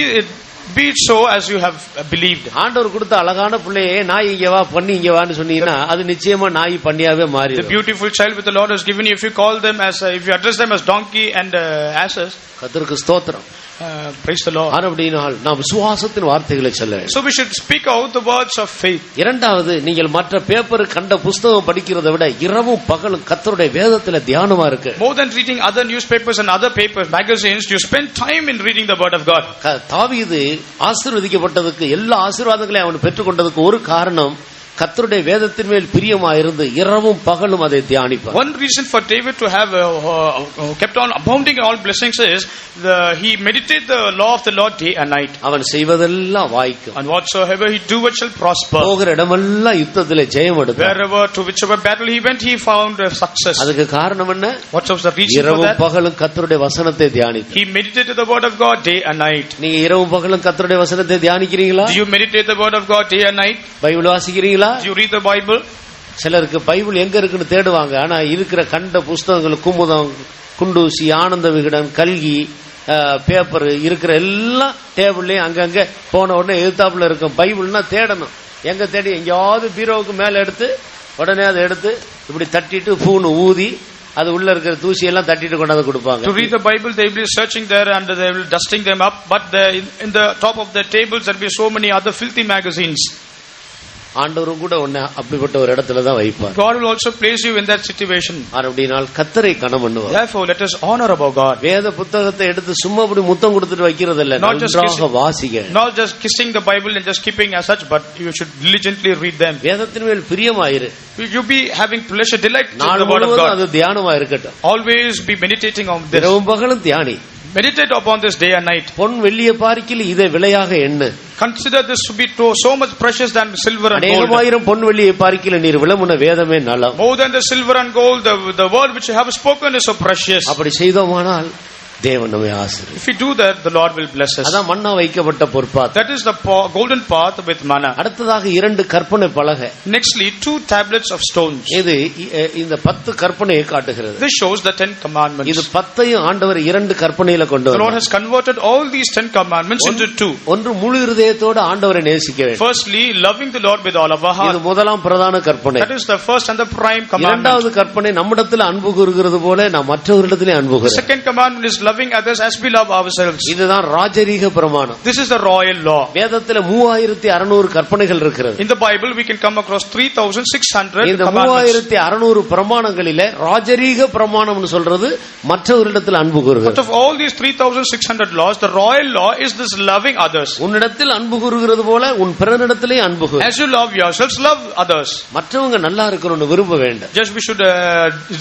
Speaker 2: Be it so as you have believed.
Speaker 1: ஆண்டவர் கொடுத்த அழகான பிள்ளையே நாய் இங்க வா பண்ணி இங்க வான்னு சொன்னீங்கன்னா அது நிச்சயமா நாய் பண்ணியாவே மாறிடும்.
Speaker 2: The beautiful child which the Lord has given you, if you call them as if you address them as donkey and asses,
Speaker 1: கர்த்தருக்கு ஸ்தோத்திரம்.
Speaker 2: Praise the Lord.
Speaker 1: அப்படினால் நாம் விசுவாசத்தின் வார்த்தைகளை சொல்ல.
Speaker 2: So we should speak out the words of faith.
Speaker 1: இரண்டாவது, நீங்கள் மற்ற பேப்பர் கண்ட புத்தகம் படிக்கிறதை விட இரவும் பகலும் கர்த்தருடைய வேதத்துல தியானமா இருக்கு.
Speaker 2: More than reading other newspapers and other papers, magazines, you spend time in reading the word of God.
Speaker 1: தாவீது ஆசீர்வதிக்கப்பட்டதுக்கு, எல்லா ஆசீர்வாதங்களையும் அவன் பெற்றுக்கொண்டதுக்கு ஒரு காரணம் கர்த்தருடைய வேதத்தின் மேல் பிரியமாயிருந்து இரவும் பகலும் அதை தியானிப்பார்.
Speaker 2: One reason for David to have kept on abounding in all blessings is he meditated the law of the Lord day and night.
Speaker 1: அவன் செய்வதெல்லாம் வாய்க்கும்.
Speaker 2: And whatsoever he doeth shall prosper.
Speaker 1: போகிற இடமெல்லாம் யுத்தத்திலே ஜெயம் எடுத்தார்.
Speaker 2: Wherever to whichever battle he went, he found success.
Speaker 1: அதுக்கு காரணம் என்ன?
Speaker 2: What was the reason for that?
Speaker 1: இரவும் பகலும் கர்த்தருடைய வசனத்தை தியானித்தார்.
Speaker 2: He meditated the word of God day and night.
Speaker 1: நீங்க இரவும் பகலும் கர்த்தருடைய வசனத்தை தியானிக்கிறீங்களா?
Speaker 2: Do you meditate the word of God day and night?
Speaker 1: Bible வாசிக்கிறீங்களா?
Speaker 2: Do you read the Bible?
Speaker 1: சிலருக்கு பைபிள் எங்க இருக்குன்னு தேடுவாங்க. ஆனா இருக்கிற கண்ட புஸ்தகங்கள் குமுதம், குண்டூசி, ஆனந்த விகடன், கல்கி, பேப்பர் இருக்கிற எல்லா டேபிள்லயும் அங்கங்க போன உடனே எதிர்த்தாப்புல இருக்கும். பைபிள்னா தேடணும். எங்க தேடி எங்கேயாவது பீரோவுக்கு மேல எடுத்து உடனே அதை எடுத்து இப்படி தட்டிட்டு பூன்னு ஊதி அது உள்ள இருக்கிற தூசி எல்லாம் தட்டிட்டு கொண்டாந்து கொடுப்பாங்க.
Speaker 2: To read the Bible, they will be searching there and they will dusting them up, but in the top of the tables there will be so many other filthy magazines.
Speaker 1: ஆண்டவரும் கூட உன்னை அப்படிப்பட்ட ஒரு இடத்துல தான் வைப்பார்.
Speaker 2: God will also place you in that situation.
Speaker 1: அப்படினால் கர்த்தரை கனம் பண்ணுவார்.
Speaker 2: Therefore let us honor about God.
Speaker 1: வேத புத்தகத்தை எடுத்து சும்மா அப்படி முத்தம் கொடுத்துட்டு வைக்கிறது இல்ல, நன்றாக வாசிங்க.
Speaker 2: Not just kissing the Bible and just keeping as such, but you should diligently read them.
Speaker 1: வேதத்தின் மேல் பிரியமாயிரு.
Speaker 2: You be having pleasure, delight in the word of God.
Speaker 1: அது தியானமா இருக்கட்டும்.
Speaker 2: Always be meditating on this.
Speaker 1: இரவும் பகலும் தியானி.
Speaker 2: Meditate upon this day and night.
Speaker 1: பொன் வெள்ளியை பார்க்கில் இதை விலையாக எண்ணு.
Speaker 2: Consider this to be so much precious than silver and gold.
Speaker 1: அநேகமாயிரம் பொன் வெள்ளியை பார்க்கில் நீர் விளம்புன வேதமே நலம்.
Speaker 2: More than the silver and gold, the word which you have spoken is so precious.
Speaker 1: அப்படி செய்தோமானால் தேவன் நம்மை ஆசீர்வதிப்பார்.
Speaker 2: If we do that, the Lord will bless us.
Speaker 1: அதான் மன்னா வைக்கப்பட்ட பொற்பாத்திரம்.
Speaker 2: That is the golden path with manna.
Speaker 1: அடுத்ததாக 2 கற்பனை பலகை.
Speaker 2: Nextly 2 tablets of stones.
Speaker 1: இது இந்த 10 கற்பனையை காட்டுகிறது.
Speaker 2: This shows the 10 commandments.
Speaker 1: இது 10ஐயும் ஆண்டவர் 2 கற்பனையில கொண்டு வந்தார்.
Speaker 2: The Lord has converted all these 10 commandments into 2.
Speaker 1: ஒன்று முழு இதயத்தோடு ஆண்டவரை நேசிக்க வேண்டும்.
Speaker 2: Firstly, loving the Lord with all of our heart.
Speaker 1: இது முதலாம் பிரதான கற்பனை.
Speaker 2: That is the first and the prime commandment.
Speaker 1: இரண்டாவது கற்பனை நம்மிடத்தில் அன்பு கூறுகிறது போல நாம் மற்றவர்களிடத்திலே அன்பு கூற.
Speaker 2: The second commandment is loving others as we love ourselves.
Speaker 1: இதுதான் ராஜரீக பிரமாணம்.
Speaker 2: This is the royal law.
Speaker 1: வேதத்துல 3600 கற்பனைகள் இருக்கிறது.
Speaker 2: In the Bible we can come across 3600
Speaker 1: இந்த
Speaker 2: commandments.
Speaker 1: 3600 பிரமாணங்களிலே ராஜரீக பிரமாணம்னு சொல்றது மற்றவர்களிடத்தில் அன்பு கூறுகிறது.
Speaker 2: Out of all these 3600 laws, the royal law is this loving others.
Speaker 1: உன்னிடத்தில் அன்பு கூறுகிறது போல உன் பிறனிடத்திலே அன்பு கூறு.
Speaker 2: As you love yourselves, love others.
Speaker 1: மற்றவங்க நல்லா இருக்கணும்னு விரும்ப வேண்டும்.
Speaker 2: Just we should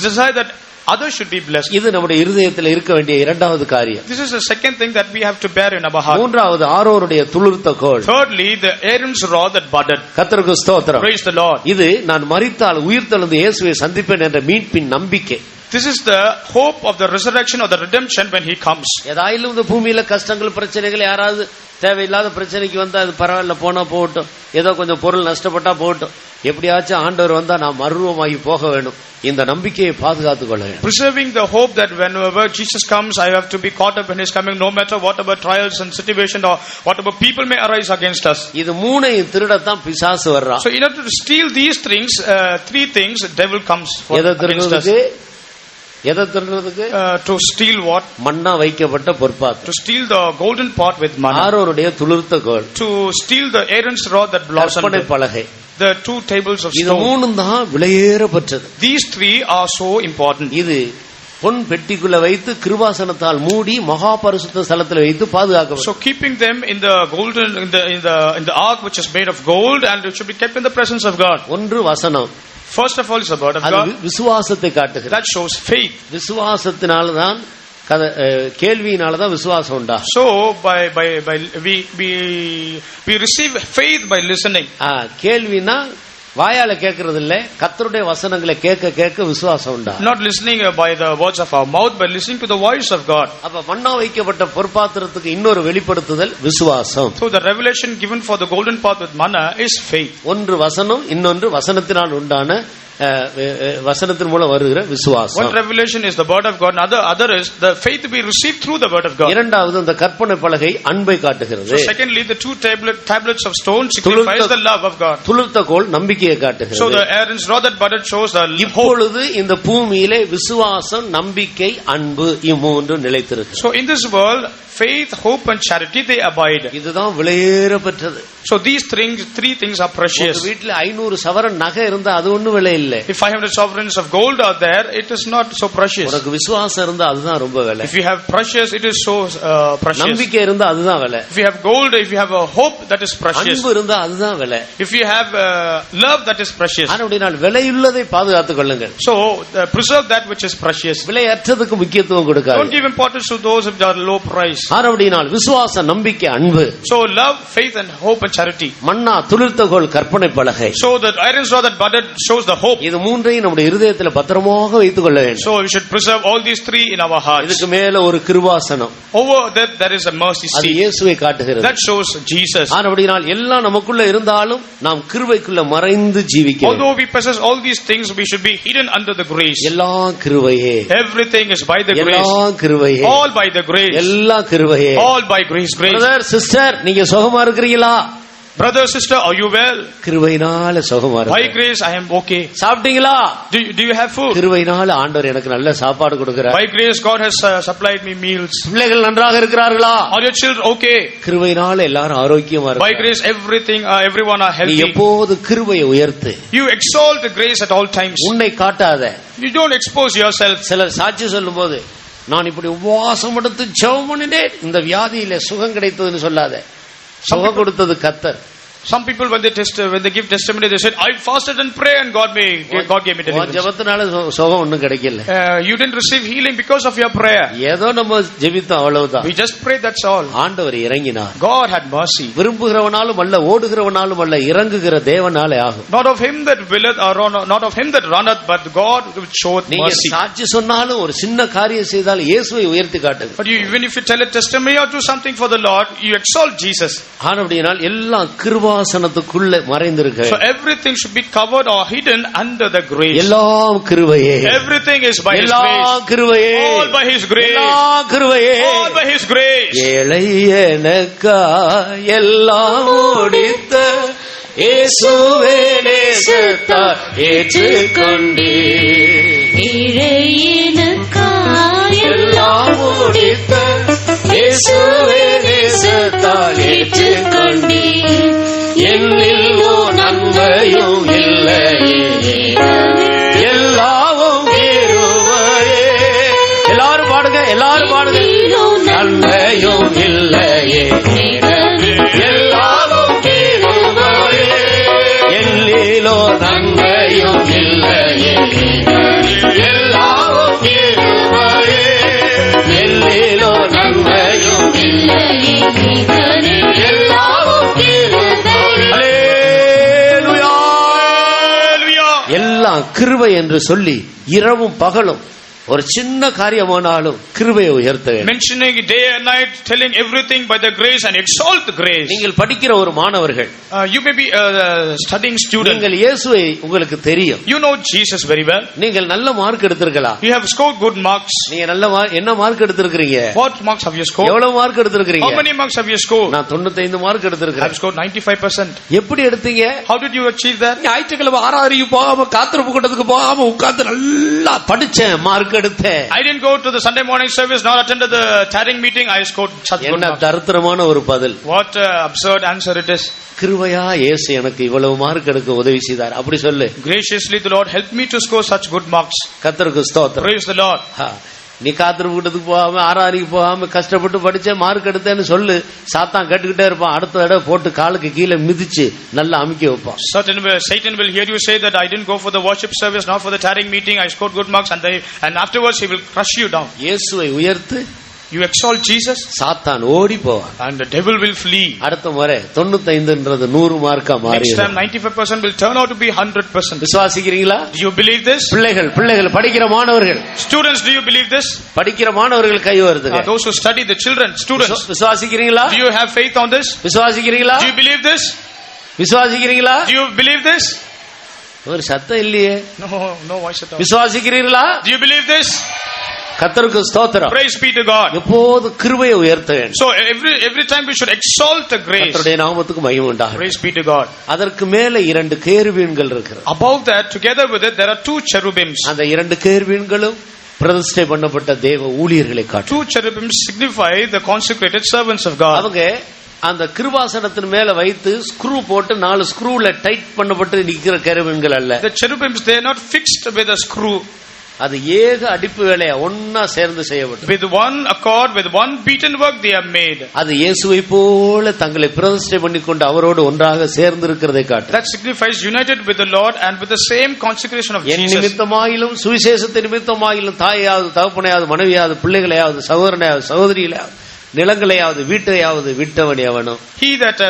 Speaker 2: desire that others should be blessed.
Speaker 1: இது நம்முடைய இருதயத்தில் இருக்க வேண்டிய இரண்டாவது காரியம்.
Speaker 2: This is the second thing that we have to bear in our heart.
Speaker 1: மூன்றாவது ஆரோனுடைய துளிர்த்த கோல்.
Speaker 2: Thirdly, the Aaron's rod that budded.
Speaker 1: கர்த்தருக்கு ஸ்தோத்திரம்.
Speaker 2: Praise the Lord.
Speaker 1: இது நான் மரித்தால் உயிர்த்தெழுந்து இயேசுவை சந்திப்பேன் என்ற மீட்பின் நம்பிக்கை.
Speaker 2: This is the hope of the resurrection or the redemption when he comes.
Speaker 1: ஏதாயிலும் இந்த பூமியில கஷ்டங்கள் பிரச்சனைகள் யாராவது தேவையில்லாத பிரச்சனைக்கு வந்தா அது பரவாயில்ல போனா போகட்டும், ஏதோ கொஞ்சம் பொருள் நஷ்டப்பட்டா போகட்டும், எப்படியாச்சும் ஆண்டவர் வந்தா நான் மறுரூபமாகி போக வேண்டும், இந்த நம்பிக்கையை பாதுகாத்துக் கொள்ள வேண்டும்.
Speaker 2: Preserving the hope that whenever Jesus comes I have to be caught up in his coming, no matter whatever trials and situation or whatever people may arise against us.
Speaker 1: இது மூணையும் திருடத்தான் பிசாசு வர்றான்.
Speaker 2: So in order to steal these things, 3 things, devil comes for against us.
Speaker 1: எதை திருடுறதுக்கு?
Speaker 2: To steal what?
Speaker 1: மன்னா வைக்கப்பட்ட பொற்பாத்திரம்.
Speaker 2: To steal the golden pot with manna.
Speaker 1: ஆரோனுடைய துளிர்த்த கோல்.
Speaker 2: To steal the Aaron's rod that blossomed.
Speaker 1: கற்பனை பலகை.
Speaker 2: The 2 tables of stone.
Speaker 1: இது மூணும் தான் விலையேறப்பட்டது.
Speaker 2: These 3 are so important.
Speaker 1: இது பொன் பெட்டிக்குள்ள வைத்து கிருபாசனத்தால் மூடி மகா பரிசுத்த ஸ்தலத்தில் வைத்து பாதுகாக்கப்படும்.
Speaker 2: So keeping them in the golden in the ark which is made of gold and it should be kept in the presence of God.
Speaker 1: ஒன்று வசனம்.
Speaker 2: First of all is the word of God.
Speaker 1: விசுவாசத்தை காட்டுகிறது.
Speaker 2: That shows faith.
Speaker 1: விசுவாசத்தினால்தான் கேள்வியினாலதான் விசுவாசம் உண்டா?
Speaker 2: So we receive faith by listening.
Speaker 1: கேள்வினா வாயால கேட்கறது இல்ல, கர்த்தருடைய வசனங்களை கேட்க கேட்க விசுவாசம் உண்டா?
Speaker 2: Not listening by the words of our mouth, but listening to the voice of God.
Speaker 1: அப்ப மன்னா வைக்கப்பட்ட பொற்பாத்திரத்துக்கு இன்னொரு வெளிப்படுத்துதல் விசுவாசம்.
Speaker 2: So the revelation given for the golden pot with manna is faith.
Speaker 1: ஒன்று வசனம், இன்னொன்று வசனத்தினால் உண்டான வசனத்தின் மூலம் வருகிற விசுவாசம்.
Speaker 2: One revelation is the word of God, and other is the faith we receive through the word of God.
Speaker 1: இரண்டாவது அந்த கற்பனை பலகை அன்பை காட்டுகிறது.
Speaker 2: So secondly, the two tablets of stone signifies the love of God.
Speaker 1: துளிர்த்த கோல் நம்பிக்கையை காட்டுகிறது.
Speaker 2: So the Aaron's rod that budded shows the hope.
Speaker 1: இப்பொழுது இந்த பூமியிலே விசுவாசம், நம்பிக்கை, அன்பு இம்மூன்று நிலைத்திருக்கு.
Speaker 2: So in this world, faith, hope and charity, they abide.
Speaker 1: இதுதான் விலையேற பெற்றது.
Speaker 2: So these three things are precious.
Speaker 1: வீட்ல 500 சவரன் நகை இருந்தா அது ஒண்ணும் விலை இல்ல.
Speaker 2: If 500 sovereigns of gold are there, it is not so precious.
Speaker 1: உனக்கு விசுவாசம் இருந்தா அதுதான் ரொம்ப விலை.
Speaker 2: If you have precious, it is so precious.
Speaker 1: நம்பிக்கை இருந்தா அதுதான் விலை.
Speaker 2: If you have gold, if you have a hope, that is precious.
Speaker 1: அன்பு இருந்தா அதுதான் விலை.
Speaker 2: If you have love, that is precious.
Speaker 1: ஆனபடியால் விலையுள்ளதை பாதுகாத்துக் கொள்ளுங்கள்.
Speaker 2: So preserve that which is precious.
Speaker 1: விலையற்றதுக்கு முக்கியத்துவம் கொடுக்காதீங்க.
Speaker 2: Don't give importance to those of the low price.
Speaker 1: ஆனபடியால் விசுவாசம், நம்பிக்கை, அன்பு.
Speaker 2: So love, faith and hope and charity.
Speaker 1: மன்னா, துளிர்த்த கோல், கற்பனை பலகை.
Speaker 2: So the iron rod that budded shows the hope.
Speaker 1: இது மூன்றையும் நம்முடைய இருதயத்தில் பத்திரமாக வைத்துக் கொள்ள வேண்டும்.
Speaker 2: So we should preserve all these three in our hearts.
Speaker 1: இதுக்கு மேல ஒரு கிருபாசனம்.
Speaker 2: Over that there is a mercy seat.
Speaker 1: அது இயேசுவை காட்டுகிறது.
Speaker 2: That shows Jesus.
Speaker 1: ஆனபடியால் எல்லாம் நமக்குள்ள இருந்தாலும் நாம் கிருபைக்குள்ள மறைந்து ஜீவிக்கிறோம்.
Speaker 2: Although we possess all these things, we should be hidden under the grace.
Speaker 1: எல்லாம் கிருபையே.
Speaker 2: Everything is by the grace.
Speaker 1: எல்லாம் கிருபையே.
Speaker 2: All by the grace.
Speaker 1: எல்லாம் கிருபையே.
Speaker 2: All by grace.
Speaker 1: Brother, sister, நீங்க சுகமா இருக்கிறீங்களா?
Speaker 2: Brother, sister, are you well?
Speaker 1: கிருபையினால சுகமா இருக்கேன்.
Speaker 2: By grace I am okay.
Speaker 1: சாப்பிட்டீங்களா?
Speaker 2: Do you have food?
Speaker 1: கிருபையினால ஆண்டவர் எனக்கு நல்ல சாப்பாடு கொடுக்கிறார்.
Speaker 2: By grace God has supplied me meals.
Speaker 1: பிள்ளைகள் நன்றாக இருக்கிறார்களா?
Speaker 2: Are your children okay?
Speaker 1: கிருபையினால எல்லாரும் ஆரோக்கியமா இருக்காங்க.
Speaker 2: By grace everyone are healthy.
Speaker 1: நீ எப்போது கிருபையை உயர்த்து.
Speaker 2: You exalt the grace at all times.
Speaker 1: உன்னை காட்டாத.
Speaker 2: You don't expose yourself.
Speaker 1: சிலர் சாட்சி சொல்லும்போது, நான் இப்படி உபவாசம் எடுத்து ஜெபம் பண்ணினேன், இந்த வியாதியில சுகம் கிடைத்ததுன்னு சொல்லாத. சுகம் கொடுத்தது கர்த்தர்.
Speaker 2: Some people when they give testimony, they said, I fasted and prayed and God gave me deliverance.
Speaker 1: ஜெபத்தினால சுகம் ஒண்ணும் கிடைக்கல.
Speaker 2: You didn't receive healing because of your prayer.
Speaker 1: ஏதோ நம்ம ஜெபித்தோம், அவ்வளவுதான்.
Speaker 2: We just prayed, that's all.
Speaker 1: ஆண்டவர் இறங்கினார்.
Speaker 2: God had mercy.
Speaker 1: விரும்புகிறவனாலும் அல்ல, ஓடுகிறவனாலும் அல்ல, இறங்குகிற தேவனாலே ஆகும்.
Speaker 2: Not of him that willeth or not of him that runneth, but God which showeth mercy.
Speaker 1: நீங்க சாட்சி சொன்னாலும் ஒரு சின்ன காரியம் செய்தால் இயேசுவை உயர்த்தி காட்டுங்க.
Speaker 2: But even if you tell a testimony or do something for the Lord, you exalt Jesus.
Speaker 1: ஆனபடியால் எல்லாம் கிருபாசனத்துக்குள்ள மறைந்திருக்க.
Speaker 2: So everything should be covered or hidden under the grace.
Speaker 1: எல்லாம் கிருபையே.
Speaker 2: Everything is by His grace.
Speaker 1: எல்லாம் கிருபையே.
Speaker 2: All by His grace.
Speaker 1: எல்லாம் கிருபையே.
Speaker 2: All by His grace.
Speaker 1: ஏழை எனக்காய் எல்லாம் முடித்த இயேசுவே நேசத்தால் ஏற்றுக்கொண்டீர்.
Speaker 4: ஏழை எனக்காய்
Speaker 1: எல்லாம் முடித்த இயேசுவே நேசத்தால் ஏற்றுக்கொண்டீர். என்னில் நன்மையும் இல்லையே, எல்லாவும் கிருபையே. எல்லாரும் பாடுங்க, எல்லாரும் பாடுங்க. நன்மையும் இல்லையே, எல்லாவும் கிருபையே. எல்லிலோ நன்மையும் இல்லையே, எல்லாவும் கிருபையே. எல்லிலோ நன்மையும் இல்லையே, எல்லாவும் கிருபையே. எல்லாம் கிருபை என்று சொல்லி இரவும் பகலும் ஒரு சின்ன காரியமானாலும் கிருபையை உயர்த்த வேண்டும்.
Speaker 2: Mentioning day and night, telling everything by the grace and exalt the grace.
Speaker 1: நீங்கள் படிக்கிற ஒரு மாணவர்கள்,
Speaker 2: you may be a studying student.
Speaker 1: நீங்கள் இயேசுவை உங்களுக்கு தெரியும்.
Speaker 2: You know Jesus very well.
Speaker 1: நீங்கள் நல்ல மார்க் எடுத்திருக்கலாம்.
Speaker 2: You have scored good marks.
Speaker 1: நீங்க நல்ல என்ன மார்க் எடுத்திருக்கீங்க?
Speaker 2: What marks have you scored?
Speaker 1: எவ்வளவு மார்க் எடுத்திருக்கீங்க?
Speaker 2: How many marks have you scored?
Speaker 1: நான் 95 மார்க் எடுத்திருக்கேன்.
Speaker 2: I have scored 95%.
Speaker 1: எப்படி எடுத்தீங்க?
Speaker 2: How did you achieve that?
Speaker 1: ஞாயிற்றுக்கிழமை ஆராதனைக்கு போகாம காத்திருப்பு கூட்டத்துக்கு போகாம உட்கார்ந்து நல்லா படிச்சேன், மார்க் எடுத்தேன்.
Speaker 2: I didn't go to the Sunday morning service, not attended the tarrying meeting. I scored such good marks.
Speaker 1: தரித்திரமான ஒரு பதில்.
Speaker 2: What absurd answer it is.
Speaker 1: கிருபையா இயேசு எனக்கு இவ்வளவு மார்க் எடுக்க உதவி செய்தார், அப்படி சொல்லு.
Speaker 2: Graciously the Lord helped me to score such good marks.
Speaker 1: கர்த்தருக்கு ஸ்தோத்திரம்.
Speaker 2: Praise the Lord.
Speaker 1: நீ காத்திருப்பு கூட்டத்துக்கு போகாம ஆராதனைக்கு போகாம கஷ்டப்பட்டு படிச்ச மார்க் எடுத்தேன்னு சொல்லு, சாத்தான் கேட்டுக்கிட்டே இருப்பான். அடுத்த தடவை போட்டு காலுக்கு கீழே மிதிச்சு நல்லா அமுக்கி வைப்பான்.
Speaker 2: Satan will hear you say that I didn't go for the worship service, not for the tarrying meeting, I scored good marks, and afterwards he will crush you down.
Speaker 1: இயேசுவை உயர்த்து,
Speaker 2: you exalt Jesus,
Speaker 1: சாத்தான் ஓடி போவான்,
Speaker 2: and the devil will flee.
Speaker 1: அடுத்த முறை 95ன்றது 100 மார்க்கா மாறிடும்.
Speaker 2: Next time 95% will turn out to be 100%.
Speaker 1: விசுவாசிக்கிறீங்களா?
Speaker 2: Do you believe this?
Speaker 1: பிள்ளைகள் படிக்கிற மாணவர்கள்,
Speaker 2: students, do you believe this?
Speaker 1: படிக்கிற மாணவர்கள் கை வருதுங்க.
Speaker 2: Those who study, the children, students,
Speaker 1: விசுவாசிக்கிறீங்களா?
Speaker 2: do you have faith on this?
Speaker 1: விசுவாசிக்கிறீங்களா?
Speaker 2: Do you believe this?
Speaker 1: விசுவாசிக்கிறீங்களா?
Speaker 2: Do you believe this?
Speaker 1: ஒரு சத்தம் இல்லையே.
Speaker 2: No voice at all.
Speaker 1: விசுவாசிக்கிறீர்களா?
Speaker 2: Do you believe this?
Speaker 1: கர்த்தருக்கு ஸ்தோத்திரம்.
Speaker 2: Praise be to God.
Speaker 1: எப்போது கிருபையை உயர்த்த வேண்டும்.
Speaker 2: So every time we should exalt the grace.
Speaker 1: கர்த்தருடைய நாமத்துக்கு மகிமை உண்டாகட்டும்.
Speaker 2: Praise be to God.
Speaker 1: அதற்கு மேல 2 கேருபீன்கள் இருக்கிறது.
Speaker 2: Above that, together with it, there are 2 cherubims.
Speaker 1: அந்த 2 கேருபீன்களும் பிரதிஷ்டை பண்ணப்பட்ட தேவ ஊழியர்களை காட்டும்.
Speaker 2: 2 cherubims signify the consecrated servants of God.
Speaker 1: அவங்க அந்த கிருபாசனத்தின் மேல வைத்து ஸ்க்ரூ போட்டு 4 ஸ்க்ரூல டைட் பண்ணப்பட்டு நிக்கிற கேருபீன்கள் அல்ல.
Speaker 2: The cherubims, they are not fixed with a screw.
Speaker 1: அது ஏக அடிப்பு வேலையா ஒன்னா சேர்ந்து செய்யப்பட்டது.
Speaker 2: With one accord, with one beaten work they are made.
Speaker 1: அது இயேசுவை போல தங்களை பிரதிஷ்டை பண்ணிக்கொண்டு அவரோடு ஒன்றாக சேர்ந்து இருக்கிறதை காட்டும்.
Speaker 2: That signifies united with the Lord and with the same consecration of
Speaker 1: N
Speaker 2: Jesus.
Speaker 1: நிமித்தமாயிலும் சுவிசேஷத்தின் நிமித்தமாயிலும் தாயாவது தகப்பனையாவது மனைவியாவது பிள்ளைகளையாவது சகோதரனையாவது சகோதரிகளையாவது நிலங்களையாவது வீட்டையாவது விட்டவன் எவனோ.
Speaker 2: He that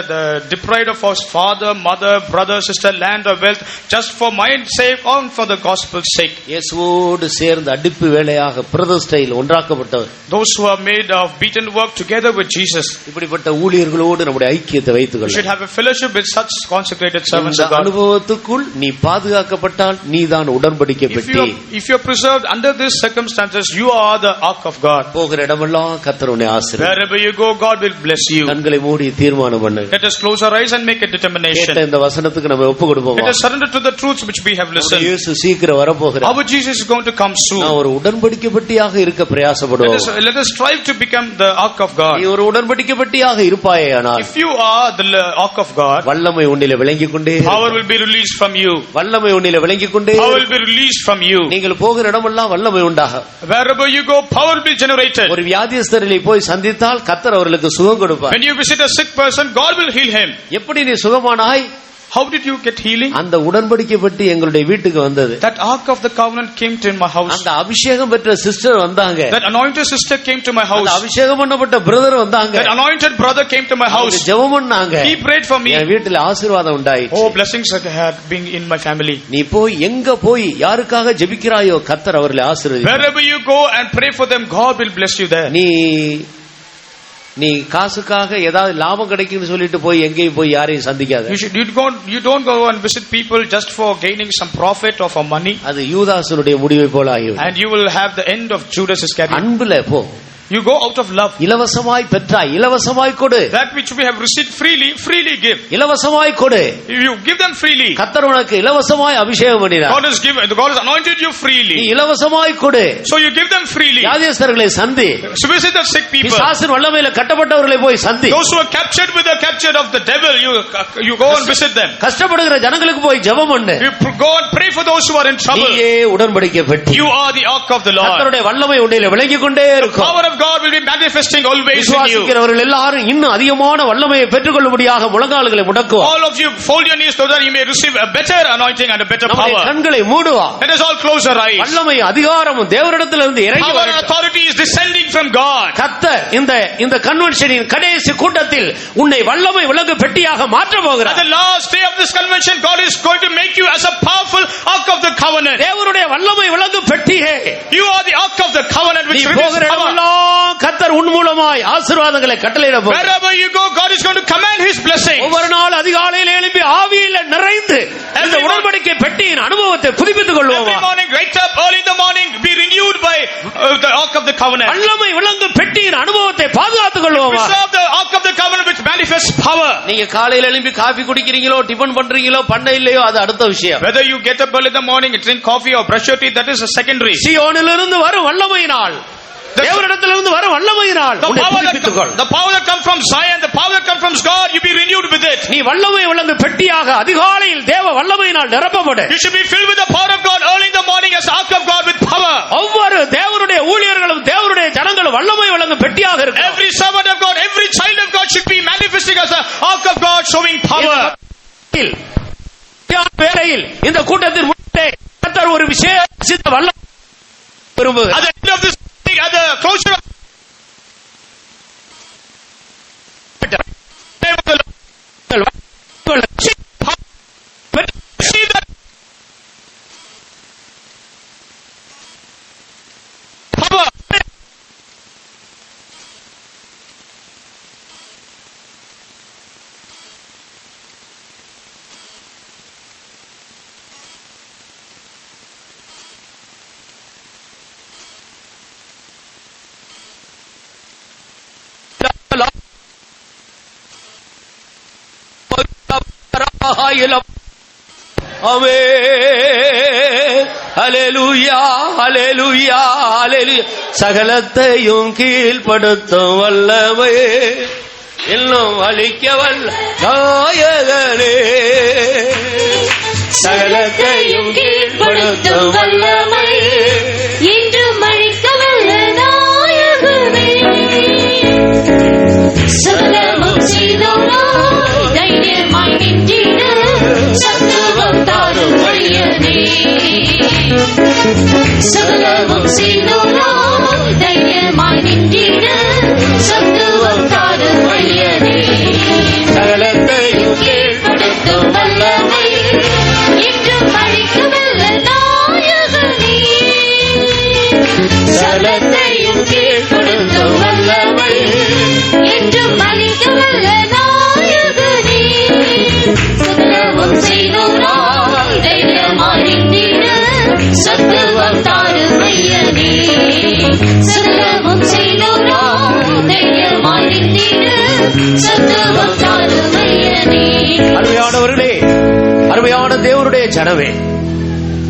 Speaker 2: deprived of his father, mother, brother, sister, land or wealth, just for my sake or for the gospel's sake.
Speaker 1: இயேசுவோடு சேர்ந்து அடிப்பு வேலையாக பிரதிஷ்டையில் ஒன்றாக்கப்பட்டவர்.
Speaker 2: Those who are made of beaten work together with Jesus.
Speaker 1: இப்படிப்பட்ட ஊழியர்களோடு நம்முடைய ஐக்கியத்தை வைத்துக் கொள்ள.
Speaker 2: We should have a fellowship with such consecrated servants of God.
Speaker 1: அனுபவத்துக்குள் நீ பாதுகாக்கப்பட்டால் நீதான் உடன்படிக்கை பெட்டி.
Speaker 2: If you are preserved under these circumstances, you are the ark of God.
Speaker 1: போகிற இடமெல்லாம் கர்த்தர் உன்னை ஆசீர்வதிப்பார்.
Speaker 2: Wherever you go, God will bless you.
Speaker 1: கண்களை மூடி தீர்மானம் பண்ணு.
Speaker 2: Let us close our eyes and make a determination.
Speaker 1: கேட்ட இந்த வசனத்துக்கு நம்ம ஒப்பு கொடுப்போம்.
Speaker 2: Let us surrender to the truths which we have listened.
Speaker 1: இயேசு சீக்கிரம் வர போகிறார்.
Speaker 2: Our Jesus is going to come soon.
Speaker 1: நான் ஒரு உடன்படிக்கை பெட்டியாக இருக்க பிரயாசப்படுவோம்.
Speaker 2: Let us strive to become the ark of God.
Speaker 1: நீ ஒரு உடன்படிக்கை பெட்டியாக இருப்பாயானால்,
Speaker 2: if you are the ark of God,
Speaker 1: வல்லமை உன்னிலே விளங்கிக் கொண்டே
Speaker 2: power will be released from you.
Speaker 1: வல்லமை உன்னிலே விளங்கிக் கொண்டே
Speaker 2: power will be released from you.
Speaker 1: நீங்கள் போகிற இடமெல்லாம் வல்லமை உண்டாகும்.
Speaker 2: Wherever you go, power will be generated.
Speaker 1: ஒரு வியாதியஸ்தரை போய் சந்தித்தால் கர்த்தர் அவர்களுக்கு சுகம் கொடுப்பார்.
Speaker 2: When you visit a sick person, God will heal him.
Speaker 1: எப்படி நீ சுகமானாய்?
Speaker 2: How did you get healing?
Speaker 1: அந்த உடன்படிக்கை பெட்டி எங்களுடைய வீட்டுக்கு வந்தது.
Speaker 2: That ark of the covenant came to my house.
Speaker 1: அந்த அபிஷேகம் பெற்ற சிஸ்டர் வந்தாங்க.
Speaker 2: That anointed sister came to my house.
Speaker 1: அந்த அபிஷேகம் பண்ணப்பட்ட பிரதர் வந்தாங்க.
Speaker 2: That anointed brother came to my house.
Speaker 1: ஜெபம் பண்ணாங்க.
Speaker 2: He prayed for me.
Speaker 1: என் வீட்டில் ஆசீர்வாதம் உண்டாயிற்று.
Speaker 2: Oh, blessings had been in my family.
Speaker 1: நீ போய் எங்க போய் யாருக்காக ஜெபிக்கிறாயோ கர்த்தர் அவர்களை ஆசீர்வதிப்பார்.
Speaker 2: Wherever you go and pray for them, God will bless you there.
Speaker 1: நீ காசுக்காக ஏதாவது லாபம் கிடைக்கும்னு சொல்லிட்டு போய் எங்கேயும் போய் யாரையும் சந்திக்காத.
Speaker 2: You don't go and visit people just for gaining some profit or for money.
Speaker 1: அது யூதாசுடைய முடிவை போல ஆகிவிடும்.
Speaker 2: And you will have the end of Judas Iscariot.
Speaker 1: அன்புல போ.
Speaker 2: You go out of love.
Speaker 1: இலவசமாய் பெற்றாய், இலவசமாய் கொடு.
Speaker 2: That which we have received freely, freely give.
Speaker 1: இலவசமாய் கொடு.
Speaker 2: You give them freely.
Speaker 1: கர்த்தர் உனக்கு இலவசமாய் அபிஷேகம் பண்ணினார்.
Speaker 2: God has anointed you freely.
Speaker 1: நீ இலவசமாய் கொடு.
Speaker 2: So you give them freely.
Speaker 1: வியாதியஸ்தர்களை சந்தி.
Speaker 2: So visit the sick people.
Speaker 1: பிசாசின் வல்லமையில கட்டப்பட்டவர்களை போய் சந்தி.
Speaker 2: Those who are captured with the capture of the devil, you go and visit them.
Speaker 1: கஷ்டப்படுகிற ஜனங்களுக்கு போய் ஜெபம் பண்ணு.
Speaker 2: You go and pray for those who are in trouble.
Speaker 1: நீயே உடன்படிக்கை பெட்டி.
Speaker 2: You are the ark of the Lord.
Speaker 1: கர்த்தருடைய வல்லமை உன்னிலே விளங்கிக் கொண்டே இருக்கும்.
Speaker 2: The power of God will be manifesting always in you.
Speaker 1: விசுவாசிக்கிறவர்கள் எல்லாரும் இன்னும் அதிகமான வல்லமையை பெற்றுக்கொள்ளும்படியாக முழங்கால்களை முடக்குவோம்.
Speaker 2: All of you fold your knees so that you may receive a better anointing and a better power.
Speaker 1: கண்களை மூடுவோம்.
Speaker 2: Let us all close our eyes.
Speaker 1: வல்லமை அதிகாரமும் தேவனிடத்திலிருந்து இறங்கி
Speaker 2: power and authority is descending from God.
Speaker 1: கர்த்தர் இந்த கன்வென்ஷனின் கடைசி கூட்டத்தில் உன்னை வல்லமை விளங்கு பெட்டியாக மாற்ற போகிறார்.
Speaker 2: At the last day of this convention, God is going to make you as a powerful ark of the covenant.
Speaker 1: தேவனுடைய வல்லமை விளங்கு பெட்டியே.
Speaker 2: You are the ark of the covenant which
Speaker 1: releases power. கர்த்தர் உன் மூலமாய் ஆசீர்வாதங்களை கட்டளையிட போகிறார்.
Speaker 2: Wherever you go, God is going to command His blessing.
Speaker 1: ஒவ்வொரு நாள் அதிகாலையில் எழும்பி ஆவியில நிறைந்து இந்த உடன்படிக்கை பெட்டியின் அனுபவத்தை புதுப்பித்துக் கொள்வோம்.
Speaker 2: Every morning, wake up early in the morning, be renewed by the ark of the covenant.
Speaker 1: வல்லமை விளங்கு பெட்டியின் அனுபவத்தை பாதுகாத்துக் கொள்வோம்.
Speaker 2: Preserve the ark of the covenant which manifests power.
Speaker 1: நீங்க காலையில எழும்பி காபி குடிக்கிறீங்களோ, டிபன் பண்றீங்களோ, பண்ண இல்லையோ அது அடுத்த விஷயம்.
Speaker 2: Whether you get up early in the morning and drink coffee or brush your teeth, that is a secondary.
Speaker 1: சீயோனிலிருந்து வரும் வல்லமையினால், தேவனிடத்திலிருந்து வரும் வல்லமையினால்
Speaker 2: the power that comes from Zion, the power that comes from God, you be renewed with it.
Speaker 1: நீ வல்லமை விளங்கு பெட்டியாக அதிகாலையில் தேவ வல்லமையினால் நிரப்பப்படு.
Speaker 2: You should be filled with the power of God early in the morning as ark of God with power.
Speaker 1: ஒவ்வொரு தேவனுடைய ஊழியர்களும் நேரத்தில் வேளையில் இந்த கூட்டத்தின் முன்னே கர்த்தர் ஒரு விசேஷித்த வல்ல விரும்புகிறார். சகலத்தையும் கீழ்ப்படுத்தும் வல்லமே இன்னும் அளிக்க வல்ல நாயகனே. சகலத்தையும் கீழ்ப்படுத்தும் வல்லமே
Speaker 4: என்றும் அளிக்க வல்ல நாயகனே. சகலமும் செய்தோரோ தைரியமாய் நின்றிட சத்துவம் தாரும் வழியனே. சகலமும் செய்தோரோ தைரியமாய் நின்றிட சத்துவம் தாரும் வழியனே.
Speaker 1: சகலத்தையும் கீழ்ப்படுத்தும் வல்லமை
Speaker 4: என்றும் அளிக்க வல்ல நாயகனே.
Speaker 1: சகலத்தையும் கீழ்ப்படுத்தும் வல்லமை
Speaker 4: என்றும் அளிக்க வல்ல நாயகனே. சகலமும் செய்தோரோ தைரியமாய் நின்றிட சத்துவம் தாரும் வழியனே. சகலமும் செய்தோரோ தைரியமாய் நின்றிட சத்துவம் தாரும் வழியனே.
Speaker 1: அருமையானவர்களே, அருமையான தேவனுடைய ஜனமே,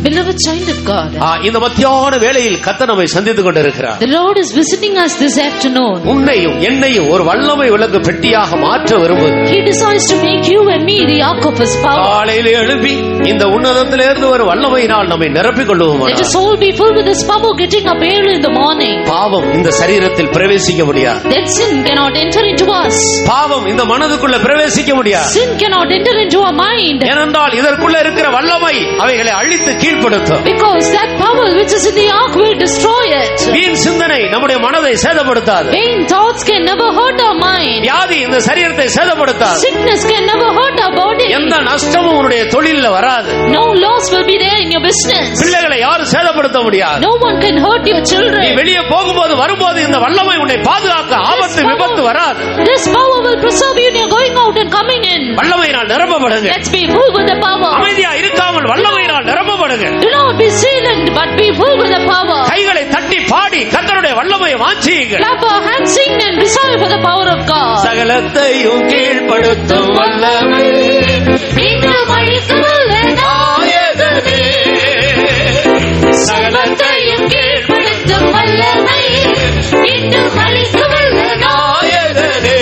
Speaker 4: Beloved child of God,
Speaker 1: இந்த மத்தியான வேளையில் கர்த்தர் நம்மை சந்தித்துக் கொண்டிருக்கிறார்.
Speaker 4: the Lord is visiting us this afternoon.
Speaker 1: உன்னையும் என்னையும் ஒரு வல்லமை விளக்கு பெட்டியாக மாற்ற விரும்புகிறார்.
Speaker 4: He desires to make you and me the ark of His power.
Speaker 1: காலையில் எழுப்பி இந்த உன்னதத்திலிருந்து ஒரு வல்லமையினால் நம்மை நிரப்பிக் கொள்வோம்.
Speaker 4: Let us all be filled with His power, getting up early in the morning.
Speaker 1: பாவம் இந்த சரீரத்தில் பிரவேசிக்க முடியாது.
Speaker 4: That sin cannot enter into us.
Speaker 1: பாவம் இந்த மனதுக்குள்ள பிரவேசிக்க முடியாது.
Speaker 4: Sin cannot enter into our mind.
Speaker 1: ஏனென்றால் இதற்குள்ள இருக்கிற வல்லமை அவைகளை அழித்து கீழ்ப்படுத்தும்.
Speaker 4: Because that power which is in the ark will destroy it.
Speaker 1: வீண் சிந்தனை நம்முடைய மனதை சேதப்படுத்தாது.
Speaker 4: Vain thoughts can never hurt our mind.
Speaker 1: வியாதி இந்த சரீரத்தை சேதப்படுத்தாது.
Speaker 4: Sickness can never hurt our body.
Speaker 1: எந்த நஷ்டமும் உன்னுடைய தொழில்ல வராது.
Speaker 4: No loss will be there in your business.
Speaker 1: பிள்ளைகளை யாரும் சேதப்படுத்த முடியாது.
Speaker 4: No one can hurt your children.
Speaker 1: நீ வெளியே போகும்போது வரும்போது இந்த வல்லமை உன்னை பாதுகாக்க ஆபத்து விபத்து வராது.
Speaker 4: This power will preserve you when you're going out and coming in.
Speaker 1: வல்லமையினால் நிரப்பப்படுங்க.
Speaker 4: Let's be full with the power.
Speaker 1: அமைதியா இருக்காமல் வல்லமையினால் நிரப்பப்படுங்க.
Speaker 4: Do not be silent, but be full with the power.
Speaker 1: கைகளை தட்டி பாடி கர்த்தருடைய வல்லமையை வாஞ்சியுங்கள்.
Speaker 4: Clap our hands, sing and desire for the power of God.
Speaker 1: சகலத்தையும் கீழ்ப்படுத்தும் வல்லமை
Speaker 4: என்றும் அளிக்க வல்ல நாயகனே. சகலத்தையும் கீழ்ப்படுத்தும் வல்லமை என்றும் அளிக்க வல்ல நாயகனே.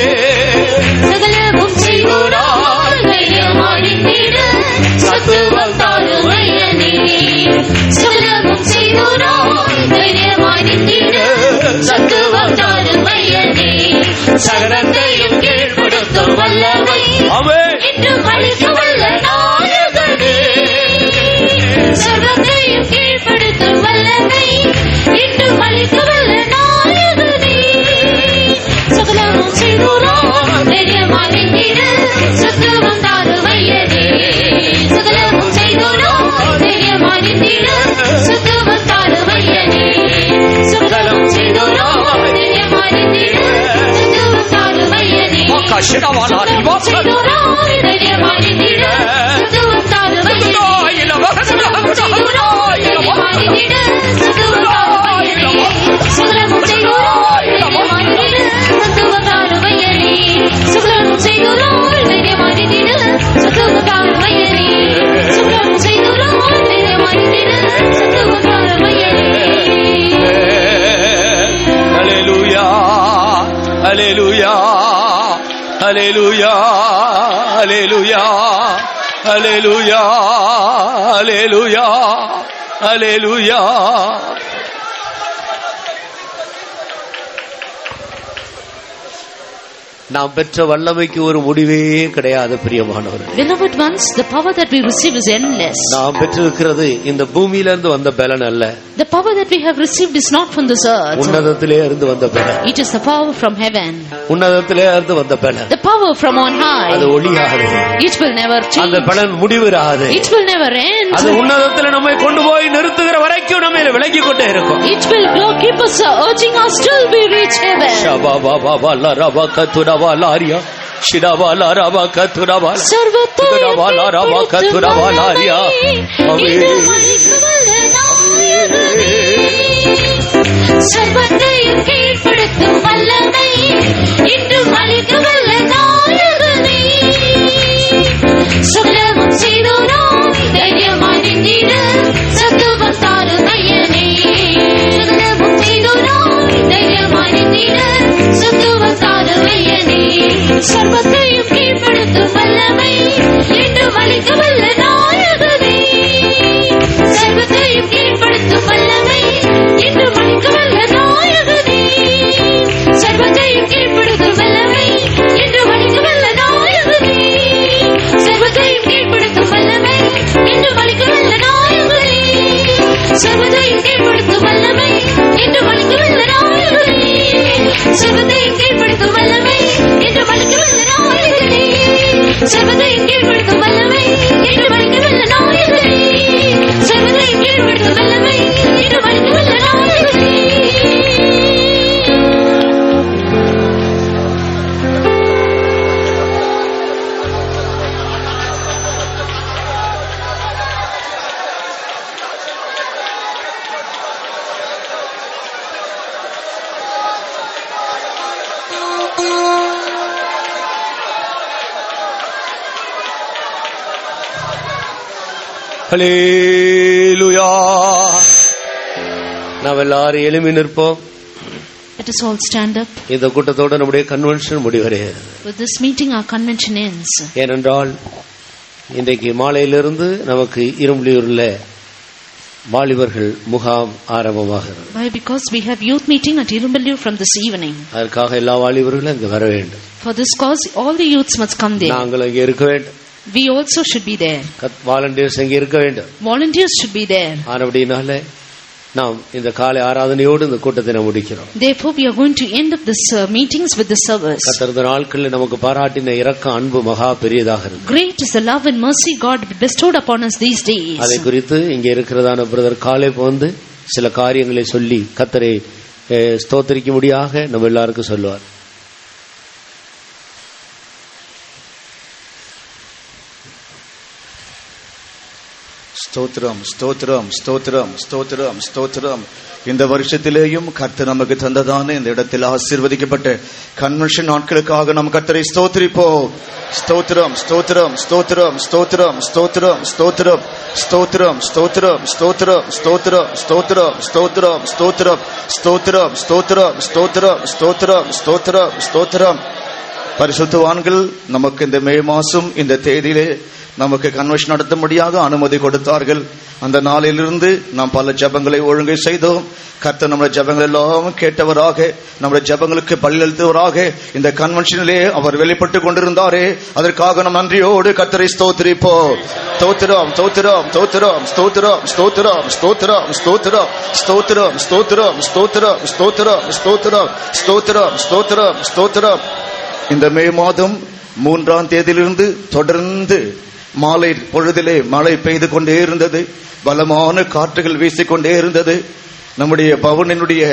Speaker 4: சகலமும் செய்வோரால் தைரியமாய் நின்றிட சத்துவம் தாரும் வழியனே. சகலமும் செய்வோரால் தைரியமாய் நின்றிட சத்துவம் தாரும் வழியனே. சகலத்தையும் கீழ்ப்படுத்தும் வல்லமை என்றும் அளிக்க வல்ல நாயகனே. சகலத்தையும் கீழ்ப்படுத்தும் வல்லமை என்றும் அளிக்க வல்ல நாயகனே. சகலமும் செய்வோரால் தைரியமாய் நின்றிட சத்துவம் தாரும் வழியனே. சகலமும் செய்வோரால் தைரியமாய் நின்றிட சத்துவம் தாரும் வழியனே. சகலமும் செய்வோரால் தைரியமாய் நின்றிட சத்துவம் தாரும் வழியனே. சகலமும் செய்வோரால் தைரியமாய் நின்றிட சத்துவம் தாரும் வழியனே. சகலமும் செய்வோரால் தைரியமாய் நின்றிட சத்துவம் தாரும் வழியனே. சகலமும் செய்வோரால் தைரியமாய் நின்றிட சத்துவம் தாரும் வழியனே. சகலமும் செய்வோரால் தைரியமாய் நின்றிட சத்துவம் தாரும் வழியனே. சகலமும் செய்வோரால் தைரியமாய் நின்றிட சத்துவம் தாரும் வழியனே.
Speaker 1: ஹல்லேலூயா ஹல்லேலூயா ஹல்லேலூயா ஹல்லேலூயா ஹல்லேலூயா ஹல்லேலூயா ஹல்லேலூயா. நாம் பெற்ற வல்லமைக்கு ஒரு முடிவே கிடையாது பிரியமானவர்.
Speaker 4: Beloved ones, the power that we receive is endless.
Speaker 1: நாம் பெற்றிருக்கிறது இந்த பூமியிலிருந்து வந்த பலன் அல்ல.
Speaker 4: The power that we have received is not from this earth.
Speaker 1: உன்னதத்திலே இருந்து வந்த பலன்.
Speaker 4: It is the power from heaven.
Speaker 1: உன்னதத்திலே இருந்து வந்த பலன்.
Speaker 4: The power from on high.
Speaker 1: அது ஒளியாதது.
Speaker 4: It will never change.
Speaker 1: அந்த பலன் முடிவிராது.
Speaker 4: It will never end.
Speaker 1: அது உன்னதத்திலே நம்மை கொண்டு போய் நிறுத்துகிற வரைக்கும் நம்மை விலகி கொண்டே இருக்கும்.
Speaker 4: It will keep us urging us till we reach heaven.
Speaker 1: ஷபாபாபாலா ரபகதுரவாலாரியா ஷிடாவாலா கதுரவாலா சர்வத்துரவாலா ரபகதுரவாலாரியா
Speaker 4: சர்வத்தையும் கீழ்ப்படுத்தும் வல்லமை இன்றும் அளிக்க வல்ல நாயகனே. சொல்லவும் செய்தோராம் தைரியமாய் நின்றிட சத்துவம் தாரும் ஐயனே. சொல்லவும் செய்தோராம் தைரியமாய் நின்றிட சத்துவம் தாரும் ஐயனே. சர்வத்தையும் கீழ்ப்படுத்தும் வல்லமை இன்றும் அளிக்க வல்ல நாயகனே. சர்வத்தையும் கீழ்ப்படுத்தும் வல்லமை இன்றும் அளிக்க வல்ல நாயகனே. சர்வத்தையும் கீழ்ப்படுத்தும் வல்லமை இன்றும் அளிக்க வல்ல நாயகனே. சர்வத்தையும் கீழ்ப்படுத்தும் வல்லமை இன்றும் அளிக்க வல்ல நாயகனே. சர்வத்தையும் கீழ்ப்படுத்தும் வல்லமை இன்றும் அளிக்க வல்ல நாயகனே. சர்வத்தையும் கீழ்ப்படுத்தும் வல்லமை இன்றும் அளிக்க வல்ல நாயகனே. சர்வத்தையும் கீழ்ப்படுத்தும் வல்லமை இன்றும் அளிக்க வல்ல நாயகனே. சர்வத்தையும் கீழ்ப்படுத்தும் வல்லமை இன்றும் அளிக்க வல்ல நாயகனே.
Speaker 1: ஹல்லேலூயா. நாம் எல்லாரும் எழும்பி நிற்போம்.
Speaker 4: Let us all stand up.
Speaker 1: இந்த கூட்டத்தோடு நம்முடைய கன்வென்ஷன் முடிவடைகிறது.
Speaker 4: With this meeting our convention ends.
Speaker 1: ஏனென்றால் இன்றைக்கு மாலையிலிருந்து நமக்கு இரும்புலியூர்ல வாலிபர்கள் முகாம் ஆரம்பமாகிறது.
Speaker 4: Why? Because we have youth meeting at Irumbalur from this evening.
Speaker 1: அதற்காக எல்லா வாலிபர்களும் இங்கு வர வேண்டும்.
Speaker 4: For this cause all the youths must come there.
Speaker 1: நாங்கள் இங்கே இருக்க வேண்டும்.
Speaker 4: We also should be there.
Speaker 1: Volunteers இங்கே இருக்க வேண்டும்.
Speaker 4: Volunteers should be there.
Speaker 1: ஆனபடினால நாம் இந்த காலை ஆராதனையோடு இந்த கூட்டத்தை நாம் முடிக்கிறோம்.
Speaker 4: Therefore we are going to end up this meetings with the service.
Speaker 1: கர்த்தர் நாட்களில் நமக்கு பாராட்டின இரக்கம் அன்பு மகா பெரியதாக இருக்கு.
Speaker 4: Great is the love and mercy God bestowed upon us these days.
Speaker 1: அதை குறித்து இங்கே இருக்கிறதான பிரதர் காலேப் வந்து சில காரியங்களை சொல்லி கர்த்தரை ஸ்தோத்திரிக்கும்படியாக நம்ம எல்லாருக்கும் சொல்லுவார்.
Speaker 5: ஸ்தோத்திரம் ஸ்தோத்திரம் ஸ்தோத்திரம் ஸ்தோத்திரம் ஸ்தோத்திரம். இந்த வருஷத்திலேயும் கர்த்தர் நமக்கு தந்ததான இந்த இடத்தில் ஆசீர்வதிக்கப்பட்ட கன்வென்ஷன் நாட்களுக்காக நம் கர்த்தரை ஸ்தோத்திரிப்போம். ஸ்தோத்திரம் ஸ்தோத்திரம் ஸ்தோத்திரம் ஸ்தோத்திரம் ஸ்தோத்திரம் ஸ்தோத்திரம் ஸ்தோத்திரம் ஸ்தோத்திரம் ஸ்தோத்திரம் ஸ்தோத்திரம் ஸ்தோத்திரம் ஸ்தோத்திரம் ஸ்தோத்திரம் ஸ்தோத்திரம் ஸ்தோத்திரம் ஸ்தோத்திரம் ஸ்தோத்திரம் ஸ்தோத்திரம் ஸ்தோத்திரம். பரிசுத்தவான்கள் நமக்கு இந்த மே மாசம் இந்த தேதியிலே நமக்கு கன்வென்ஷன் நடத்தும்படியாக அனுமதி கொடுத்தார்கள். அந்த நாளிலிருந்து நாம் பல ஜெபங்களை ஒழுங்கை செய்தோம். கர்த்தர் நம்முடைய ஜெபங்கள் எல்லாம் கேட்டவராக, நம்முடைய ஜெபங்களுக்கு பலியளித்தவராக இந்த கன்வென்ஷனிலே அவர் வெளிப்பட்டு கொண்டிருந்தாரே, அதற்காக நம் நன்றியோடு கர்த்தரை ஸ்தோத்திரிப்போம். ஸ்தோத்திரம் ஸ்தோத்திரம் ஸ்தோத்திரம் ஸ்தோத்திரம் ஸ்தோத்திரம் ஸ்தோத்திரம் ஸ்தோத்திரம் ஸ்தோத்திரம் ஸ்தோத்திரம் ஸ்தோத்திரம் ஸ்தோத்திரம் ஸ்தோத்திரம் ஸ்தோத்திரம் ஸ்தோத்திரம் ஸ்தோத்திரம். இந்த மே மாதம் 3ஆம் தேதியிலிருந்து தொடர்ந்து மாலை பொழுதிலே மழை பெய்து கொண்டே இருந்தது. பலமான காற்றுகள் வீசிக்கொண்டே இருந்தது. நம்முடைய பவனினுடைய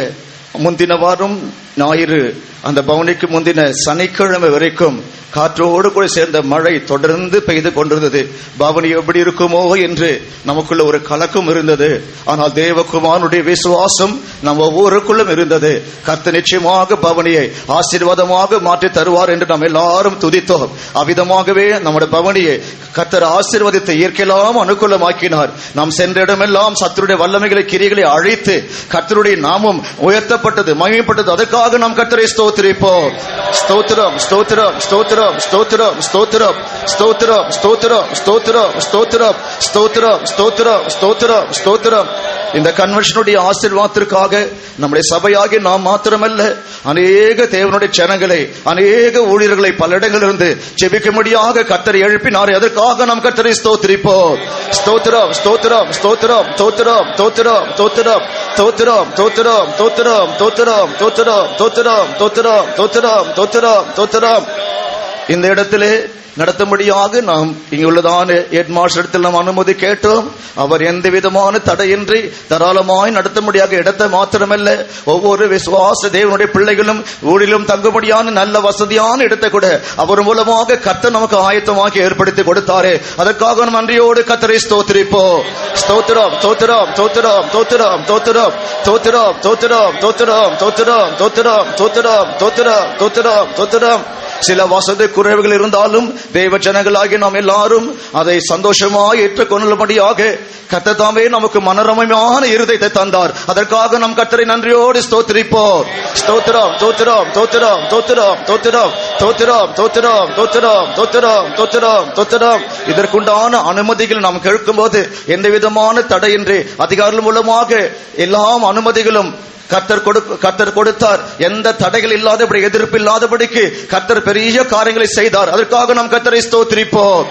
Speaker 5: முந்தின வாரம் ஞாயிறு, அந்த பவனிக்கு முந்தின சனிக்கிழமை வரைக்கும் காற்றோடு கூட சேர்ந்த மழை தொடர்ந்து பெய்து கொண்டிருந்தது. பவனி எப்படி இருக்குமோ என்று நமக்குள்ள ஒரு கலக்கம் இருந்தது. ஆனால் தேவகுமாரனுடைய விசுவாசம் நம் ஒவ்வொருக்குள்ளும் இருந்தது. கர்த்தர் நிச்சயமாக பவனியை ஆசீர்வாதமாக மாற்றி தருவார் என்று நாம் எல்லாரும் துதித்தோம். அவ்விதமாகவே நம்முடைய பவனியை கர்த்தர் ஆசீர்வதித்து இயற்கையெல்லாம் அனுகூலமாக்கினார். நாம் சென்ற இடமெல்லாம் சத்துருடைய வல்லமைகளை கிரிகளை அழித்து கர்த்தருடைய நாமம் உயர்த்தப்பட்டது, மகிமைப்பட்டது. அதற்காக நாம் கர்த்தரை ஸ்தோத்திரிப்போம். ஸ்தோத்திரம் ஸ்தோத்திரம் ஸ்தோத்திரம் ஸ்தோத்திரம் ஸ்தோத்திரம் ஸ்தோத்திரம் ஸ்தோத்திரம் ஸ்தோத்திரம் ஸ்தோத்திரம் ஸ்தோத்திரம் ஸ்தோத்திரம் ஸ்தோத்திரம் ஸ்தோத்திரம் ஸ்தோத்திரம். இந்த கன்வென்ஷனுடைய ஆசீர்வாதத்திற்காக நம்முடைய சபையாகி நாம் மாத்திரமல்ல, அநேக தேவனுடைய ஜனங்களை, அநேக ஊழியர்களை பல இடங்களிலிருந்து ஜெபிக்கும்படியாக கர்த்தர் எழுப்பினார். அதற்காக நாம் கர்த்தரை ஸ்தோத்திரிப்போம். ஸ்தோத்திரம் ஸ்தோத்திரம் ஸ்தோத்திரம் ஸ்தோத்திரம் ஸ்தோத்திரம் ஸ்தோத்திரம் ஸ்தோத்திரம் ஸ்தோத்திரம் ஸ்தோத்திரம் ஸ்தோத்திரம் ஸ்தோத்திரம் ஸ்தோத்திரம் ஸ்தோத்திரம் ஸ்தோத்திரம் ஸ்தோத்திரம் ஸ்தோத்திரம். இந்த இடத்திலே நடத்தும்படியாக நாம் இங்குள்ளதான ஹெட் மாஸ்டர் இடத்தில் நாம் அனுமதி கேட்டோம். அவர் எந்த விதமான தடையின்றி தாராளமாய் நடத்தும்படியாக இடத்தை மாத்திரமல்ல, ஒவ்வொரு விசுவாச தேவனுடைய பிள்ளைகளும் ஊரிலும் தங்கும்படியான நல்ல வசதியான இடத்தை கூட அவர் மூலமாக கர்த்தர் நமக்கு ஆயத்தமாக்கி ஏற்படுத்தி கொடுத்தாரே. அதற்காக நாம் நன்றியோடு கர்த்தரை ஸ்தோத்திரிப்போம். ஸ்தோத்திரம் ஸ்தோத்திரம் ஸ்தோத்திரம் ஸ்தோத்திரம் ஸ்தோத்திரம் ஸ்தோத்திரம் ஸ்தோத்திரம் ஸ்தோத்திரம் ஸ்தோத்திரம் ஸ்தோத்திரம் ஸ்தோத்திரம் ஸ்தோத்திரம் ஸ்தோத்திரம் ஸ்தோத்திரம். சில வசதி குறைவுகள் இருந்தாலும் தேவ ஜனங்களாகி நாம் எல்லாரும் அதை சந்தோஷமாய் ஏற்றுக்கொள்ளும்படியாக கர்த்தர் தாமே நமக்கு மனரமமான இருதயத்தை தந்தார். அதற்காக நம் கர்த்தரை நன்றியோடு ஸ்தோத்திரிப்போம். ஸ்தோத்திரம் ஸ்தோத்திரம் ஸ்தோத்திரம் ஸ்தோத்திரம் ஸ்தோத்திரம் ஸ்தோத்திரம் ஸ்தோத்திரம் ஸ்தோத்திரம் ஸ்தோத்திரம் ஸ்தோத்திரம் ஸ்தோத்திரம். இதற்குண்டான அனுமதிகள் நாம் கேட்கும்போது எந்த விதமான தடையின்றி அதிகாரிகள் மூலமாக எல்லாம் அனுமதிகளும் கர்த்தர் கொடுத்தார். எந்த தடைகள் இல்லாதபடி, எதிர்ப்பு இல்லாதபடிக்கு கர்த்தர் பெரிய காரியங்களை செய்தார். அதற்காக நாம் கர்த்தரை ஸ்தோத்திரிப்போம்.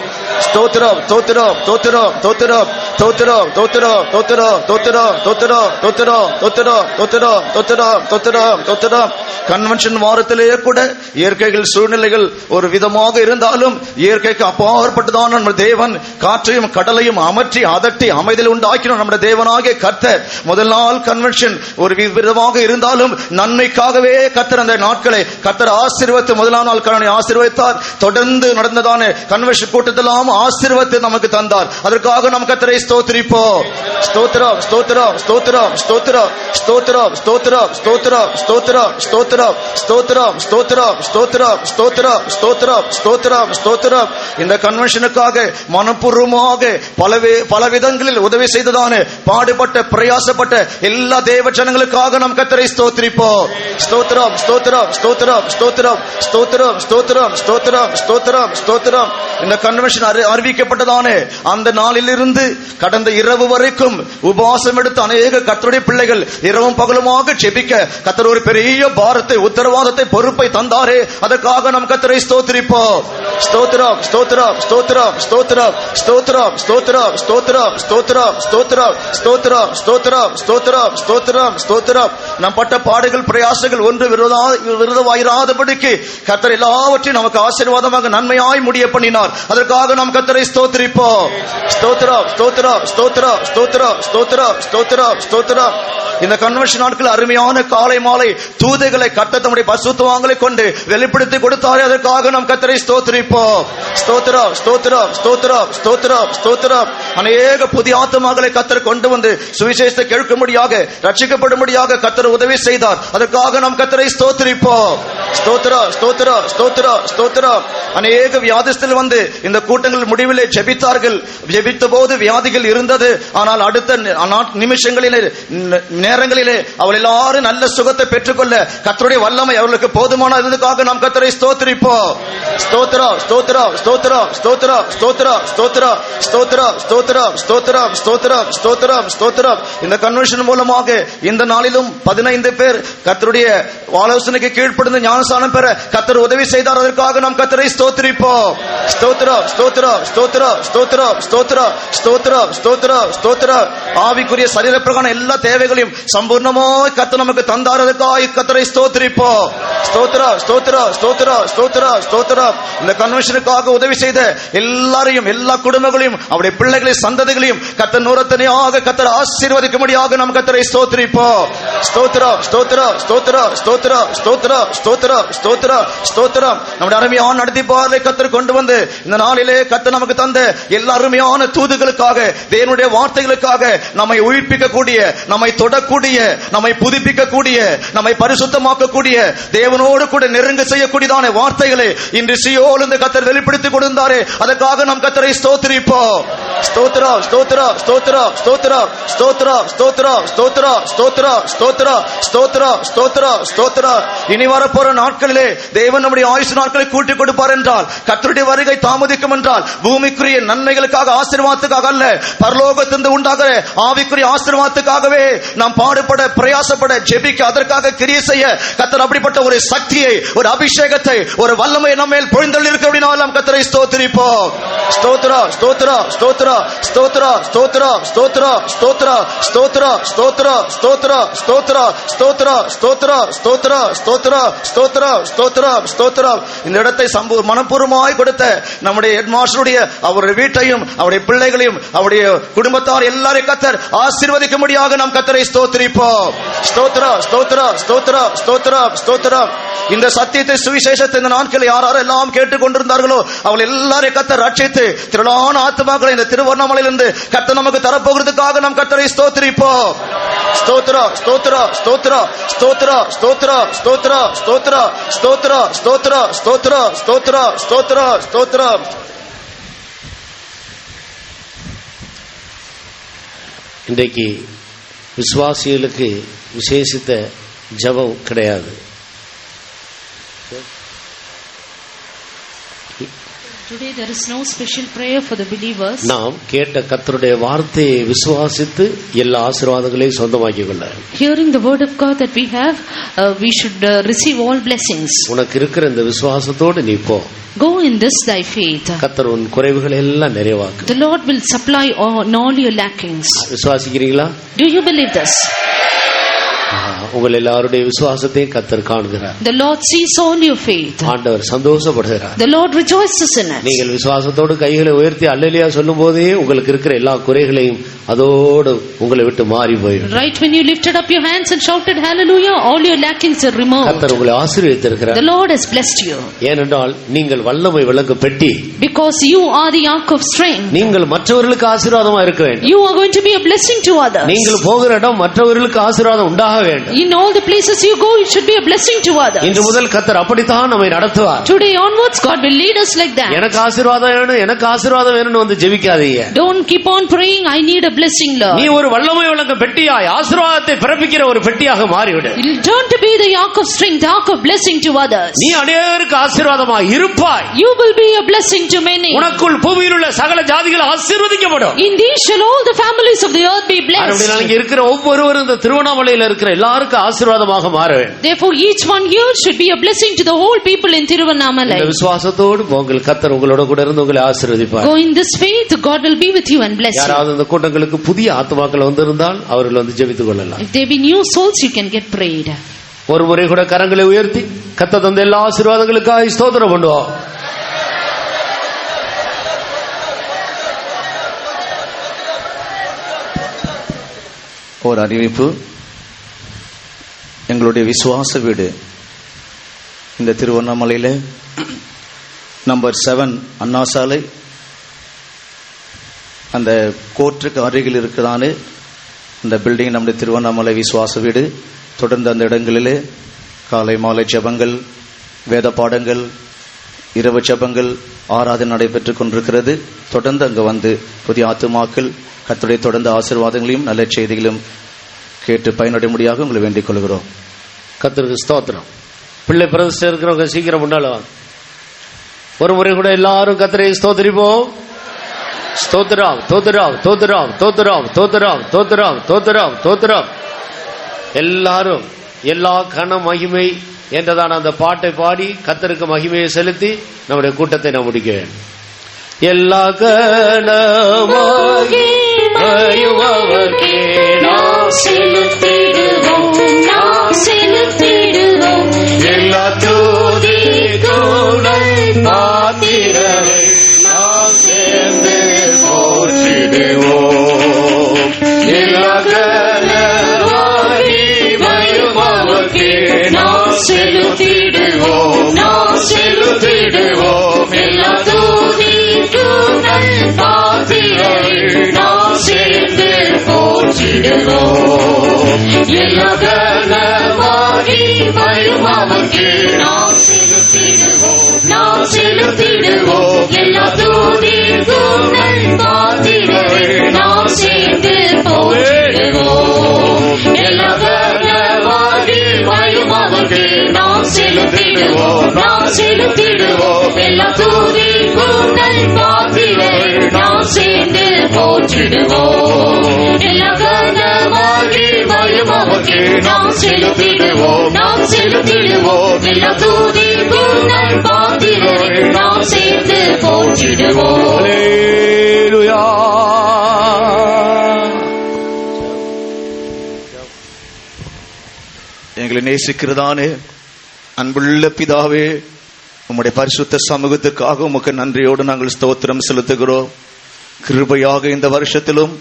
Speaker 5: ஸ்தோத்திரம் ஸ்தோத்திரம் ஸ்தோத்திரம் ஸ்தோத்திரம் ஸ்தோத்திரம் ஸ்தோத்திரம் ஸ்தோத்திரம் ஸ்தோத்திரம் ஸ்தோத்திரம் ஸ்தோத்திரம் ஸ்தோத்திரம் ஸ்தோத்திரம் ஸ்தோத்திரம் ஸ்தோத்திரம் ஸ்தோத்திரம். கன்வென்ஷன் வாரத்திலேயே கூட இயற்கைகள் சூழ்நிலைகள் ஒரு விதமாக இருந்தாலும் இயற்கைக்கு அப்பாற்பட்டுதான் நம்ம தேவன் காற்றையும் கடலையும் அமற்றி அதட்டி அமைதல் உண்டாக்கினோம். நம்முடைய தேவனாகிய கர்த்தர் முதல் நாள் கன்வென்ஷன் ஒரு விதமாக இருந்தாலும் நன்மைக்காகவே கர்த்தர் அந்த நாட்களை கர்த்தர் ஆசீர்வதித்து முதலாம் நாள் ஆசீர்வதித்தார். தொடர்ந்து நடந்ததான கன்வென்ஷன் கூட்டத்தெல்லாம் ஆசீர்வதித்து நமக்கு தந்தார். அதற்காக நாம் கர்த்தரை ஸ்தோத்திரிப்போம். ஸ்தோத்திரம் ஸ்தோத்திரம் ஸ்தோத்திரம் ஸ்தோத்திரம் ஸ்தோத்திரம் ஸ்தோத்திரம் ஸ்தோத்திரம் ஸ்தோத்திரம் ஸ்தோத்திரம் ஸ்தோத்திரம் ஸ்தோத்திரம் ஸ்தோத்திரம் ஸ்தோத்திரம் ஸ்தோத்திரம் ஸ்தோத்திரம் ஸ்தோத்திரம். இந்த கன்வென்ஷனுக்காக மனப்பூர்வமாக பல விதங்களில் உதவி செய்ததான பாடுபட்ட பிரயாசப்பட்ட எல்லா தேவ ஜனங்களுக்காக நாம் கர்த்தரை ஸ்தோத்திரிப்போம். ஸ்தோத்திரம் ஸ்தோத்திரம் ஸ்தோத்திரம் ஸ்தோத்திரம் ஸ்தோத்திரம் ஸ்தோத்திரம் ஸ்தோத்திரம் ஸ்தோத்திரம் ஸ்தோத்திரம். இந்த கன்வென்ஷன் அறிவிக்கப்பட்டதான அந்த நாளிலிருந்து கடந்த இரவு வரைக்கும் உபவாசம் எடுத்த அநேக கர்த்தருடைய பிள்ளைகள் இரவும் பகலுமாக ஜெபிக்க கர்த்தர் ஒரு பெரிய பாரத்தை, உத்தரவாதத்தை, பொறுப்பை தந்தாரே. அதற்காக நாம் கர்த்தரை ஸ்தோத்திரிப்போம். ஸ்தோத்திரம் ஸ்தோத்திரம் ஸ்தோத்திரம் ஸ்தோத்திரம் ஸ்தோத்திரம் ஸ்தோத்திரம் ஸ்தோத்திரம் ஸ்தோத்திரம் ஸ்தோத்திரம் ஸ்தோத்திரம் ஸ்தோத்திரம் ஸ்தோத்திரம் ஸ்தோத்திரம் ஸ்தோத்திரம். நம் பட்ட பாடுகள் பிரயாசங்கள் ஒன்று விரோதமாயிராதபடிக்கு கர்த்தர் எல்லாவற்றையும் நமக்கு ஆசீர்வாதமாக நன்மையாய் முடிய பண்ணினார். அதற்காக நாம் கர்த்தரை ஸ்தோத்திரிப்போம். ஸ்தோத்திரம் ஸ்தோத்திரம் ஸ்தோத்திரம் ஸ்தோத்திரம் ஸ்தோத்திரம் ஸ்தோத்திரம் ஸ்தோத்திரம். இந்த கன்வென்ஷன் நாட்கள் அருமையான காலை மாலை தூதைகளை கர்த்தர் தம்முடைய பரிசுத்தவான்களை கொண்டு வெளிப்படுத்தி கொடுத்தாரே. அதற்காக நாம் கர்த்தரை ஸ்தோத்திரிப்போம். ஸ்தோத்திரம் ஸ்தோத்திரம் ஸ்தோத்திரம் ஸ்தோத்திரம் ஸ்தோத்திரம். அநேக புதிய ஆத்துமாக்களை கர்த்தர் கொண்டு வந்து சுவிசேஷத்தை கேட்கும்படியாக, ரட்சிக்கப்படும்படியாக கர்த்தர் உதவி செய்தார். அதற்காக நாம் கர்த்தரை ஸ்தோத்திரிப்போம். ஸ்தோத்திரம் ஸ்தோத்திரம் ஸ்தோத்திரம் ஸ்தோத்திரம். அநேக வியாதிஸ்தர்கள் வந்து இந்த கூட்டங்கள் முடிவிலே ஜெபித்தார்கள். ஜெபித்த போது வியாதிகள் இருந்தது. ஆனால் அடுத்த நிமிஷங்களிலே, நேரங்களிலே அவள் எல்லாரும் நல்ல சுகத்தை பெற்றுக்கொள்ள கர்த்தருடைய வல்லமை அவர்களுக்கு போதுமானதுக்காக நாம் கர்த்தரை ஸ்தோத்திரிப்போம். ஸ்தோத்திரம் ஸ்தோத்திரம் ஸ்தோத்திரம் ஸ்தோத்திரம் ஸ்தோத்திரம் ஸ்தோத்திரம் ஸ்தோத்திரம் ஸ்தோத்திரம் ஸ்தோத்திரம் ஸ்தோத்திரம் ஸ்தோத்திரம் ஸ்தோத்திரம். இந்த கன்வென்ஷன் மூலமாக இந்த நாளிலும் 15 பேர் கர்த்தருடைய ஆலோசனைக்கு கீழ்ப்படிந்து ஞானஸ்நானம் பெற கர்த்தர் உதவி செய்தார். அதற்காக நாம் கர்த்தரை ஸ்தோத்திரிப்போம். ஸ்தோத்திரம் ஸ்தோத்திரம் ஸ்தோத்திரம் ஸ்தோத்திரம் ஸ்தோத்திரம் ஸ்தோத்திரம் ஸ்தோத்திரம் ஸ்தோத்திரம். ஆவிக்குரிய சரீர பிரகாரம் எல்லா தேவைகளையும் சம்பூர்ணமாய் கர்த்தர் நமக்கு தந்தார். அதற்காக கர்த்தரை ஸ்தோத்திரிப்போம். ஸ்தோத்திரம் ஸ்தோத்திரம் ஸ்தோத்திரம் ஸ்தோத்திரம் ஸ்தோத்திரம். இந்த கன்வென்ஷனுக்காக உதவி செய்த எல்லாரையும், எல்லா குடும்பங்களையும், அவருடைய பிள்ளைகளையும், சந்ததிகளையும் கர்த்தர் நூறத்தனையாக கர்த்தர் ஆசீர்வதிக்கும்படியாக நாம் கர்த்தரை ஸ்தோத்திரிப்போம். ஸ்தோத்திரம் ஸ்தோத்திரம் ஸ்தோத்திரம் ஸ்தோத்திரம் ஸ்தோத்திரம் ஸ்தோத்திரம் ஸ்தோத்திரம் ஸ்தோத்திரம். நம்முடைய அருமையான நடத்திப்பாரை கர்த்தர் கொண்டு வந்து இந்த நாளிலே கர்த்தர் நமக்கு தந்த எல்லா அருமையான தூதுகளுக்காக, தேவனுடைய வார்த்தைகளுக்காக, நம்மை உயிர்ப்பிக்கக்கூடிய, நம்மை தொடக்கூடிய, நம்மை புதுப்பிக்கக்கூடிய, நம்மை பரிசுத்தமாக்கக்கூடிய தேவ தேவனோடு கூட நெருங்க செய்யக்கூடியதான வார்த்தைகளை இன்று சீயோனிலிருந்து கர்த்தர் வெளிப்படுத்தி கொடுத்தாரே, அதற்காக நாம் கர்த்தரை ஸ்தோத்திரிப்போம். ஸ்தோத்திரம், ஸ்தோத்திரம், ஸ்தோத்திரம், ஸ்தோத்திரம், ஸ்தோத்திரம், ஸ்தோத்திரம், ஸ்தோத்திரம், ஸ்தோத்திரம், ஸ்தோத்திரம், ஸ்தோத்திரம், ஸ்தோத்திரம், ஸ்தோத்திரம். இனி வரப்போற நாட்களிலே தேவன் நம்முடைய ஆயுசு நாட்களை கூட்டிக் கொடுப்பார் என்றால், கர்த்தருடைய வருகை தாமதிக்கும் என்றால், பூமிக்குரிய நன்மைகளுக்காக ஆசீர்வாதத்துக்காக அல்ல, பரலோகத்திலிருந்து உண்டாகிற ஆவிக்குரிய ஆசீர்வாதத்துக்காகவே நாம் பாடுபட, பிரயாசப்பட, ஜெபிக்க, அதற்காக கிரியை செய்ய கர்த்தர் அப்படிப்பட்ட ஒரு சக்தியை, ஒரு அபிஷேகத்தை, ஒரு வல்லமை நம்ம மேல் பொழிந்தள்ளி இருக்க அப்படினால் நாம் கர்த்தரை ஸ்தோத்திரிப்போம். ஸ்தோத்திரம், ஸ்தோத்திரம், ஸ்தோத்திரம், ஸ்தோத்திரம், ஸ்தோத்திரம், ஸ்தோத்திரம், ஸ்தோத்திரம், ஸ்தோத்திரம், ஸ்தோத்திரம், ஸ்தோத்திரம், ஸ்தோத்திரம், ஸ்தோத்திரம், ஸ்தோத்திரம், ஸ்தோத்திரம், ஸ்தோத்திரம், ஸ்தோத்திரம், ஸ்தோத்திரம், ஸ்தோத்திரம். இந்த இடத்தை மனப்பூர்வமாய் கொடுத்த நம்முடைய ஹெட் மாஸ்டருடைய அவருடைய வீட்டையும் அவருடைய பிள்ளைகளையும் அவருடைய குடும்பத்தார் எல்லாரையும் கர்த்தர் ஆசீர்வதிக்கும்படியாக நாம் கர்த்தரை ஸ்தோத்திரிப்போம். ஸ்தோத்திரம், ஸ்தோத்திரம், ஸ்தோத்திரம், ஸ்தோத்திரம், ஸ்தோத்திரம். இந்த சத்தியத்தை, சுவிசேஷத்தை இந்த நாட்களில் யாரெல்லாம் கேட்டுக் கொண்டிருந்தார்களோ அவள் எல்லாரையும் கர்த்தர் ரட்சித்து திரளான ஆத்துமாக்களை இந்த திருவண்ணாமலையிலிருந்து கர்த்தர் நமக்கு தரப்போகிறதுக்காக நாம் கர்த்தரை ஸ்தோத்திரிப்போம். ஸ்தோத்திரம், ஸ்தோத்திரம், ஸ்தோத்திரம், ஸ்தோத்திரம், ஸ்தோத்திரம், ஸ்தோத்திரம், ஸ்தோத்திரம், ஸ்தோத்திரம், ஸ்தோத்திரம், ஸ்தோத்திரம், ஸ்தோத்திரம், ஸ்தோத்திரம், ஸ்தோத்திரம்.
Speaker 1: இன்றைக்கு விசுவாசிகளுக்கு விசேஷித்த ஜெபம் கிடையாது.
Speaker 4: Today there is no special prayer for the believers.
Speaker 1: நாம் கேட்ட கர்த்தருடைய வார்த்தையை விசுவாசித்து எல்லா ஆசீர்வாதங்களையும் சொந்தமாக்கிக் கொள்ள.
Speaker 4: Hearing the word of God that we have, we should receive all blessings.
Speaker 1: உனக்கு இருக்கிற இந்த விசுவாசத்தோடு நீ போ.
Speaker 4: Go in this thy faith.
Speaker 1: கர்த்தர் உன் குறைவுகளை எல்லாம் நிறைவாக்கும்.
Speaker 4: The Lord will supply all your lackings.
Speaker 1: விசுவாசிக்கிறீங்களா?
Speaker 4: Do you believe this?
Speaker 1: உங்கள் எல்லாருடைய விசுவாசத்தையும் கர்த்தர் காண்கிறார்.
Speaker 4: The Lord sees all your faith.
Speaker 1: ஆண்டவர் சந்தோஷப்படுகிறார்.
Speaker 4: The Lord rejoices in it.
Speaker 1: நீங்கள் விசுவாசத்தோடு கைகளை உயர்த்தி அல்லேலூயா சொல்லும் போதே உங்களுக்கு இருக்கிற எல்லா குறைகளையும் அதோடு உங்களை விட்டு மாறி போயிடும்.
Speaker 4: Right when you lifted up your hands and shouted hallelujah, all your lackings are removed.
Speaker 1: கர்த்தர் உங்களை ஆசீர்வதித்திருக்கிறார்.
Speaker 4: The Lord has blessed you.
Speaker 1: ஏனென்றால் நீங்கள் வல்லமை விளக்கு பெட்டி.
Speaker 4: Because you are the ark of strength.
Speaker 1: நீங்கள் மற்றவர்களுக்கு ஆசீர்வாதமா இருக்க வேண்டும்.
Speaker 4: You are going to be a blessing to others.
Speaker 1: நீங்கள் போகிற இடம் மற்றவர்களுக்கு ஆசீர்வாதம் உண்டாக வேண்டும்.
Speaker 4: In all the places you go, it should be a blessing to others.
Speaker 1: இன்று முதல் கர்த்தர் அப்படித்தான் நம்மை நடத்துவார்.
Speaker 4: Today onwards, God will lead us like that.
Speaker 1: எனக்கு ஆசீர்வாதம் வேணும், எனக்கு ஆசீர்வாதம் வேணும்னு வந்து ஜெபிக்காதீங்க.
Speaker 4: Don't keep on praying, I need a blessing, Lord.
Speaker 1: நீ ஒரு வல்லமை விளக்கு பெட்டியாய் ஆசீர்வாதத்தை பிறப்பிக்கிற ஒரு பெட்டியாக மாறிவிடு.
Speaker 4: Turn to be the ark of strength, the ark of blessing to others.
Speaker 1: நீ அநேகருக்கு ஆசீர்வாதமாய் இருப்பாய்.
Speaker 4: You will be a blessing to many.
Speaker 1: உனக்குள் பூமியில் உள்ள சகல ஜாதிகள் ஆசீர்வதிக்கப்படும்.
Speaker 4: In these shall all the families of the earth be blessed.
Speaker 1: அப்படியே இங்க இருக்கிற ஒவ்வொருவரும் இந்த திருவண்ணாமலையில் இருக்கிற எல்லாருக்கும் ஆசீர்வாதமாக மாற வேண்டும்.
Speaker 4: Therefore each one here should be a blessing to the whole people in Tiruvannamalai.
Speaker 1: இந்த விசுவாசத்தோடு உங்கள் கர்த்தர் உங்களோட கூட இருந்து உங்களை ஆசீர்வதிப்பார்.
Speaker 4: Go in this faith, God will be with you and bless you.
Speaker 1: யாராவது இந்த கூட்டங்களுக்கு புதிய ஆத்துமாக்கள் வந்திருந்தால் அவர்கள் வந்து ஜெபித்துக் கொள்ளலாம்.
Speaker 4: If there be new souls, you can get prayed.
Speaker 1: ஒரு முறை கூட கரங்களை உயர்த்தி கர்த்தர் தந்த எல்லா ஆசீர்வாதங்களுக்காக ஸ்தோத்திரம் பண்ணுவோம்.
Speaker 5: ஒரு அறிவிப்பு. எங்களுடைய விசுவாச வீடு இந்த திருவண்ணாமலையில் நம்பர் 7 அண்ணா சாலை அந்த கோர்ட்டுக்கு அருகில் இருக்கிறதான இந்த பில்டிங் நம்முடைய திருவண்ணாமலை விசுவாச வீடு. தொடர்ந்து அந்த இடங்களிலே காலை மாலை ஜெபங்கள், வேத பாடங்கள், இரவு ஜெபங்கள், ஆராதனை நடைபெற்றுக் கொண்டிருக்கிறது. தொடர்ந்து அங்கு வந்து புதிய ஆத்துமாக்கள் கர்த்தருடைய தொடர்ந்து ஆசீர்வாதங்களையும் நல்ல செய்திகளும் கேட்டு பயனடையும்படியாக உங்களை வேண்டிக் கொள்கிறோம்.
Speaker 1: கர்த்தருக்கு ஸ்தோத்திரம். பிள்ளை பிரதிஷ்டை இருக்கிறவங்க சீக்கிரம் முன்னால வாங்க. ஒரு முறை கூட எல்லாரும் கர்த்தரை ஸ்தோத்திரிப்போம். ஸ்தோத்திரம், தோத்திரம், தோத்திரம், தோத்திரம், தோத்திரம், தோத்திரம், தோத்திரம், தோத்திரம். எல்லாரும் எல்லா கன மகிமை என்றதான அந்த பாட்டை பாடி கர்த்தருக்கு மகிமையை செலுத்தி நம்முடைய கூட்டத்தை நாம் முடிக்க வேண்டும். எல்லா கன மகிமையும் அவர்க்கே நாம் செலுத்திடுவோம், நாம் செலுத்திடுவோம். எல்லா துதிக்கும் பாத்திரரை நாம் சேர்ந்து போற்றிடுவோம். எல்லா கன மகிமையும் அவர்க்கே நாம் செலுத்திடுவோம், நாம் செலுத்திடுவோம். எல்லா பாத்திரரை நாம் சேர்ந்து போற்றிடுவோம். எல்லா கன மகிமையும் அவர்க்கே
Speaker 4: செலுத்திடுவோம் எல்லா தூதி புகழ் பாத்திரங்கள் நாம் சேர்ந்து போற்றிடுவோம் எல்லா கனமாகி மகிமைக்கு நாம் செலுத்திடுவோம் எல்லா தூதி புகழ் பாத்திரங்கள் நாம் சேர்ந்து போற்றிடுவோம்.
Speaker 1: அல்லேலூயா.
Speaker 5: எங்களை நேசிக்கிறதானே அன்புள்ள பிதாவே, உம்முடைய பரிசுத்த சமூகத்துக்காக உமக்கு நன்றியோடு நாங்கள் ஸ்தோத்திரம் செலுத்துகிறோம். கிருபையாக இந்த வருஷத்திலும்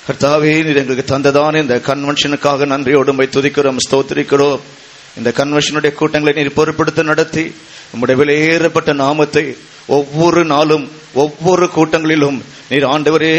Speaker 5: கர்த்தாவே நீர் எங்களுக்கு தந்ததான இந்த கன்வென்ஷனுக்காக நன்றியோடு உம்மை துதிக்கிறோம், ஸ்தோத்திரிக்கிறோம். இந்த கன்வென்ஷனுடைய கூட்டங்களை நீர் பொறுப்படுத்த நடத்தி உம்முடைய விலையேறப்பட்ட நாமத்தை ஒவ்வொரு நாளும் ஒவ்வொரு கூட்டங்களிலும் நீர் ஆண்டவரே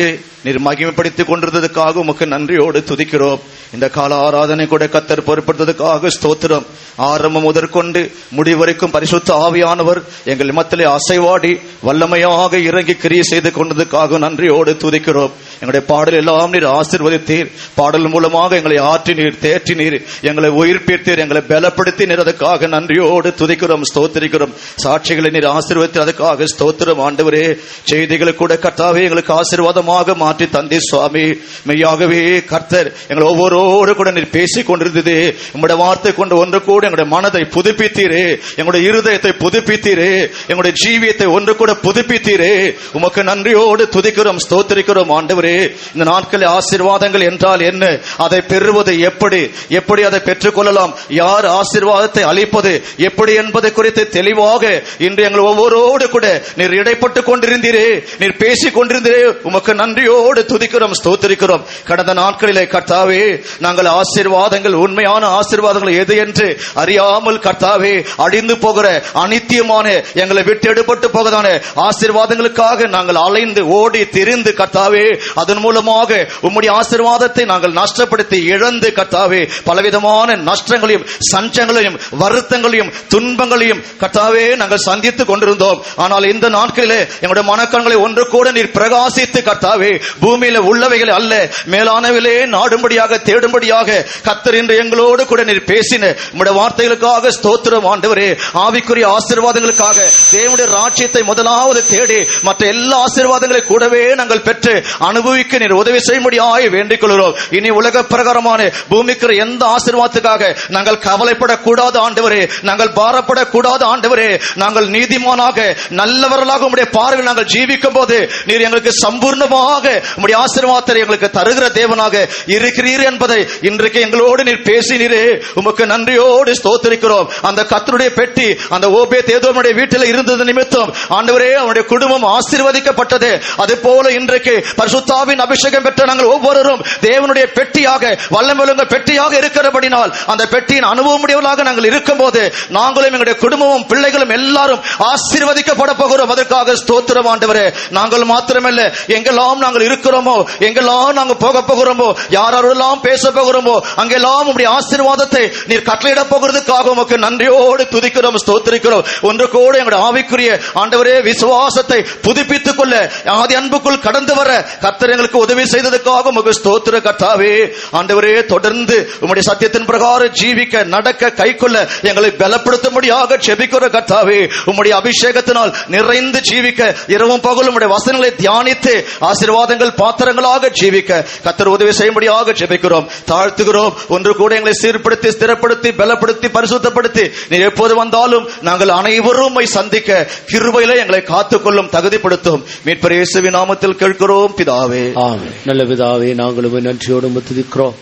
Speaker 5: நீர் மகிமைப்படுத்திக் கொண்டிருந்ததுக்காக உமக்கு நன்றியோடு துதிக்கிறோம். இந்த கால ஆராதனை கூட கர்த்தர் பொறுப்படுத்ததுக்காக ஸ்தோத்திரம். ஆரம்பம் முதற்கொண்டு முடிவரைக்கும் பரிசுத்த ஆவியானவர் எங்கள் மத்தியிலே அசைவாடி வல்லமையாக இறங்கி கிரியை செய்து கொண்டதுக்காக நன்றியோடு துதிக்கிறோம். எங்களுடைய பாடல் எல்லாம் நீர் ஆசீர்வதித்தீர். பாடல் மூலமாக எங்களை ஆற்றினீர், தேற்றினீர், எங்களை உயிர்ப்பித்தீர், எங்களை பலப்படுத்தினீர். அதுக்காக நன்றியோடு துதிக்கிறோம், ஸ்தோத்திரிக்கிறோம். சாட்சிகளை நீர் ஆசீர்வதித்து அதுக்காக ஸ்தோத்திரம். ஆண்டவரே செய்திகளை கூட கர்த்தாவே எங்களுக்கு ஆசீர்வாதமாக மாற்றி தந்தி சுவாமி. மெய்யாகவே கர்த்தர் எங்களை ஒவ்வொருவரோடு கூட நீர் பேசிக் கொண்டிருந்தது. உங்களுடைய வார்த்தை கொண்டு ஒன்று கூட எங்களுடைய மனதை புதுப்பித்தீரே, எங்களுடைய இருதயத்தை புதுப்பித்தீரே, எங்களுடைய ஜீவியத்தை ஒன்று கூட புதுப்பித்தீரே. உமக்கு நன்றியோடு துதிக்கிறோம், ஸ்தோத்திரிக்கிறோம். ஆண்டவரே இந்த நாட்களில் ஆசீர்வாதங்கள் என்றால் என்ன, அதை பெறுவது எப்படி, எப்படி அதை பெற்றுக் கொள்ளலாம், யார் ஆசீர்வாதத்தை அளிப்பது எப்படி என்பதை குறித்து தெளிவாக இன்று எங்கள் ஒவ்வொருவோடு கூட நீர் இடைப்பட்டுக் கொண்டிருந்தீரே, நீர் பேசிக் கொண்டிருந்தீரே. உமக்கு நன்றியோடு துதிக்கிறோம், ஸ்தோத்திரிக்கிறோம். கடந்த நாட்களிலே கர்த்தாவே நாங்கள் ஆசீர்வாதங்கள், உண்மையான ஆசீர்வாதங்கள் எது என்று அறியாமல் கர்த்தாவே அழிந்து போகிற அனித்தியமான எங்களை விட்டு எடுபட்டு போகதான ஆசீர்வாதங்களுக்காக நாங்கள் அலைந்து ஓடி திரிந்து கர்த்தாவே அதன் மூலமாக உம்முடைய ஆசீர்வாதத்தை நாங்கள் நஷ்டப்படுத்தி இழந்து கர்த்தாவே பலவிதமான நஷ்டங்களையும் சஞ்சங்களையும் வருத்தங்களையும் துன்பங்களையும் கர்த்தாவே நாங்கள் சந்தித்துக் கொண்டிருந்தோம். ஆனால் இந்த நாட்களிலே எங்களுடைய மனக்கண்களை ஒன்று கூட நீர் பிரகாசித்து கர்த்தாவே பூமியில உள்ளவைகளை அல்ல மேலானவிலே நாடும்படியாக தேடும்படியாக கர்த்தர் இன்று எங்களோடு கூட நீர் பேசின உம்முடைய வார்த்தைகளுக்காக ஸ்தோத்திரம். ஆண்டவரே ஆவிக்குரிய ஆசீர்வாதங்களுக்காக தேவனுடைய ராஜ்யத்தை முதலாவது தேடி மற்ற எல்லா ஆசீர்வாதங்களை கூடவே நாங்கள் பெற்று அனுபவிக்க நீர் உதவி செய்யும்படியாய் வேண்டிக் கொள்கிறோம். இனி உலக பிரகாரமான பூமிக்கு எந்த ஆசீர்வாதத்துக்காக நாங்கள் கவலைப்படக்கூடாது ஆண்டவரே, நாங்கள் பாரப்படக்கூடாது ஆண்டவரே. நாங்கள் நீதிமானாக நல்லவர்களாக உம்முடைய பார்வையில் நாங்கள் ஜீவிக்கும் போது நீர் எங்களுக்கு சம்பூர்ணமாக உம்முடைய ஆசீர்வாதத்தை எங்களுக்கு தருகிற தேவனாக இருக்கிறீர் என்பதை இன்றைக்கு எங்களோடு நீர் பேசினீரே. உமக்கு நன்றியோடு ஸ்தோத்திரிக்கிறோம். அந்த கர்த்தருடைய பெட்டி அந்த ஓபேத்-ஏதோமுடைய வீட்டில் இருந்தது நிமித்தம் ஆண்டவரே அவனுடைய குடும்பம் ஆசீர்வதிக்கப்பட்டது. அது போல இன்றைக்கு பரிசுத்தாவின் அபிஷேகம் பெற்ற நாங்கள் ஒவ்வொருவரும் தேவனுடைய பெட்டியாக வல்லமையுள்ள பெட்டியாக இருக்கிறபடினால் அந்த பெட்டியின் அனுபவமுடையவர்களாக நாங்கள் இருக்கும் போது நாங்களும் எங்களுடைய குடும்பமும் பிள்ளைகளும் எல்லாரும் ஆசீர்வதிக்கப்பட போகிறோம். அதற்காக ஸ்தோத்திரம் ஆண்டவரே. நாங்கள் மாத்திரமல்ல, எங்கெல்லாம் நாங்கள் இருக்கிறோமோ, எங்கெல்லாம் நாங்கள் போக போகிறோமோ, யாரெல்லாம் பேச போகிறோமோ அங்கெல்லாம் உம்முடைய ஆசீர்வாதத்தை நீர் கட்டளையிட போகிறதுக்காக உமக்கு நன்றியோடு துதிக்கிறோம், ஸ்தோத்திரிக்கிறோம். ஒன்று கூட எங்களுடைய ஆவிக்குரிய ஆண்டவரே விசுவாசத்தை புதுப்பித்துக் கொள்ள ஆதி அன்புக்குள் கடந்து வர கர்த்தர் எங்களுக்கு உதவி செய்ததுக்காக உமக்கு ஸ்தோத்திர கர்த்தாவே. ஆண்டவரே தொடர்ந்து உம்முடைய சத்தியத்தின் பிரகாரம் ஜீவிக்க நடக்க கைக்கொள்ள எங்களை பலப்படுத்தும்படியாக ஜெபிக்கிற கர்த்தாவே. உம்முடைய அபிஷேகத்தினால் நிறைந்து ஜீவிக்க இரவும் பகலும் உம்முடைய வசனங்களை தியானித்து ஆசீர்வாதங்கள் பாத்திரங்களாக ஜீவிக்க கர்த்தர் உதவி செய்யும்படியாக ஜெபிக்கிறோம், தாழ்த்துகிறோம். ஒன்று கூட எங்களை சீர்படுத்தி ஸ்திரப்படுத்தி பலப்படுத்தி பரிசுத்தப்படுத்தி நீர் எப்போது வந்தாலும் நாங்கள் அனைவரும் சந்திக்க கிருபையிலே எங்களை காத்துக்கொள்ளும், தகுதிப்படுத்தும். மீட்பர் இயேசுவின் நாமத்தில் கேட்கிறோம் பிதாவே.
Speaker 1: ஆமென். நல்ல பிதாவே, நாங்களும் நன்றியோடு துதிக்கிறோம்.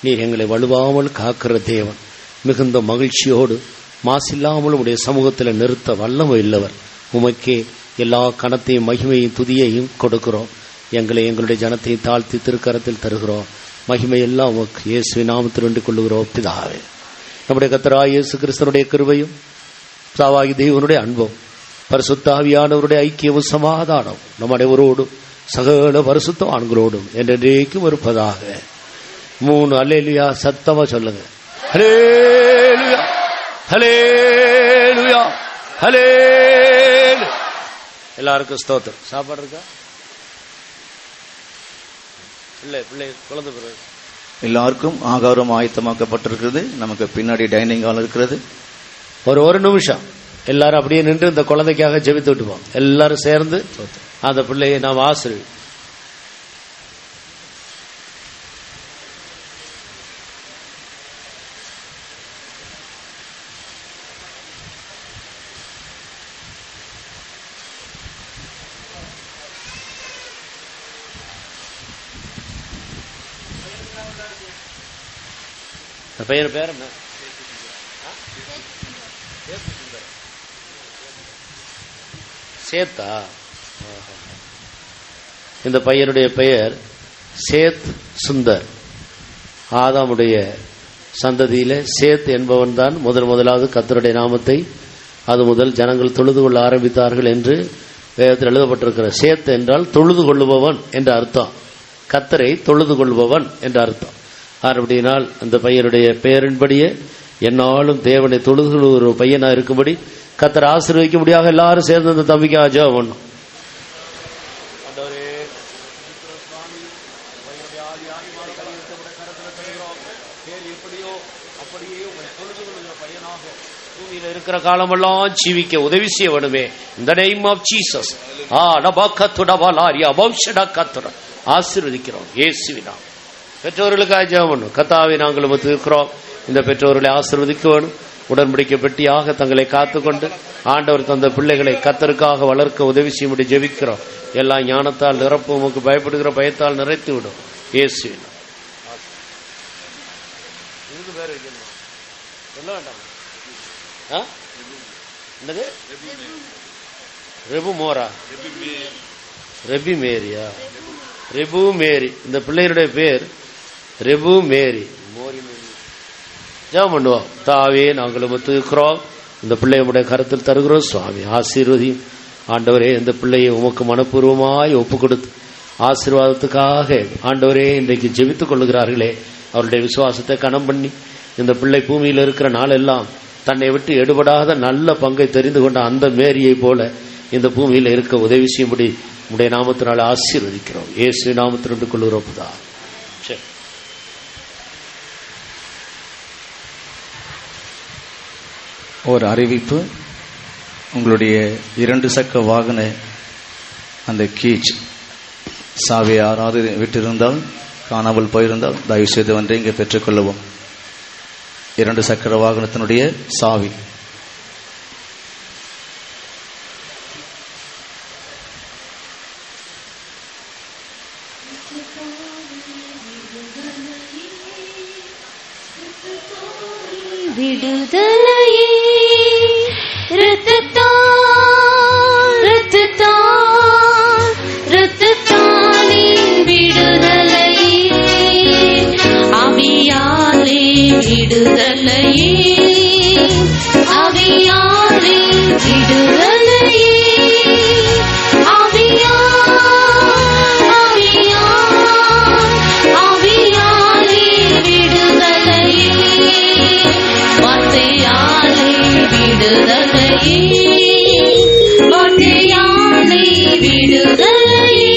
Speaker 1: நீர் எங்களை வலுவாமல் காக்கிற தேவன். மிகுந்த மகிழ்ச்சியோடு மாசில்லாமல் உடைய சமூகத்தில் நிறுத்த வல்லமை இல்லவர். உமக்கே எல்லா கணத்தையும் மகிமையும் துதியையும் கொடுக்கிறோம். எங்களை எங்களுடைய ஜனத்தை தாழ்த்தி திருக்கரத்தில் தருகிறோம். மகிமை எல்லாம் உமக்கு இயேசுவின் நாமத்தில் வேண்டிக் கொள்ளுகிறோம் பிதாவே. நம்முடைய கர்த்தராகிய இயேசு கிறிஸ்துவினுடைய கிருபையும் பிதாவாகிய தேவனுடைய அன்பும் பரிசுத்த ஆவியானவருடைய ஐக்கியமும் சமாதானம் நம்முடைய ஒருவரோடும் சகல பரிசுத்தவான்களோடும் என்றென்றைக்கும் இருப்பதாக. 3 அல்லேலூயா சத்தமா சொல்லுங்க. ஹல்லேலூயா ஹல்லேலூயா ஹல்லேலூயா. எல்லாருக்கும் ஸ்தோத்திரம். சாப்பாடு இருக்கா? இல்லை, பிள்ளை குழந்தை பிறகு
Speaker 5: எல்லாருக்கும் ஆகாரம் ஆயத்தமாக்கப்பட்டிருக்கிறது. நமக்கு பின்னாடி டைனிங் ஹால் இருக்கிறது.
Speaker 1: ஒரு நிமிஷம் எல்லாரும் அப்படியே நின்று இந்த குழந்தைக்காக ஜெபித்து விட்டுப்போம். எல்லாரும் சேர்ந்து அந்த பிள்ளையை நாம் ஆசீர்வதி. பையன் பேர் என்ன? சேத்தா. இந்த பையனுடைய பெயர் சேத் சுந்தர். ஆதாமுடைய சந்ததியில சேத் என்பவன் தான் முதலாவது கர்த்தருடைய நாமத்தை அது முதல் ஜனங்கள் தொழுது கொள்ள ஆரம்பித்தார்கள் என்று வேதத்தில் எழுதப்பட்டிருக்கிற. சேத் என்றால் தொழுது கொள்ளுபவன் என்ற அர்த்தம், கர்த்தரை தொழுது கொள்பவன் என்ற அர்த்தம். அப்படினால் அந்த பையனுடைய பெயரின்படியே என்னாலும் தேவனை தொழுது ஒரு பையனா இருக்கும்படி கர்த்தர் ஆசீர்வதிக்க முடியாத எல்லாரும் சேர்ந்து அந்த தம்பிக்கு ஜெபம் பண்ணும். பூமியில இருக்கிற காலமெல்லாம் ஜீவிக்க உதவி செய்ய வேணுமே. இந்த நேம் ஆஃப் ஜீசஸ் ஆசீர்வதிக்கிறோம் இயேசுவினா. பெற்றோர்களுக்காக ஜெபம் பண்ணும். கர்த்தாவே நாங்கள் இருக்கிறோம், இந்த பெற்றோர்களை ஆசீர்வதிக்க வேணும். உடன்படிக்கை பெட்டியாக தங்களை காத்துக்கொண்டு ஆண்டவர் தந்த பிள்ளைகளை கர்த்தருக்காக வளர்க்க உதவி செய்யும்படி ஜெபிக்கிறோம். எல்லா ஞானத்தால் நிரப்பு, உமக்கு பயப்படுகிற பயத்தால் நிறைத்து விடும் இயேசுவினா. என்னது? ரெபு மோரா, ரெபி மேரியா, ரெபு மேரி. இந்த பிள்ளைகளுடைய பேர் ரெபு மேரி. ஜெபம் பண்ணுவோம். தாவே நாங்கள் இருக்கிறோம், இந்த பிள்ளையுடைய கருத்தில் தருகிறோம். சுவாமி ஆசீர்வதியும். ஆண்டவரே, இந்த பிள்ளையை உமக்கு மனப்பூர்வமாய் ஒப்பு கொடுத்து ஆசீர்வாதத்துக்காக ஆண்டவரே இன்றைக்கு ஜெபித்துக் கொள்ளுகிறார்களே, அவருடைய விசுவாசத்தை கனம் பண்ணி இந்த பிள்ளை பூமியில் இருக்கிற நாளெல்லாம் தன்னை விட்டு எடுபடாத நல்ல பங்கை தெரிந்து கொண்ட அந்த மேரியை போல இந்த பூமியில் இருக்க உதவி செய்யும்படி உடைய நாமத்தினால் ஆசீர்வதிக்கிறோம். இயேசு நாமத்திற்கு கொள்கிறோம். சரி,
Speaker 5: ஒரு அறிவிப்பு. உங்களுடைய 2 சக்கர வாகன அந்த கீச் சாவி யாராவது விட்டிருந்தால், காணாமல் போயிருந்தால் தயவு செய்து வந்து இங்கே பெற்றுக்கொள்ளவும். 2 சக்கர வாகனத்தினுடைய சாவி.
Speaker 4: விடுதலையே ரத்தத்தாலே விடுதலையே ஆவியாலே விடுதலையே ஆவியாலே விடுதலையே ஆவியாலே விடுதலையே வார்த்தையாலே விடுதலையே வார்த்தையாலே விடுதலையே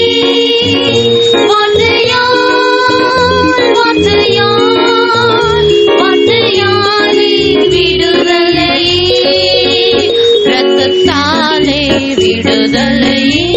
Speaker 4: வார்த்தையாலே விடுதலையே ரத்தத்தாலே விடுதலையே